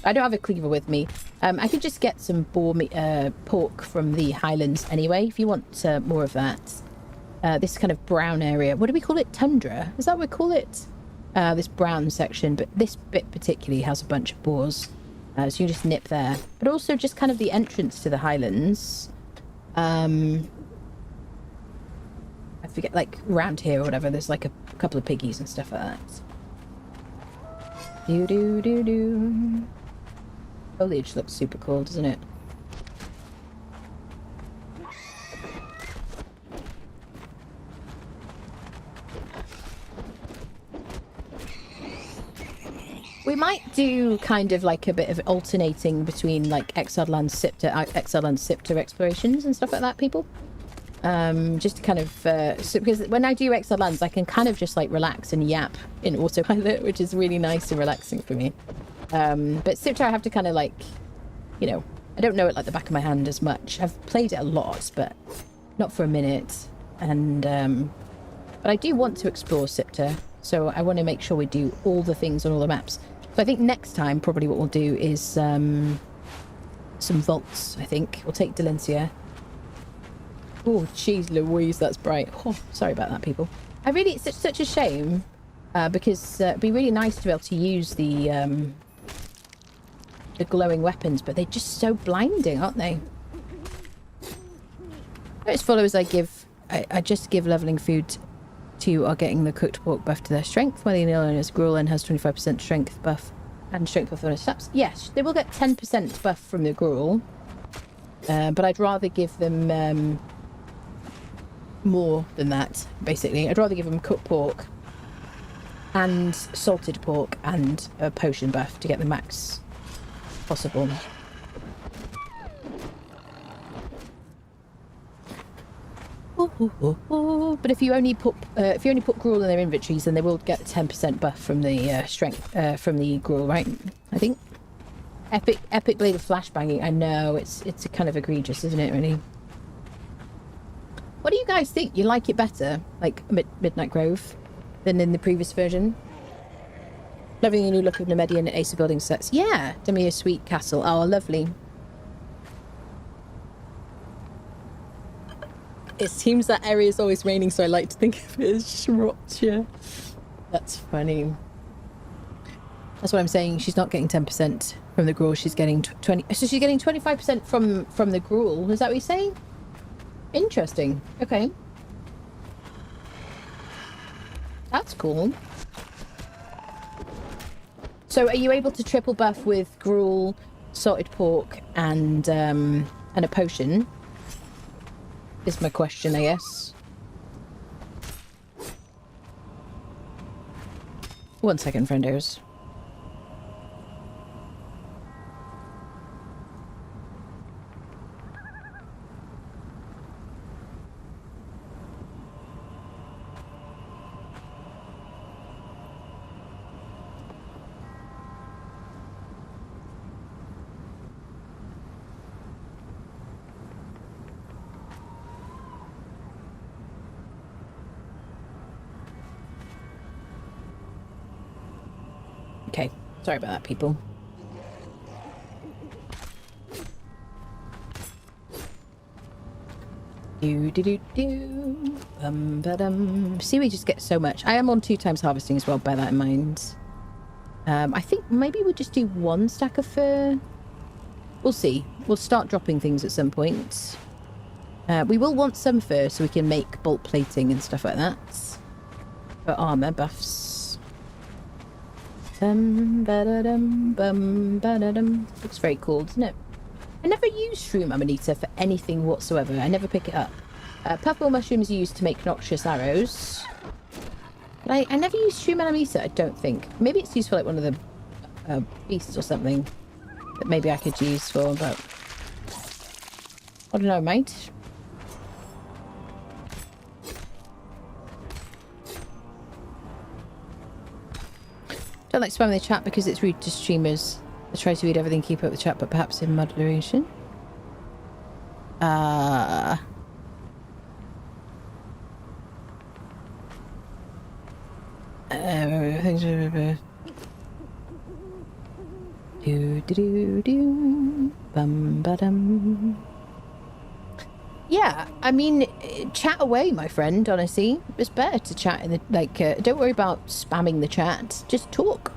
I don't have a cleaver with me. I could just get some pork from the Highlands anyway, if you want more of that. This kind of brown area. What do we call it? Tundra? Is that what we call it? This brown section, but this bit particularly has a bunch of boars. So you just nip there. But also just kind of the entrance to the Highlands. I forget, like, round here or whatever, there's like a couple of piggies and stuff like that. Do-do-do-do. Foliage looks super cool, doesn't it? We might do kind of like a bit of alternating between like Exiled Lands Siptah explorations and stuff like that, people. Just to kind of so because when I do Exiled Lands, I can kind of just like relax and yap in autopilot, which is really nice and relaxing for me. But Siptah I have to kind of like, you know, I don't know it like the back of my hand as much. I've played it a lot, but not for a minute. And but I do want to explore Siptah, so I want to make sure we do all the things on all the maps. So I think next time probably what we'll do is some vaults. I think we'll take Delencia. Oh, jeez Louise, that's bright. Oh, sorry about that, people. It's such a shame because it'd be really nice to be able to use the glowing weapons, but they're just so blinding, aren't they? Those followers I just give leveling food to are getting the cooked pork buff to their strength, while the Neolinus Gruelin has 25% strength buff and strength buff on his snaps. Yes, they will get 10% buff from the Gruel, but I'd rather give them more than that, basically. I'd rather give them cooked pork and salted pork and a potion buff to get the max possible. But if you only put Gruel in their inventories, then they will get 10% buff from the strength from the Gruel, right? I think. Epic Blade of Flashbanging. I know it's kind of egregious, isn't it? Really. What do you guys think? You like it better, like Midnight Grove, than in the previous version? Loving the new look of Nemedian and Acer building sets. Yeah, Demir Sweet Castle. Oh, lovely. It seems that area is always raining, so I like to think of it as Shropshire. That's funny. That's what I'm saying. She's not getting 10% from the gruel. She's getting 20. So she's getting 25% from the gruel. Is that what you're saying? Interesting. Okay. That's cool. So are you able to triple buff with gruel, salted pork, and a potion? Is my question, I guess. One second, friendos. Okay, sorry about that, people. See, we just get so much. I am on 2 times harvesting as well, bear that in mind. I think maybe we'll just do 1 stack of fur. We'll see. We'll start dropping things at some point. We will want some fur so we can make bolt plating and stuff like that. For armor buffs. Looks very cool, doesn't it? I never use shroom amanita for anything whatsoever. I never pick it up. Purple mushrooms are used to make noxious arrows. But I never use shroom amanita, I don't think. Maybe it's used for like one of the beasts or something that maybe I could use for, but I don't know, mate. Don't like spamming the chat because it's rude to streamers. I try to read everything, keep up with the chat, but perhaps in moderation. Yeah, I mean, chat away, my friend, honestly. It's better to chat in the, like, don't worry about spamming the chat. Just talk.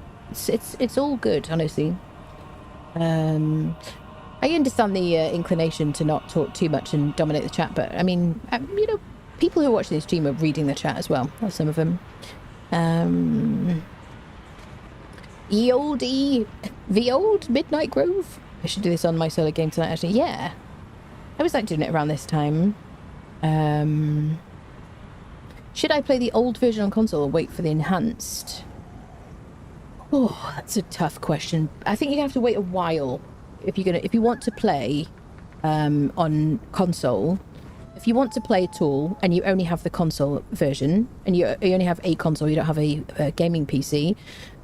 It's all good, honestly. I understand the inclination to not talk too much and dominate the chat, but I mean, you know, people who are watching this stream are reading the chat as well. That's some of them. The old Midnight Grove. I should do this on my solo game tonight, actually. Yeah. I always like doing it around this time. Should I play the old version on console or wait for the enhanced? Oh, that's a tough question. I think you have to wait a while if you want to play on console. If you want to play at all and you only have the console version and you only have a console, you don't have a gaming PC,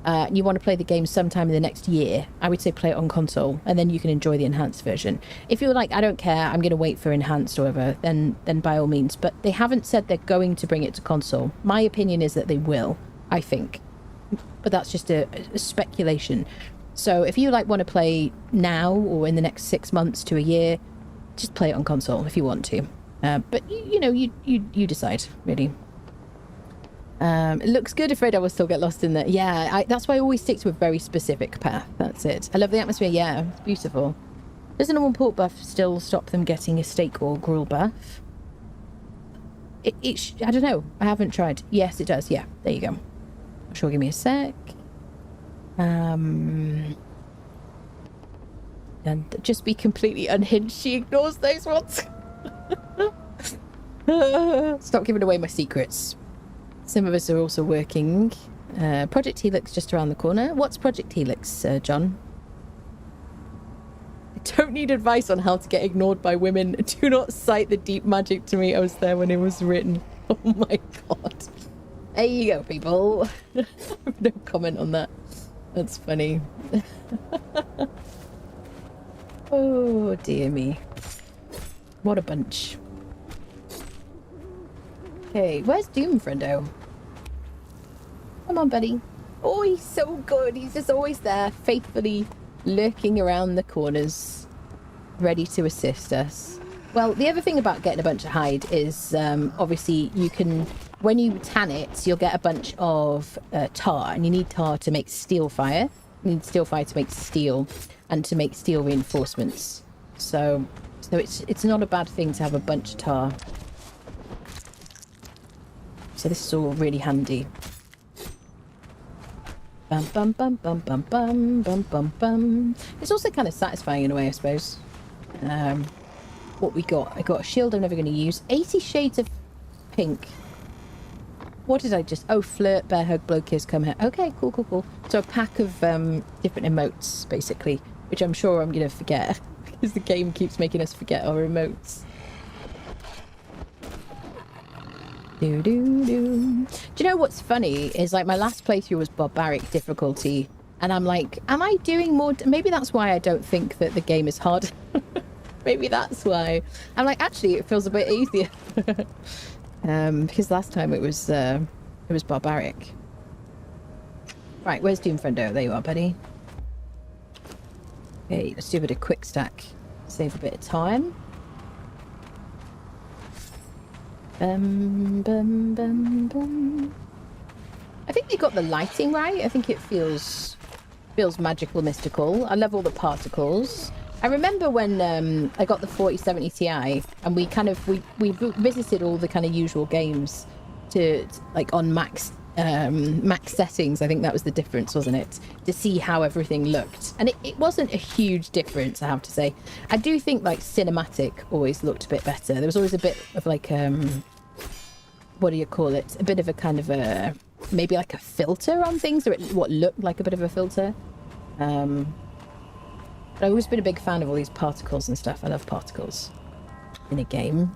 and you want to play the game sometime in the next year, I would say play it on console and then you can enjoy the enhanced version. If you're like, I don't care, I'm going to wait for enhanced or whatever, then by all means. But they haven't said they're going to bring it to console. My opinion is that they will, I think. But that's just a speculation. So if you like want to play now or in the next 6 months to a year, just play it on console if you want to. But you know, you decide, really. It looks good. Afraid I will still get lost in there. Yeah, that's why I always stick to a very specific path. That's it. I love the atmosphere. Yeah, it's beautiful. Does a normal pork buff still stop them getting a steak or gruel buff? I don't know. I haven't tried. Yes, it does. Yeah, there you go. Sure, give me a sec. And just be completely unhinged. She ignores those ones. Stop giving away my secrets. Some of us are also working. Project Helix just around the corner. What's Project Helix, John? I don't need advice on how to get ignored by women. Do not cite the deep magic to me. I was there when it was written. Oh my god. There you go, people. No comment on that. That's funny. Oh, dear me. What a bunch. Okay, where's Doom, friendo? Come on, buddy. Oh, he's so good. He's just always there, faithfully lurking around the corners, ready to assist us. Well, the other thing about getting a bunch of hide is obviously you can, when you tan it, you'll get a bunch of tar, and you need tar to make steel fire. You need steel fire to make steel and to make steel reinforcements. So it's not a bad thing to have a bunch of tar. So this is all really handy. Bum bum bum bum bum bum bum bum bum. It's also kind of satisfying in a way, I suppose. What we got? I got a shield I'm never going to use. 80 shades of pink. What did I just... Oh, flirt, bear hug, blow, kiss, come here. Okay, cool, cool, cool. So a pack of different emotes, basically, which I'm sure I'm going to forget because the game keeps making us forget our emotes. Do, do, do. Do you know what's funny is, like, my last playthrough was barbaric difficulty, and I'm like, am I doing more? Maybe that's why I don't think that the game is hard. Maybe that's why. I'm like, actually, it feels a bit easier. Because last time it was barbaric. Right, where's Doomfriendo? There you are, buddy. Okay, let's do a bit of quick stack. Save a bit of time. Bum, bum, bum. I think they got the lighting right. I think it feels magical, mystical. I love all the particles. I remember when I got the 4070 Ti, and we visited all the kind of usual games to like on max settings. I think that was the difference, wasn't it? To see how everything looked, and it wasn't a huge difference, I have to say. I do think like cinematic always looked a bit better. There was always a bit of like what do you call it? A bit of a kind of a maybe like a filter on things, or what looked like a bit of a filter. But I've always been a big fan of all these particles and stuff. I love particles in a game.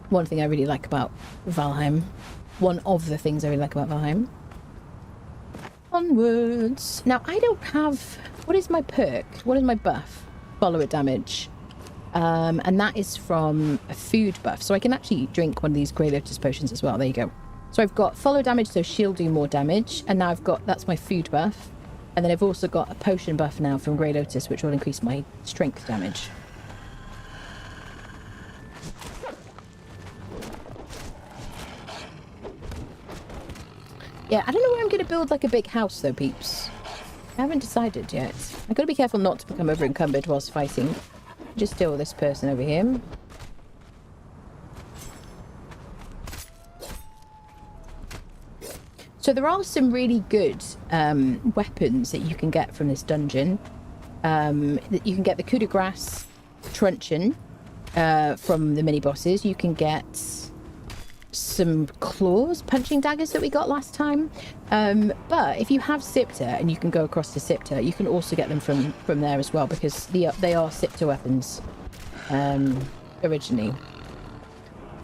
One thing I really like about Valheim. One of the things I really like about Valheim. Onwards. Now, I don't have... What is my perk? What is my buff? Follower damage. And that is from a food buff. So I can actually drink one of these Grey Lotus potions as well. There you go. So I've got follow damage, so shield do more damage. And now I've got... That's my food buff. And then I've also got a potion buff now from Grey Lotus, which will increase my strength damage. Yeah, I don't know where I'm going to build like a big house though, peeps. I haven't decided yet. I've got to be careful not to become over encumbered whilst fighting. Just deal with this person over here. So there are some really good weapons that you can get from this dungeon. You can get the coup de grace truncheon from the mini bosses. You can get some claws, punching daggers that we got last time. But if you have Siptah and you can go across to Siptah, you can also get them from there as well, because they are Siptah weapons originally.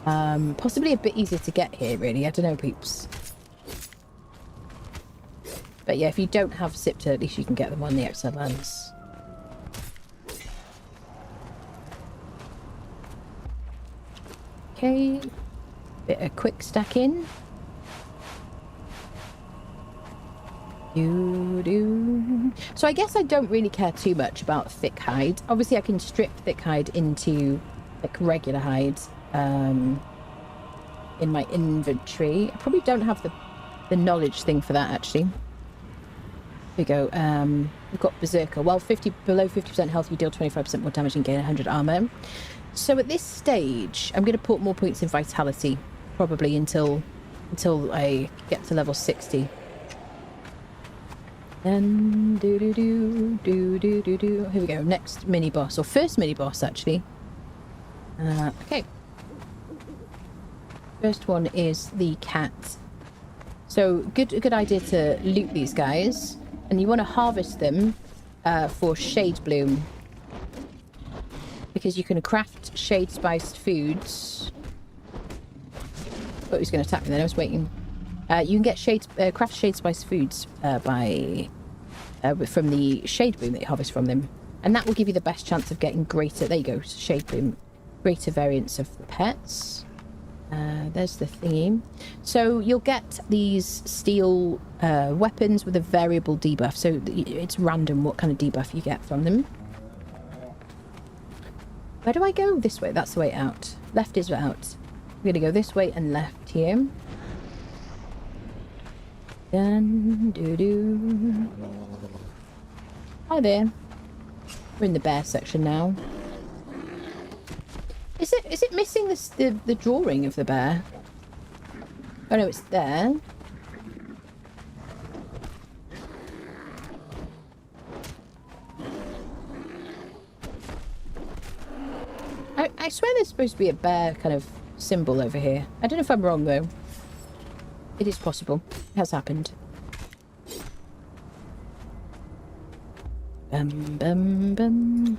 Possibly a bit easier to get here, really. I don't know, peeps. But yeah, if you don't have Siptah, at least you can get them on the outside lands. Okay. Bit of quick stack in. So I guess I don't really care too much about thick hide. Obviously I can strip thick hide into like regular hide in my inventory. I probably don't have the knowledge thing for that, actually. Here we go. We've got Berserker. Well, below 50% health, you deal 25% more damage and gain 100 armor. So at this stage, I'm going to put more points in Vitality, probably until I get to level 60. And Here we go. Next mini boss, or first mini boss, actually. Okay. First one is the cat. So good idea to loot these guys. And you want to harvest them for Shade Bloom, because you can craft shade spiced foods. Oh, he's going to attack me then. I was waiting. You can get craft shade spiced foods from the Shade Bloom that you harvest from them, and that will give you the best chance of getting greater. There you go, Shade Bloom, greater variants of the pets. There's the thingy. So you'll get these steel weapons with a variable debuff. So it's random what kind of debuff you get from them. Where do I go? This way. That's the way out. Left is out. I'm going to go this way and left here. Dun, doo, doo. Hi there. We're in the bear section now. Is it missing the drawing of the bear? Oh no, it's there. I swear there's supposed to be a bear kind of symbol over here. I don't know if I'm wrong though. It is possible. It has happened. Bum bum bum.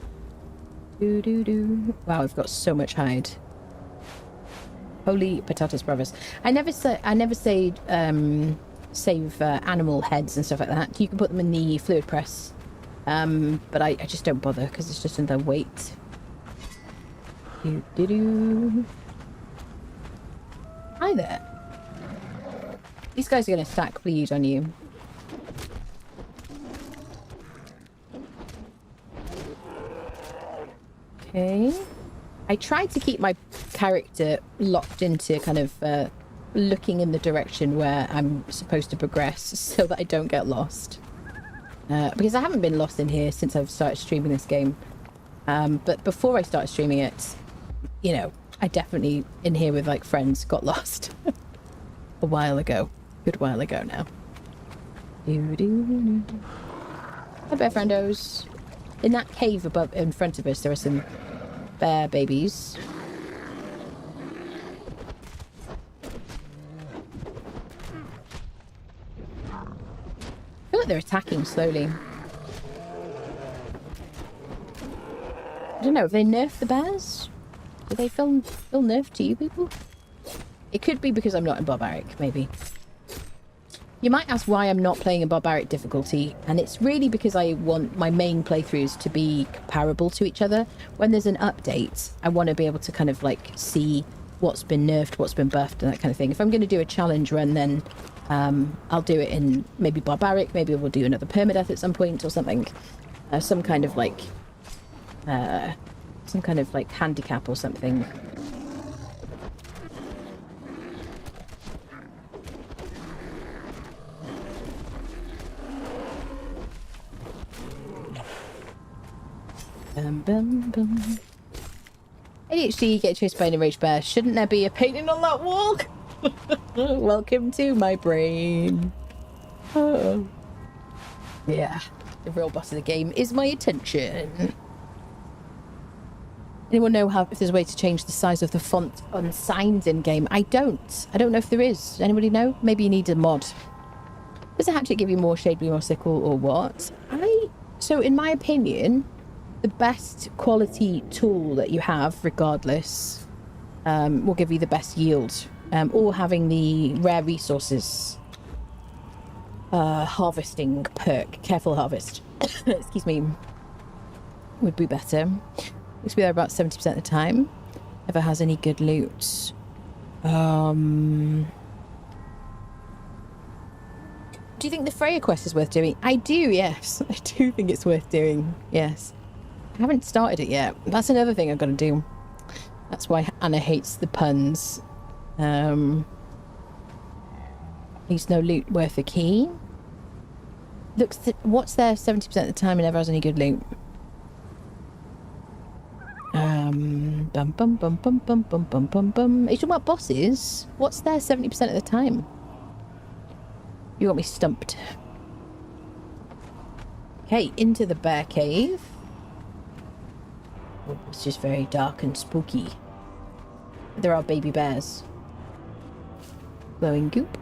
Do do do. Wow, I've got so much hide. Holy potatoes, brothers! I never say save animal heads and stuff like that. You can put them in the fluid press, but I just don't bother because it's just in their weight. Do do do. Hi there. These guys are going to stack bleed on you. Okay. I tried to keep my character locked into kind of looking in the direction where I'm supposed to progress so that I don't get lost. Because I haven't been lost in here since I've started streaming this game. But before I started streaming it, you know, I definitely in here with like friends got lost a while ago. Good while ago now. Hi bear friendos. In that cave above in front of us there are some bear babies. I feel like they're attacking slowly. I don't know, have they nerfed the bears? Do they feel nerfed to you people? It could be because I'm not in barbaric, maybe. You might ask why I'm not playing in barbaric difficulty, and it's really because I want my main playthroughs to be comparable to each other. When there's an update, I want to be able to kind of like see what's been nerfed, what's been buffed, and that kind of thing. If I'm going to do a challenge run, then I'll do it in maybe barbaric, maybe we'll do another permadeath at some point or something. Some kind of like handicap or something. Bum, bum, bum. ADHD, get chased by an enraged bear. Shouldn't there be a painting on that wall? Welcome to my brain. Oh. Yeah, the real boss of the game is my attention. Anyone know if there's a way to change the size of the font on signs in game? I don't know if there is. Anybody know? Maybe you need a mod. Does a hatchet give you more shade, be more sickle, or what? So in my opinion, the best quality tool that you have, regardless, will give you the best yield. Or having the rare resources harvesting perk, careful harvest, excuse me, would be better. Looks to be there about 70% of the time. If it has any good loot. Do you think the Freya quest is worth doing? I do, yes. I do think it's worth doing, yes. I haven't started it yet. That's another thing I've got to do. That's why Anna hates the puns. Least no loot worth a key. What's there 70% of the time and never has any good loot? Bum bum bum bum bum bum bum bum bum. Are you talking about bosses? What's there 70% of the time? You got me stumped. Okay, into the bear cave. Oh, it's just very dark and spooky. There are baby bears. Glowing goop.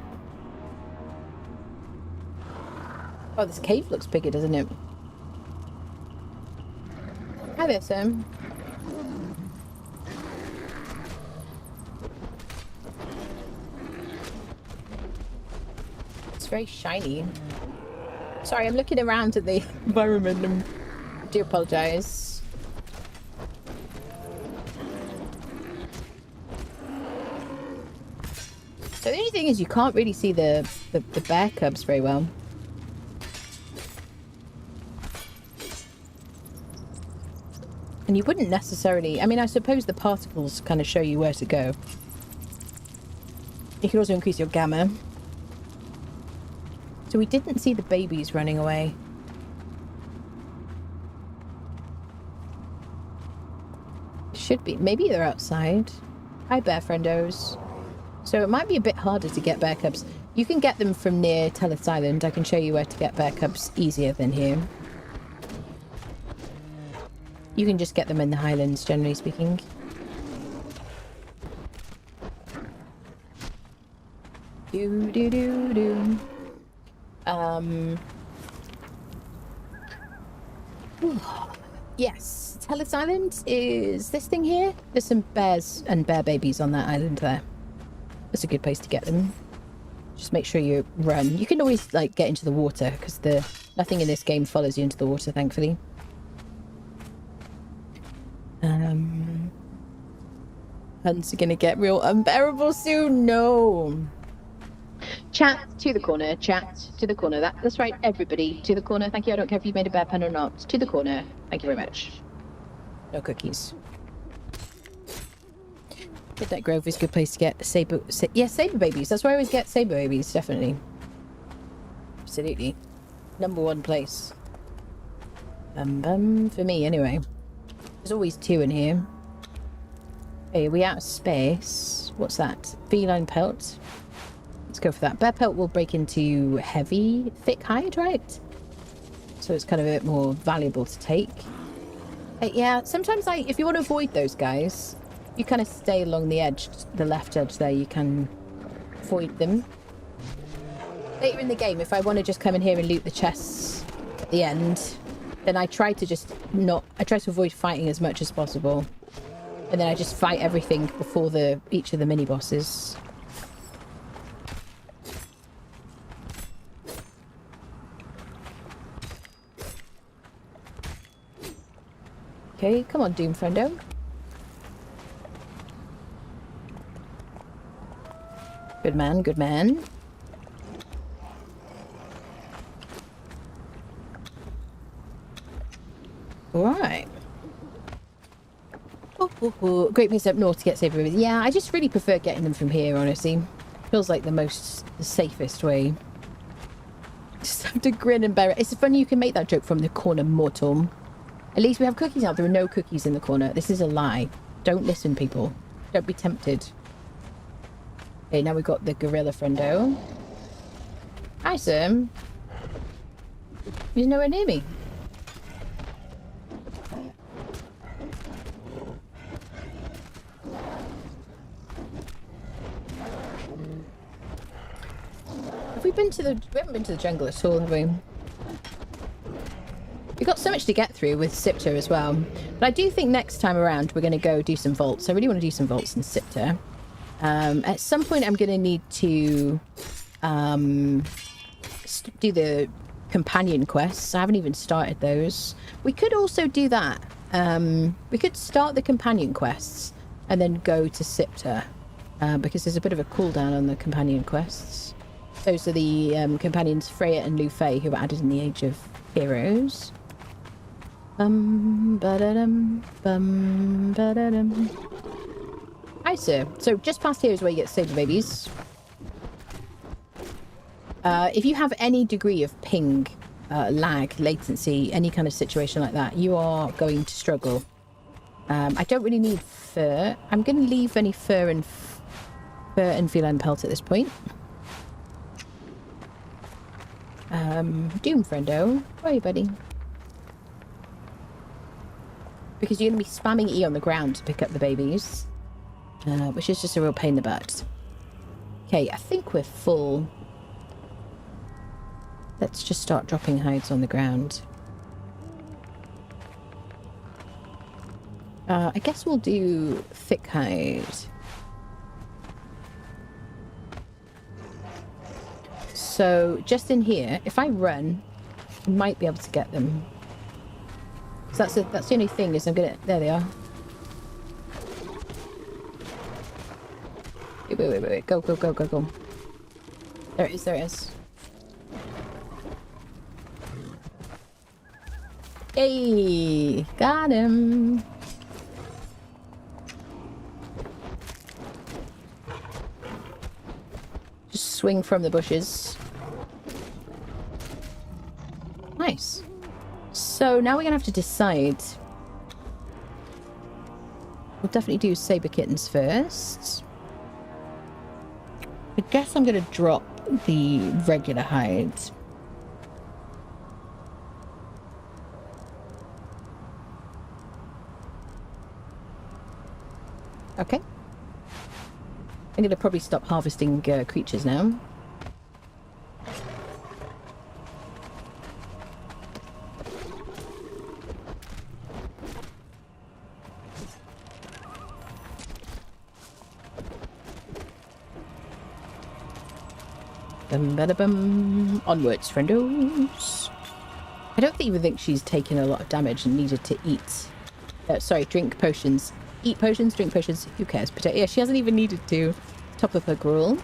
Oh, this cave looks bigger, doesn't it? Hi there, Sam. It's very shiny. Sorry, I'm looking around at the environment and I do apologise. So the only thing is you can't really see the bear cubs very well. And you wouldn't necessarily... I mean, I suppose the particles kind of show you where to go. You can also increase your gamma. So we didn't see the babies running away. Should be. Maybe they're outside. Hi, bear friendos. So it might be a bit harder to get bear cubs. You can get them from near Tellus Island. I can show you where to get bear cubs easier than here. You can just get them in the Highlands, generally speaking. Do. Yes, Tellus Island is this thing here. There's some bears and bear babies on that island there. That's a good place to get them. Just make sure you run. You can always like get into the water because nothing in this game follows you into the water, thankfully. Hunts are gonna get real unbearable soon. No. Chat to the corner. Chat to the corner. That's right, everybody. To the corner. Thank you. I don't care if you've made a bear pen or not. To the corner. Thank you very much. No cookies. Midnight Grove is a good place to get saber babies. That's where I always get saber babies, definitely. Absolutely. #1 place. For me, anyway. There's always 2 in here. Hey, are we out of space? What's that? Feline pelt. Let's go for that. Bear pelt will break into heavy, thick hide, right? So it's kind of a bit more valuable to take. Yeah, sometimes if you want to avoid those guys, you kind of stay along the edge, the left edge there. You can avoid them. Later in the game, if I want to just come in here and loot the chests at the end, then I try to avoid fighting as much as possible. And then I just fight everything before each of the mini bosses. Okay, come on, Doom friendo. Good man, good man. Alright. Great place up north to get saber babies. Yeah, I just really prefer getting them from here, honestly. Feels like the safest way. Just have to grin and bear it. It's funny you can make that joke from the corner mortal. At least we have cookies out. There are no cookies in the corner. This is a lie. Don't listen, people. Don't be tempted. Okay, now we've got the gorilla friendo. Hi, Sam. He's nowhere near me. We haven't been to the jungle at all, have we? We've got so much to get through with Siptah as well. But I do think next time around we're going to go do some vaults. I really want to do some vaults in Siptah. At some point I'm going to need to do the companion quests. I haven't even started those. We could also do that. We could start the companion quests and then go to Siptah. Because there's a bit of a cooldown on the companion quests. Those are the companions Freya and Lu Fei who were added in the Age of Heroes. Hi, sir. So just past here is where you get saber babies. If you have any degree of ping, lag, latency, any kind of situation like that, you are going to struggle. I don't really need fur. I'm going to leave any fur and feline pelt at this point. Doom friendo, where are you, buddy? Because you're going to be spamming E on the ground to pick up the babies, which is just a real pain in the butt. Okay, I think we're full. Let's just start dropping hides on the ground. I guess we'll do thick hide. So just in here, if I run, I might be able to get them. So that's the only thing is I'm gonna. There they are. Wait. Go. There it is. Hey, got him. Just swing from the bushes. Nice. So now we're gonna have to decide. We'll definitely do saber kittens first. I guess I'm gonna drop the regular hide. Okay. I'm gonna probably stop harvesting creatures now. Bum. Onwards, friendos. I don't even think she's taken a lot of damage and needed to eat. Sorry, drink potions. Eat potions, drink potions. Who cares? Yeah, she hasn't even needed to top up her gruel.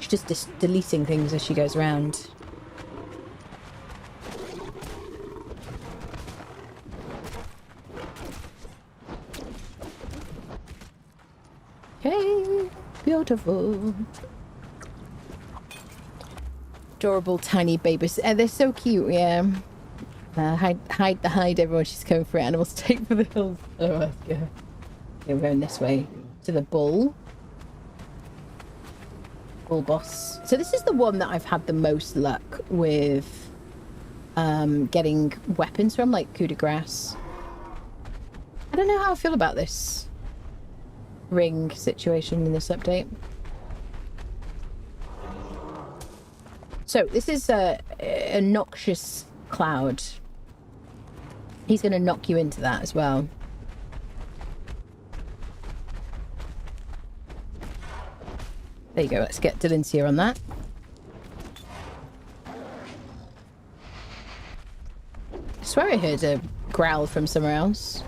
She's just deleting things as she goes around. Okay, beautiful. Adorable tiny babies. They're so cute, yeah. Hide the hide, everyone. She's going for animals. Take for the hills. Oh, let's go. Okay, we're going this way to the bull. Bull boss. So this is the one that I've had the most luck with getting weapons from, like coup de grace. I don't know how I feel about this ring situation in this update. So this is a noxious cloud. He's going to knock you into that as well. There you go. Let's get Delincia on that. I swear I heard a growl from somewhere else.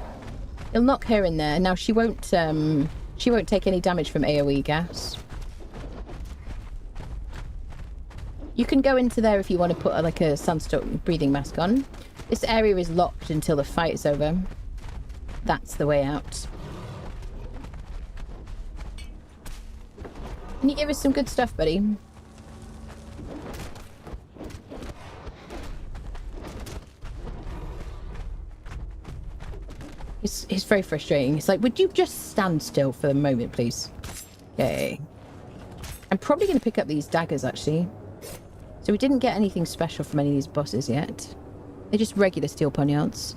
He'll knock her in there. Now she won't take any damage from AoE gas. You can go into there if you want to put like a Sunstorm breathing mask on. This area is locked until the fight is over. That's the way out. Can you give us some good stuff, buddy? It's very frustrating. It's like, would you just stand still for a moment, please? Okay. I'm probably going to pick up these daggers, actually. So we didn't get anything special from any of these bosses yet. They're just regular steel poniards.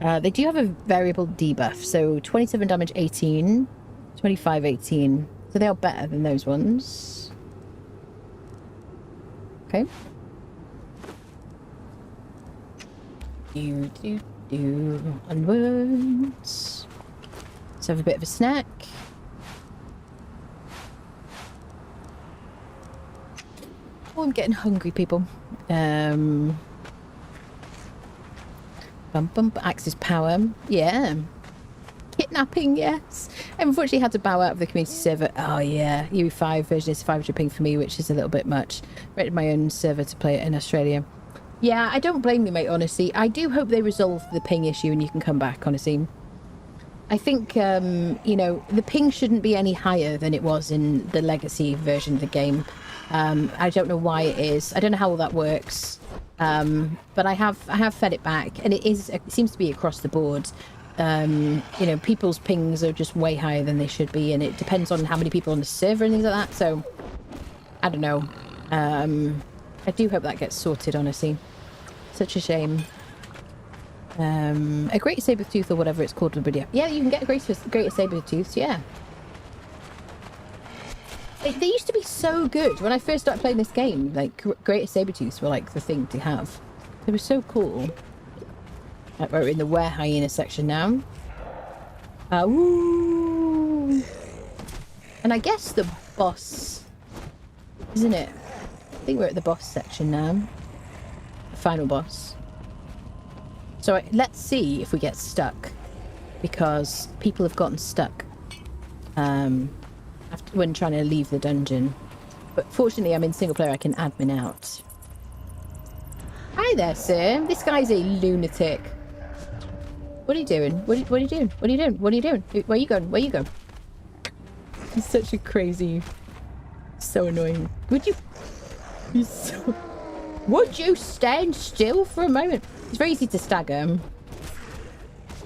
They do have a variable debuff. So 27 damage, 18. 25, 18. So they are better than those ones. Okay. Onwards. Let's have a bit of a snack. Oh, I'm getting hungry, people. Axis power. Yeah. Kidnapping, yes. I unfortunately had to bow out of the community server. Oh, yeah. Ue5 version is 500 ping for me, which is a little bit much. Rented my own server to play it in Australia. Yeah, I don't blame you, mate, honestly. I do hope they resolve the ping issue and you can come back, honestly. I think, you know, the ping shouldn't be any higher than it was in the legacy version of the game. I don't know why it is. I don't know how all that works. But I have fed it back, and it seems to be across the board. You know, people's pings are just way higher than they should be, and it depends on how many people on the server and things like that. So, I don't know. I do hope that gets sorted, honestly. Such a shame. A great saber tooth or whatever it's called in the video. Yeah, you can get a greater saber tooth. Yeah. They used to be so good when I first started playing this game. Like, greater saber tooths were like the thing to have. They were so cool. Right, we're in the were hyena section now. Ooh. And I guess the boss, isn't it? I think we're at the boss section now. The final boss. So let's see if we get stuck, because people have gotten stuck after when trying to leave the dungeon. But fortunately, I'm in single player. I can admin out. Hi there, sir. This guy's a lunatic. What are you doing? What are you doing? What are you doing? What are you doing? Where are you going? Where are you going? He's such a crazy... So annoying. Would you... He's so... Would you stand still for a moment? It's very easy to stagger him.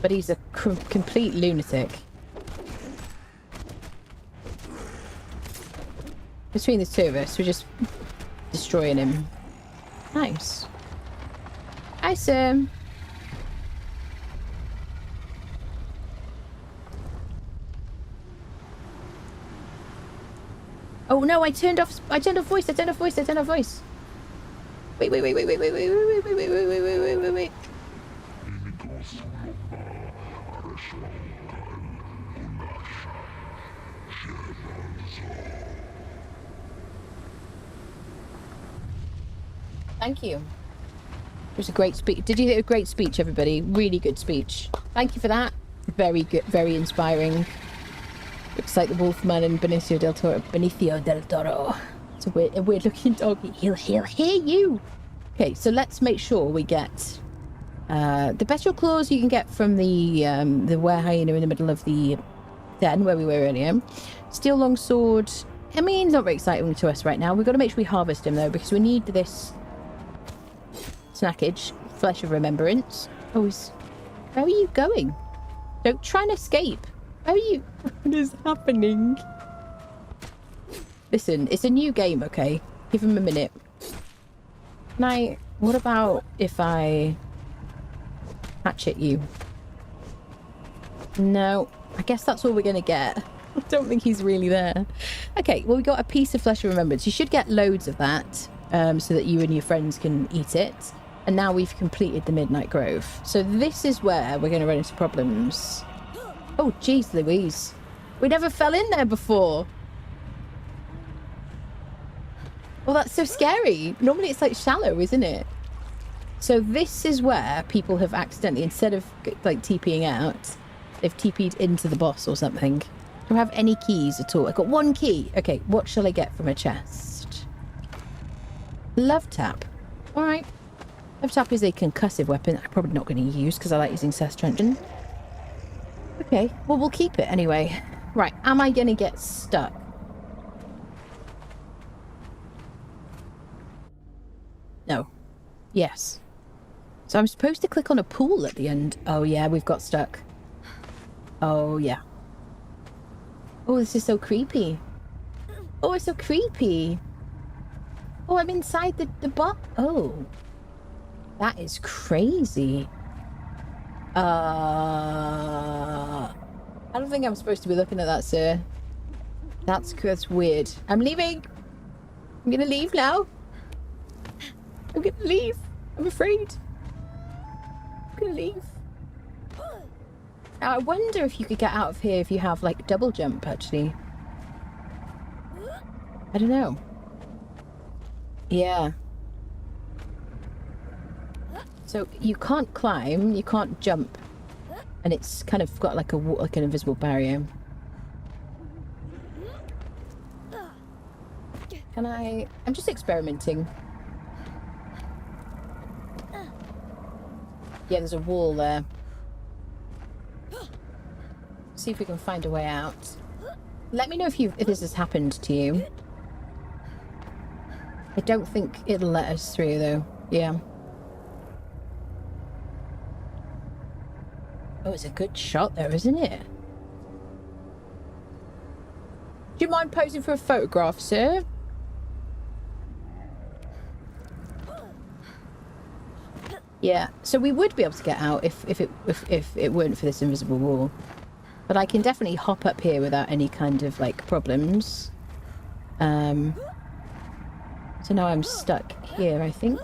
But he's a complete lunatic. Between the two of us, we're just destroying him. Nice. Hi, Sam. Oh no, I turned off voice. Wait. Thank you. It was a great speech. Did you hear a great speech, everybody? Really good speech. Thank you for that. Very good, very inspiring. Looks like the Wolfman and Benicio del Toro. It's a weird looking dog. He'll hear you. Okay, so let's make sure we get the bestial claws you can get from the were-hyena in the middle of the den where we were earlier. Steel longsword. I mean, it's not very exciting to us right now. We've got to make sure we harvest him though, because we need this snackage, flesh of remembrance. Oh, where are you going? Don't try and escape. Where are you? What is happening? Listen, it's a new game, okay? Give him a minute. What about if I hatchet you? No, I guess that's all we're gonna get. I don't think he's really there. Okay, well, we got a piece of flesh of remembrance. You should get loads of that so that you and your friends can eat it. And now we've completed the Midnight Grove. So this is where we're going to run into problems. Oh, jeez Louise. We never fell in there before. Well, that's so scary. Normally it's like shallow, isn't it? So this is where people have accidentally, instead of like TPing out, they've TP'd into the boss or something. Do I have any keys at all? I've got one key. Okay, what shall I get from a chest? Love tap. All right. Love tap is a concussive weapon I'm probably not going to use because I like using Cess Truncheon. Okay, well, we'll keep it anyway. Right, am I going to get stuck? No. Yes. So I'm supposed to click on a pool at the end. Oh, yeah, we've got stuck. Oh, yeah. Oh, this is so creepy. Oh, it's so creepy. Oh, I'm inside the box. Oh. That is crazy. I don't think I'm supposed to be looking at that, sir. That's weird. I'm leaving. I'm gonna leave now. I'm gonna leave. I'm afraid. I'm gonna leave. Now, I wonder if you could get out of here if you have, like, double jump, actually. I don't know. Yeah. So you can't climb, you can't jump, and it's kind of got like an invisible barrier. Can I? I'm just experimenting. Yeah, there's a wall there. See if we can find a way out. Let me know if this has happened to you. I don't think it'll let us through though. Yeah. Oh, it's a good shot there, isn't it? Do you mind posing for a photograph, sir? Yeah, so we would be able to get out if it weren't for this invisible wall. But I can definitely hop up here without any kind of, like, problems. So now I'm stuck here, I think.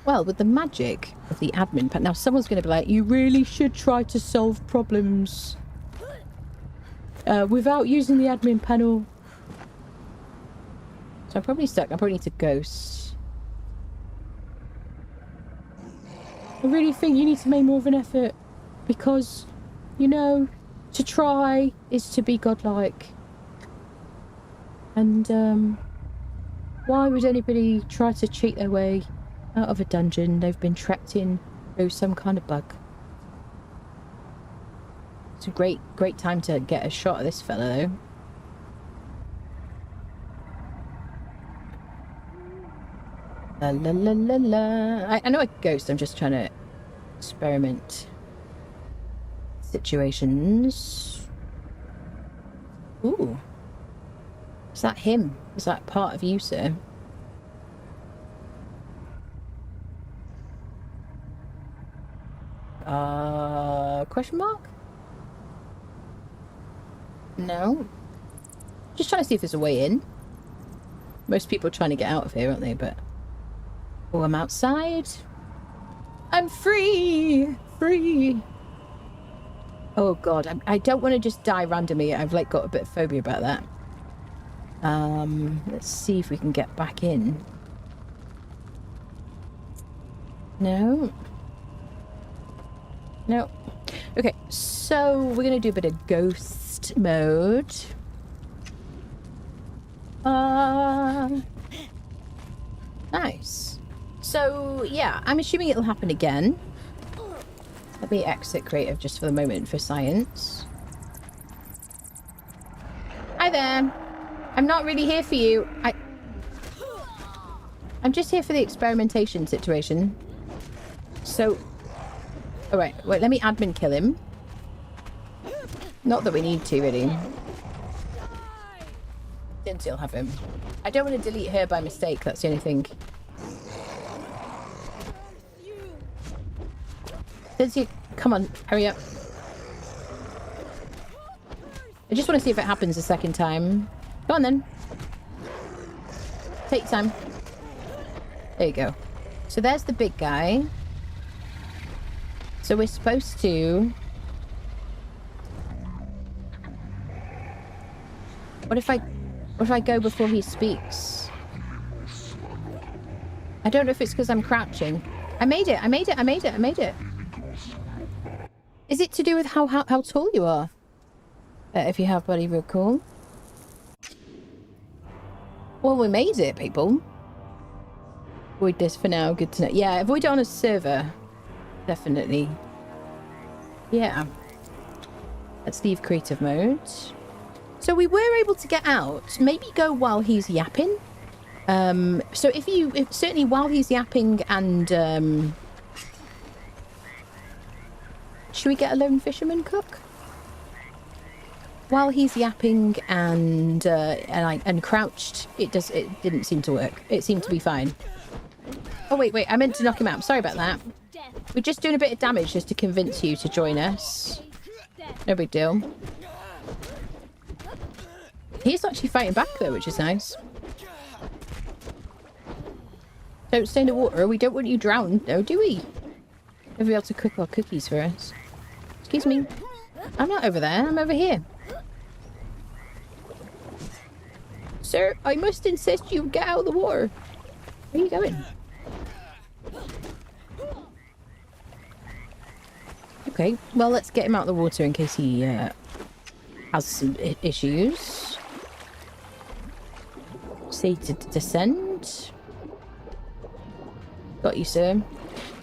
Well, with the magic of the admin panel. Now, someone's going to be like, you really should try to solve problems without using the admin panel. So I'm probably stuck. I probably need to ghost. I really think you need to make more of an effort because, you know, To try is to be godlike. And why would anybody try to cheat their way out of a dungeon they've been trapped in through some kind of bug? It's a great time to get a shot at this fella, though. La la la la la. I know a ghost. I'm just trying to experiment situations. Ooh. Is that him? Is that part of you, sir? Question mark? No. Just trying to see if there's a way in. Most people are trying to get out of here, aren't they? But... oh, I'm outside. I'm free! Free! Oh, God. I don't want to just die randomly. I've, like, got a bit of phobia about that. Let's see if we can get back in. No. No. Okay, so we're going to do a bit of ghost mode. Nice. So, yeah, I'm assuming it'll happen again. Let me exit creative just for the moment for science. Hi there. I'm not really here for you. I'm just here for the experimentation situation. So... alright, wait, let me admin kill him. Not that we need to, really. Didn't still have him. I don't want to delete her by mistake, that's the only thing. Does you... come on, hurry up. I just want to see if it happens a second time. Go on, then. Take your time. There you go. So there's the big guy. So we're supposed to... What if I go before he speaks? I don't know if it's because I'm crouching. I made it, I made it, I made it, I made it. Is it to do with how tall you are? If you have bloody real cool. Well, we made it, people. Avoid this for now, good to know. Yeah, avoid it on a server. Definitely. Yeah. Let's leave creative mode. So we were able to get out. Maybe go while he's yapping. So if certainly while he's yapping and should we get a lone fisherman cook? While he's yapping and crouched, it didn't seem to work. It seemed to be fine. Oh wait, I meant to knock him out. Sorry about that. We're just doing a bit of damage just to convince you to join us. No big deal. He's actually fighting back though, which is nice. Don't stay in the water. We don't want you drowned, no, do we? We'll be able to cook our cookies for us. Excuse me. I'm not over there. I'm over here. Sir, I must insist you get out of the water. Where are you going? Okay, well, let's get him out of the water in case he has some issues. Say to descend. Got you, sir.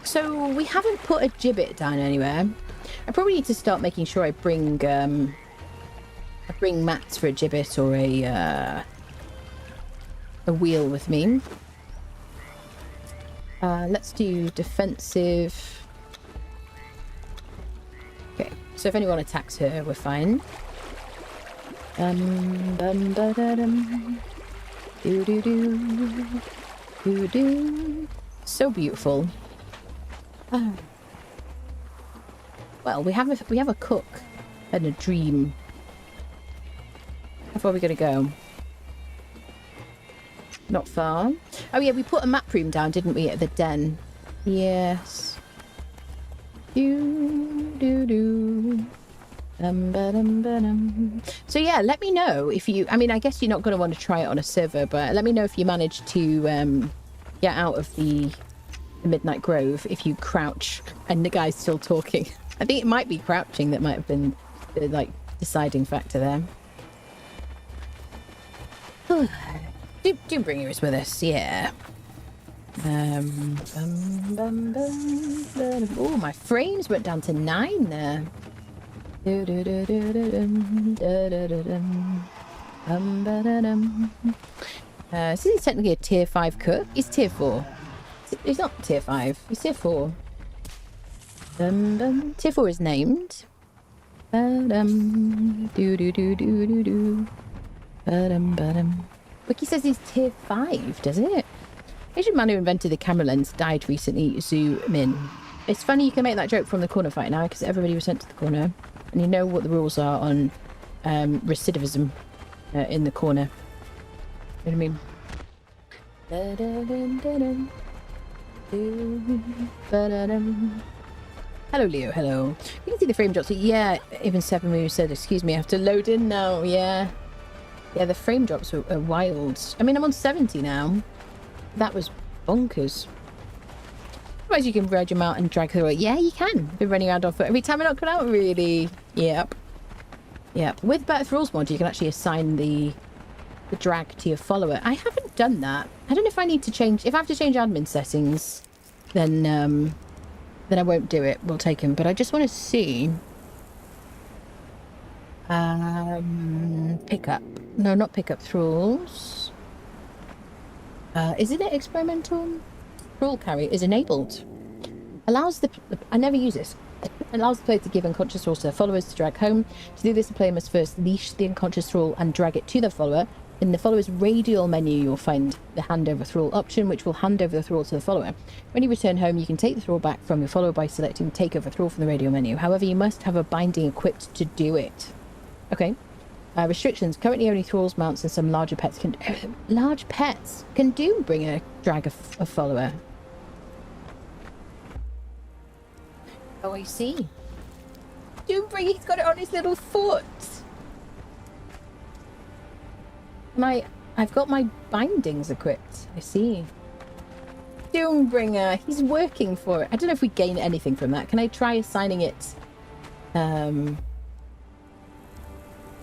So, we haven't put a gibbet down anywhere. I probably need to start making sure I bring mats for a gibbet or a wheel with me. Let's do defensive. Okay, so if anyone attacks her, we're fine. So beautiful. Well, we have a cook and a dream. How far are we gonna go? Not far. Oh yeah, we put a map room down, didn't we, at the den? Yes. So yeah, let me know if you... I mean, I guess you're not going to want to try it on a server, but let me know if you manage to get out of the Midnight Grove if you crouch and the guy's still talking. I think it might be crouching that might have been the deciding factor there. Doombringer is with us, yeah. Oh, my frames went down to 9 there. This is technically a tier 5 cook. He's tier 4. He's not tier 5. He's tier 4. Tier 4 is named. Wiki says he's tier 5, does it? Asian man who invented the camera lens died recently, Zhu Min. It's funny you can make that joke from the corner fight now because everybody was sent to the corner. And you know what the rules are on recidivism in the corner. You know what I mean? Hello, Leo. Hello. You can see the frame drops. Yeah, even 7 moves said, excuse me, I have to load in now. Yeah. Yeah, the frame drops are wild. I mean, I'm on 70 now. That was bonkers. Otherwise, you can ride your mount and drag through it. Yeah, you can. Been running around on foot every time I knock it out, really. Yep. Yep. With Better for Rules mod, you can actually assign the drag to your follower. I haven't done that. I don't know if I need to change. If I have to change admin settings, then I won't do it. We'll take him. But I just want to see. Pickup. No, not pickup. Thralls. Isn't it experimental? Thrall carry is enabled. Allows the... I never use this. Allows the player to give unconscious thralls to their followers to drag home. To do this, the player must first leash the unconscious thrall and drag it to the follower. In the follower's radial menu, you'll find the handover thrall option, which will hand over the thrall to the follower. When you return home, you can take the thrall back from your follower by selecting take over thrall from the radial menu. However, you must have a binding equipped to do it. Okay. Restrictions. Currently only thralls, mounts, and some larger pets can... large pets can Doombringer drag a follower. Oh, I see. Doombringer, he's got it on his little foot. I've got my bindings equipped. I see. Doombringer, he's working for it. I don't know if we gain anything from that. Can I try assigning it?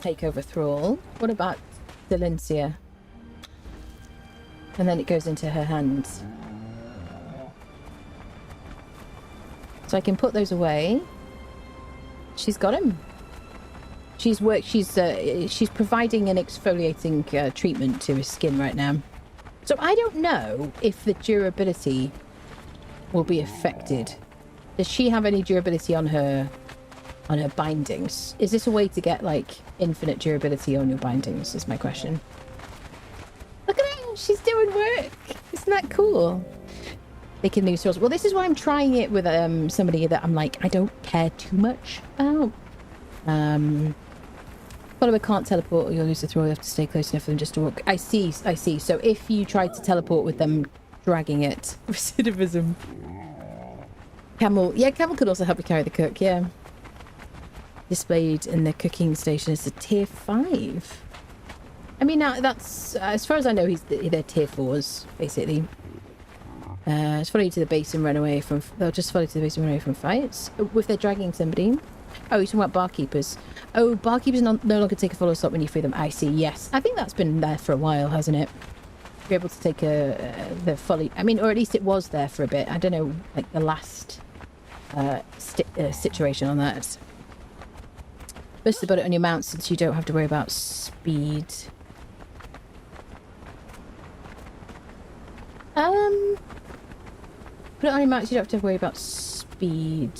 Take over thrall. What about Delencia? And then it goes into her hands. So I can put those away. She's got him. She's providing an exfoliating treatment to his skin right now. So I don't know if the durability will be affected. Does she have any durability on her bindings? Is this a way to get like infinite durability on your bindings? Is my question. Look at her, she's doing work. Isn't that cool? They can lose thralls. Well, this is why I'm trying it with somebody that I'm like I don't care too much about. Follower can't teleport or you'll lose the thrall. You have to stay close enough for them just to walk. I see. So if you try to teleport with them dragging it, recidivism. Camel. Yeah, camel could also help you carry the cook, yeah. Displayed in the cooking station is a tier 5. I mean, now that's, as far as I know, they're tier 4s, basically. Just follow you to the base and run away from... They'll just follow you to the base and run away from fights. If they're dragging somebody... Oh, you're talking about barkeepers. Oh, barkeepers no longer take a follow slot when you free them. I see, yes. I think that's been there for a while, hasn't it? You're able to take the follow... I mean, or at least it was there for a bit. I don't know, like, the last situation on that. Most of the it on your mount since you don't have to worry about speed. Put it on your mount so you don't have to worry about speed.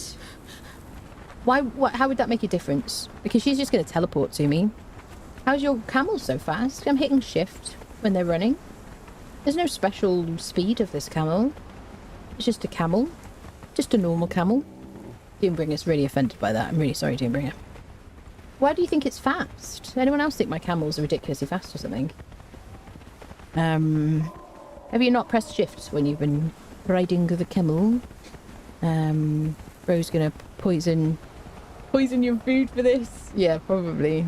Why? What? How would that make a difference? Because she's just going to teleport to me. How's your camel so fast? I'm hitting shift when they're running. There's no special speed of this camel. It's just a camel. Just a normal camel. Doombringer's really offended by that. I'm really sorry, Doombringer. Why do you think it's fast? Anyone else think my camels are ridiculously fast or something? Have you not pressed shift when you've been riding the camel? Bro's gonna poison your food for this? Yeah, probably.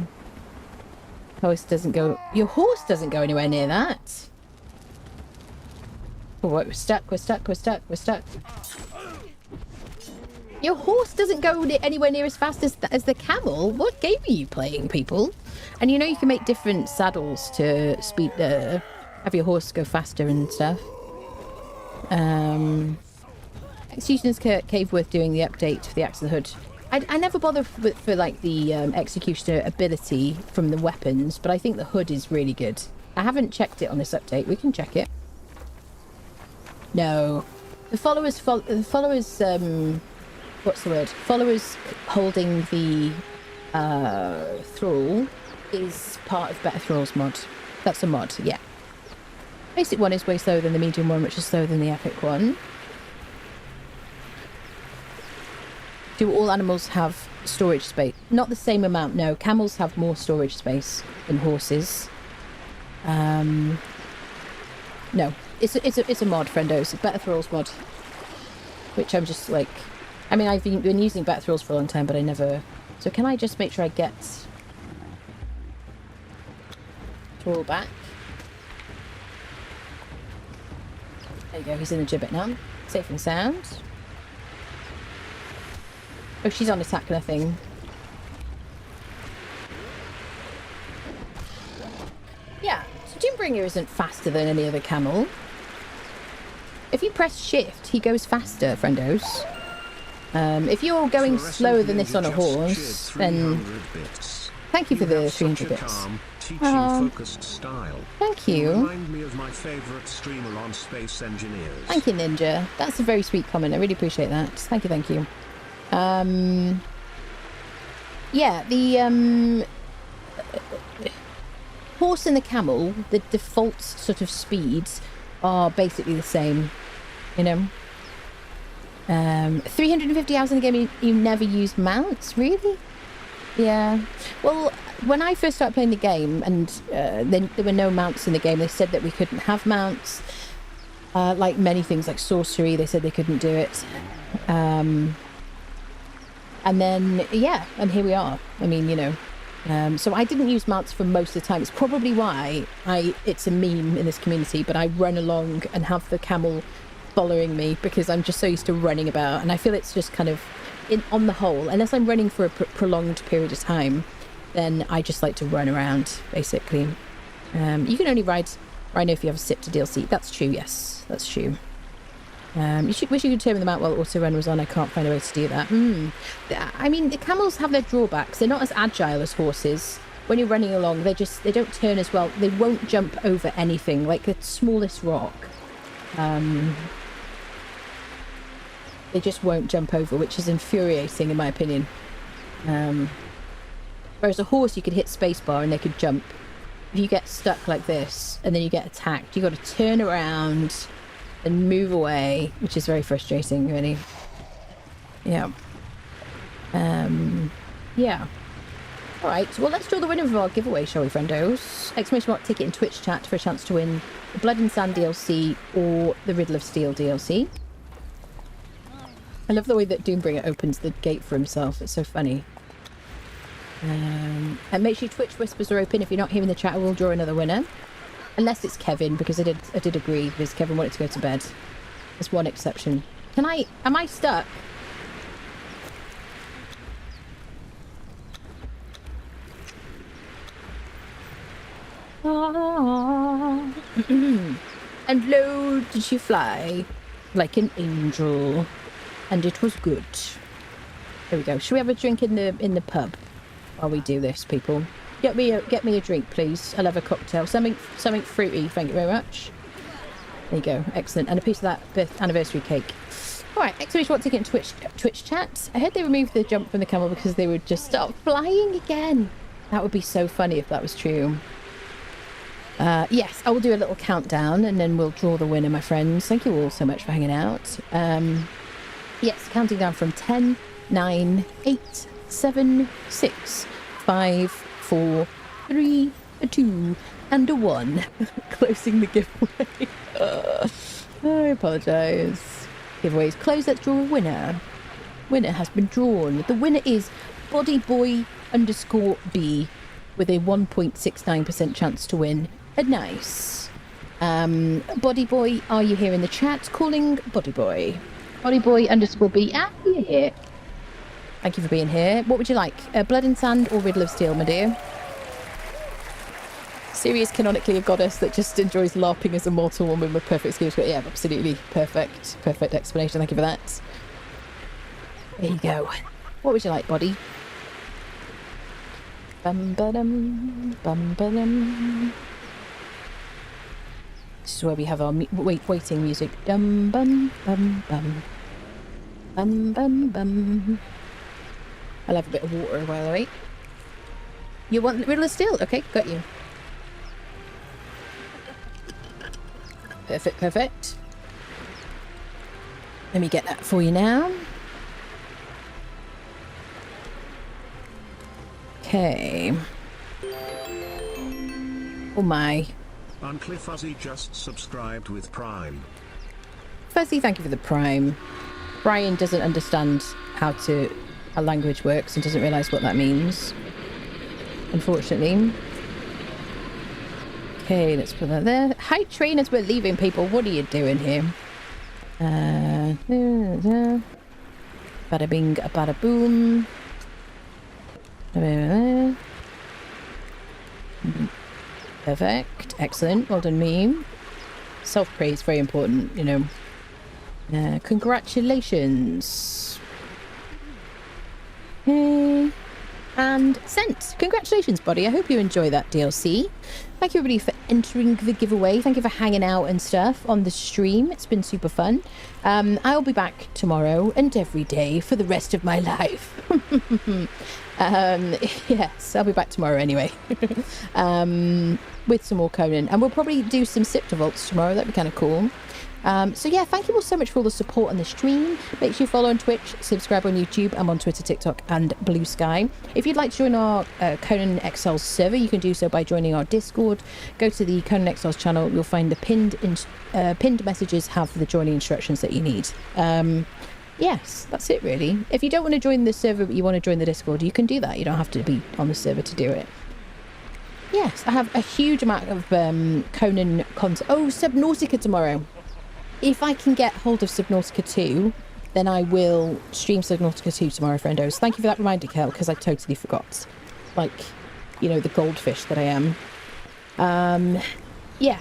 Horse doesn't go... Your horse doesn't go anywhere near that. Oh, we're stuck. Your horse doesn't go anywhere near as fast as the camel. What game are you playing, people? And you know you can make different saddles to speed, have your horse go faster and stuff. Executioner's Cave worth doing the update for the Axe of the Hood. I never bother for like the Executioner ability from the weapons, but I think the hood is really good. I haven't checked it on this update. We can check it. No. The followers, what's the word? Followers holding the thrall is part of Better Thralls mod. That's a mod, yeah. Basic one is way slower than the medium one, which is slower than the epic one. Do all animals have storage space? Not the same amount, no. Camels have more storage space than horses. No. It's a mod, friendos. Better Thralls mod. Which I'm just like... I mean, I've been using Better Thralls for a long time, but I never... So can I just make sure I get... Thrall back? There you go, he's in the gibbet now. Safe and sound. Oh, she's on attack kind of thing. Yeah, so Doombringer isn't faster than any other camel. If you press shift, he goes faster, friendos. If you're going slower than this on a horse, then... Thank you for the 300 bits. Thank you. Remind me of my favorite streamer on Space Engineers. Thank you, Ninja. That's a very sweet comment. I really appreciate that. Thank you, thank you. Yeah, the horse and the camel, the default sort of speeds are basically the same, you know. 350 hours in the game, you never used mounts, really? Yeah. Well, when I first started playing the game, and then there were no mounts in the game, they said that we couldn't have mounts. Like many things, like sorcery, they said they couldn't do it. And then, yeah, and here we are. I mean, you know. So I didn't use mounts for most of the time. It's probably why it's a meme in this community, but I run along and have the camel following me because I'm just so used to running about. And I feel it's just kind of, on the whole, unless I'm running for a prolonged period of time, then I just like to run around, basically. You can only ride Rhino if you have a Siptah DLC. That's true, yes. That's true. Wish you could turn them out while auto run was on. I can't find a way to do that. I mean, the camels have their drawbacks. They're not as agile as horses. When you're running along, they don't turn as well. They won't jump over anything, like the smallest rock. They just won't jump over, which is infuriating in my opinion. Whereas a horse, you could hit spacebar and they could jump. If you get stuck like this and then you get attacked, you got to turn around and move away, which is very frustrating, really. Yeah. Yeah. Alright, well, let's draw the winner of our giveaway, shall we, friendos? Exclamation mark ticket in Twitch chat for a chance to win the Blood and Sand DLC or the Riddle of Steel DLC. I love the way that Doombringer opens the gate for himself. It's so funny. And make sure Twitch whispers are open. If you're not here in the chat, I will draw another winner. Unless it's Kevin, because I did agree, because Kevin wanted to go to bed. There's one exception. Am I stuck? And lo, did she fly like an angel, and it was good. There we go. Should we have a drink in the pub while we do this, people? Get me a drink, please. I'll have a cocktail. Something fruity, thank you very much. There you go. Excellent. And a piece of that anniversary cake. Alright, exclamation mark ticket in Twitch chat. I heard they removed the jump from the camel because they would just start flying again. That would be so funny if that was true. Yes, I will do a little countdown and then we'll draw the winner, my friends. Thank you all so much for hanging out. Yes, counting down from 10, 9, 8, 7, 6, 5, 4, 3, 2, and a 1. Closing the giveaway. I apologise. Giveaway's closed. Let's draw a winner. Winner has been drawn. The winner is bodyboy_B with a 1.69% chance to win. Nice. Bodyboy, are you here in the chat? Calling Bodyboy. Bodyboy_B. Ah, you're here. Thank you for being here. What would you like? Blood and Sand or Riddle of Steel, my dear? Siri is canonically a goddess that just enjoys LARPing as a mortal woman with perfect skills. Yeah, absolutely. Perfect. Perfect explanation. Thank you for that. There you go. What would you like, body? Bum ba-dum, bum ba-dum. This is where we have our waiting music. Dum bum bum bum. Bum bum bum. I'll have a bit of water while I wait. You want Riddle of Steel? Okay, got you. Perfect, perfect. Let me get that for you now. Okay. Oh my. Uncle Fuzzy just subscribed with Prime. Fuzzy, thank you for the Prime. Brian doesn't understand how language works and doesn't realise what that means, unfortunately. Okay, let's put that there. Hi, trainers, we're leaving, people. What are you doing here? Bada bing, bada boom. Perfect. Excellent. Well done, me. Self-praise, very important, you know. Congratulations. Okay. And sent. Congratulations, buddy. I hope you enjoy that DLC. Thank you, everybody, for entering the giveaway. Thank you for hanging out and stuff on the stream. It's been super fun. I'll be back tomorrow and every day for the rest of my life. Yes, I'll be back tomorrow anyway. With some more Conan. And we'll probably do some Siptah vaults tomorrow. That'd be kind of cool. So yeah, thank you all so much for all the support on the stream. Make sure you follow on Twitch, subscribe on YouTube. I'm on Twitter, TikTok and Blue Sky. If you'd like to join our Conan Exiles server, you can do so by joining our Discord. Go to the Conan Exiles channel. You'll find the pinned messages have the joining instructions that you need. Yes, that's it really. If you don't want to join the server but you want to join the Discord, you can do that. You don't have to be on the server to do it. Yes, I have a huge amount of Conan content. Oh, Subnautica tomorrow. If I can get hold of Subnautica 2, then I will stream Subnautica 2 tomorrow, friendos. Thank you for that reminder, Kel, because I totally forgot. Like, you know, the goldfish that I am. Yeah.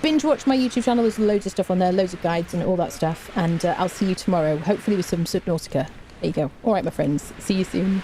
Binge watch my YouTube channel. There's loads of stuff on there, loads of guides and all that stuff. And I'll see you tomorrow, hopefully with some Subnautica. There you go. All right, my friends. See you soon.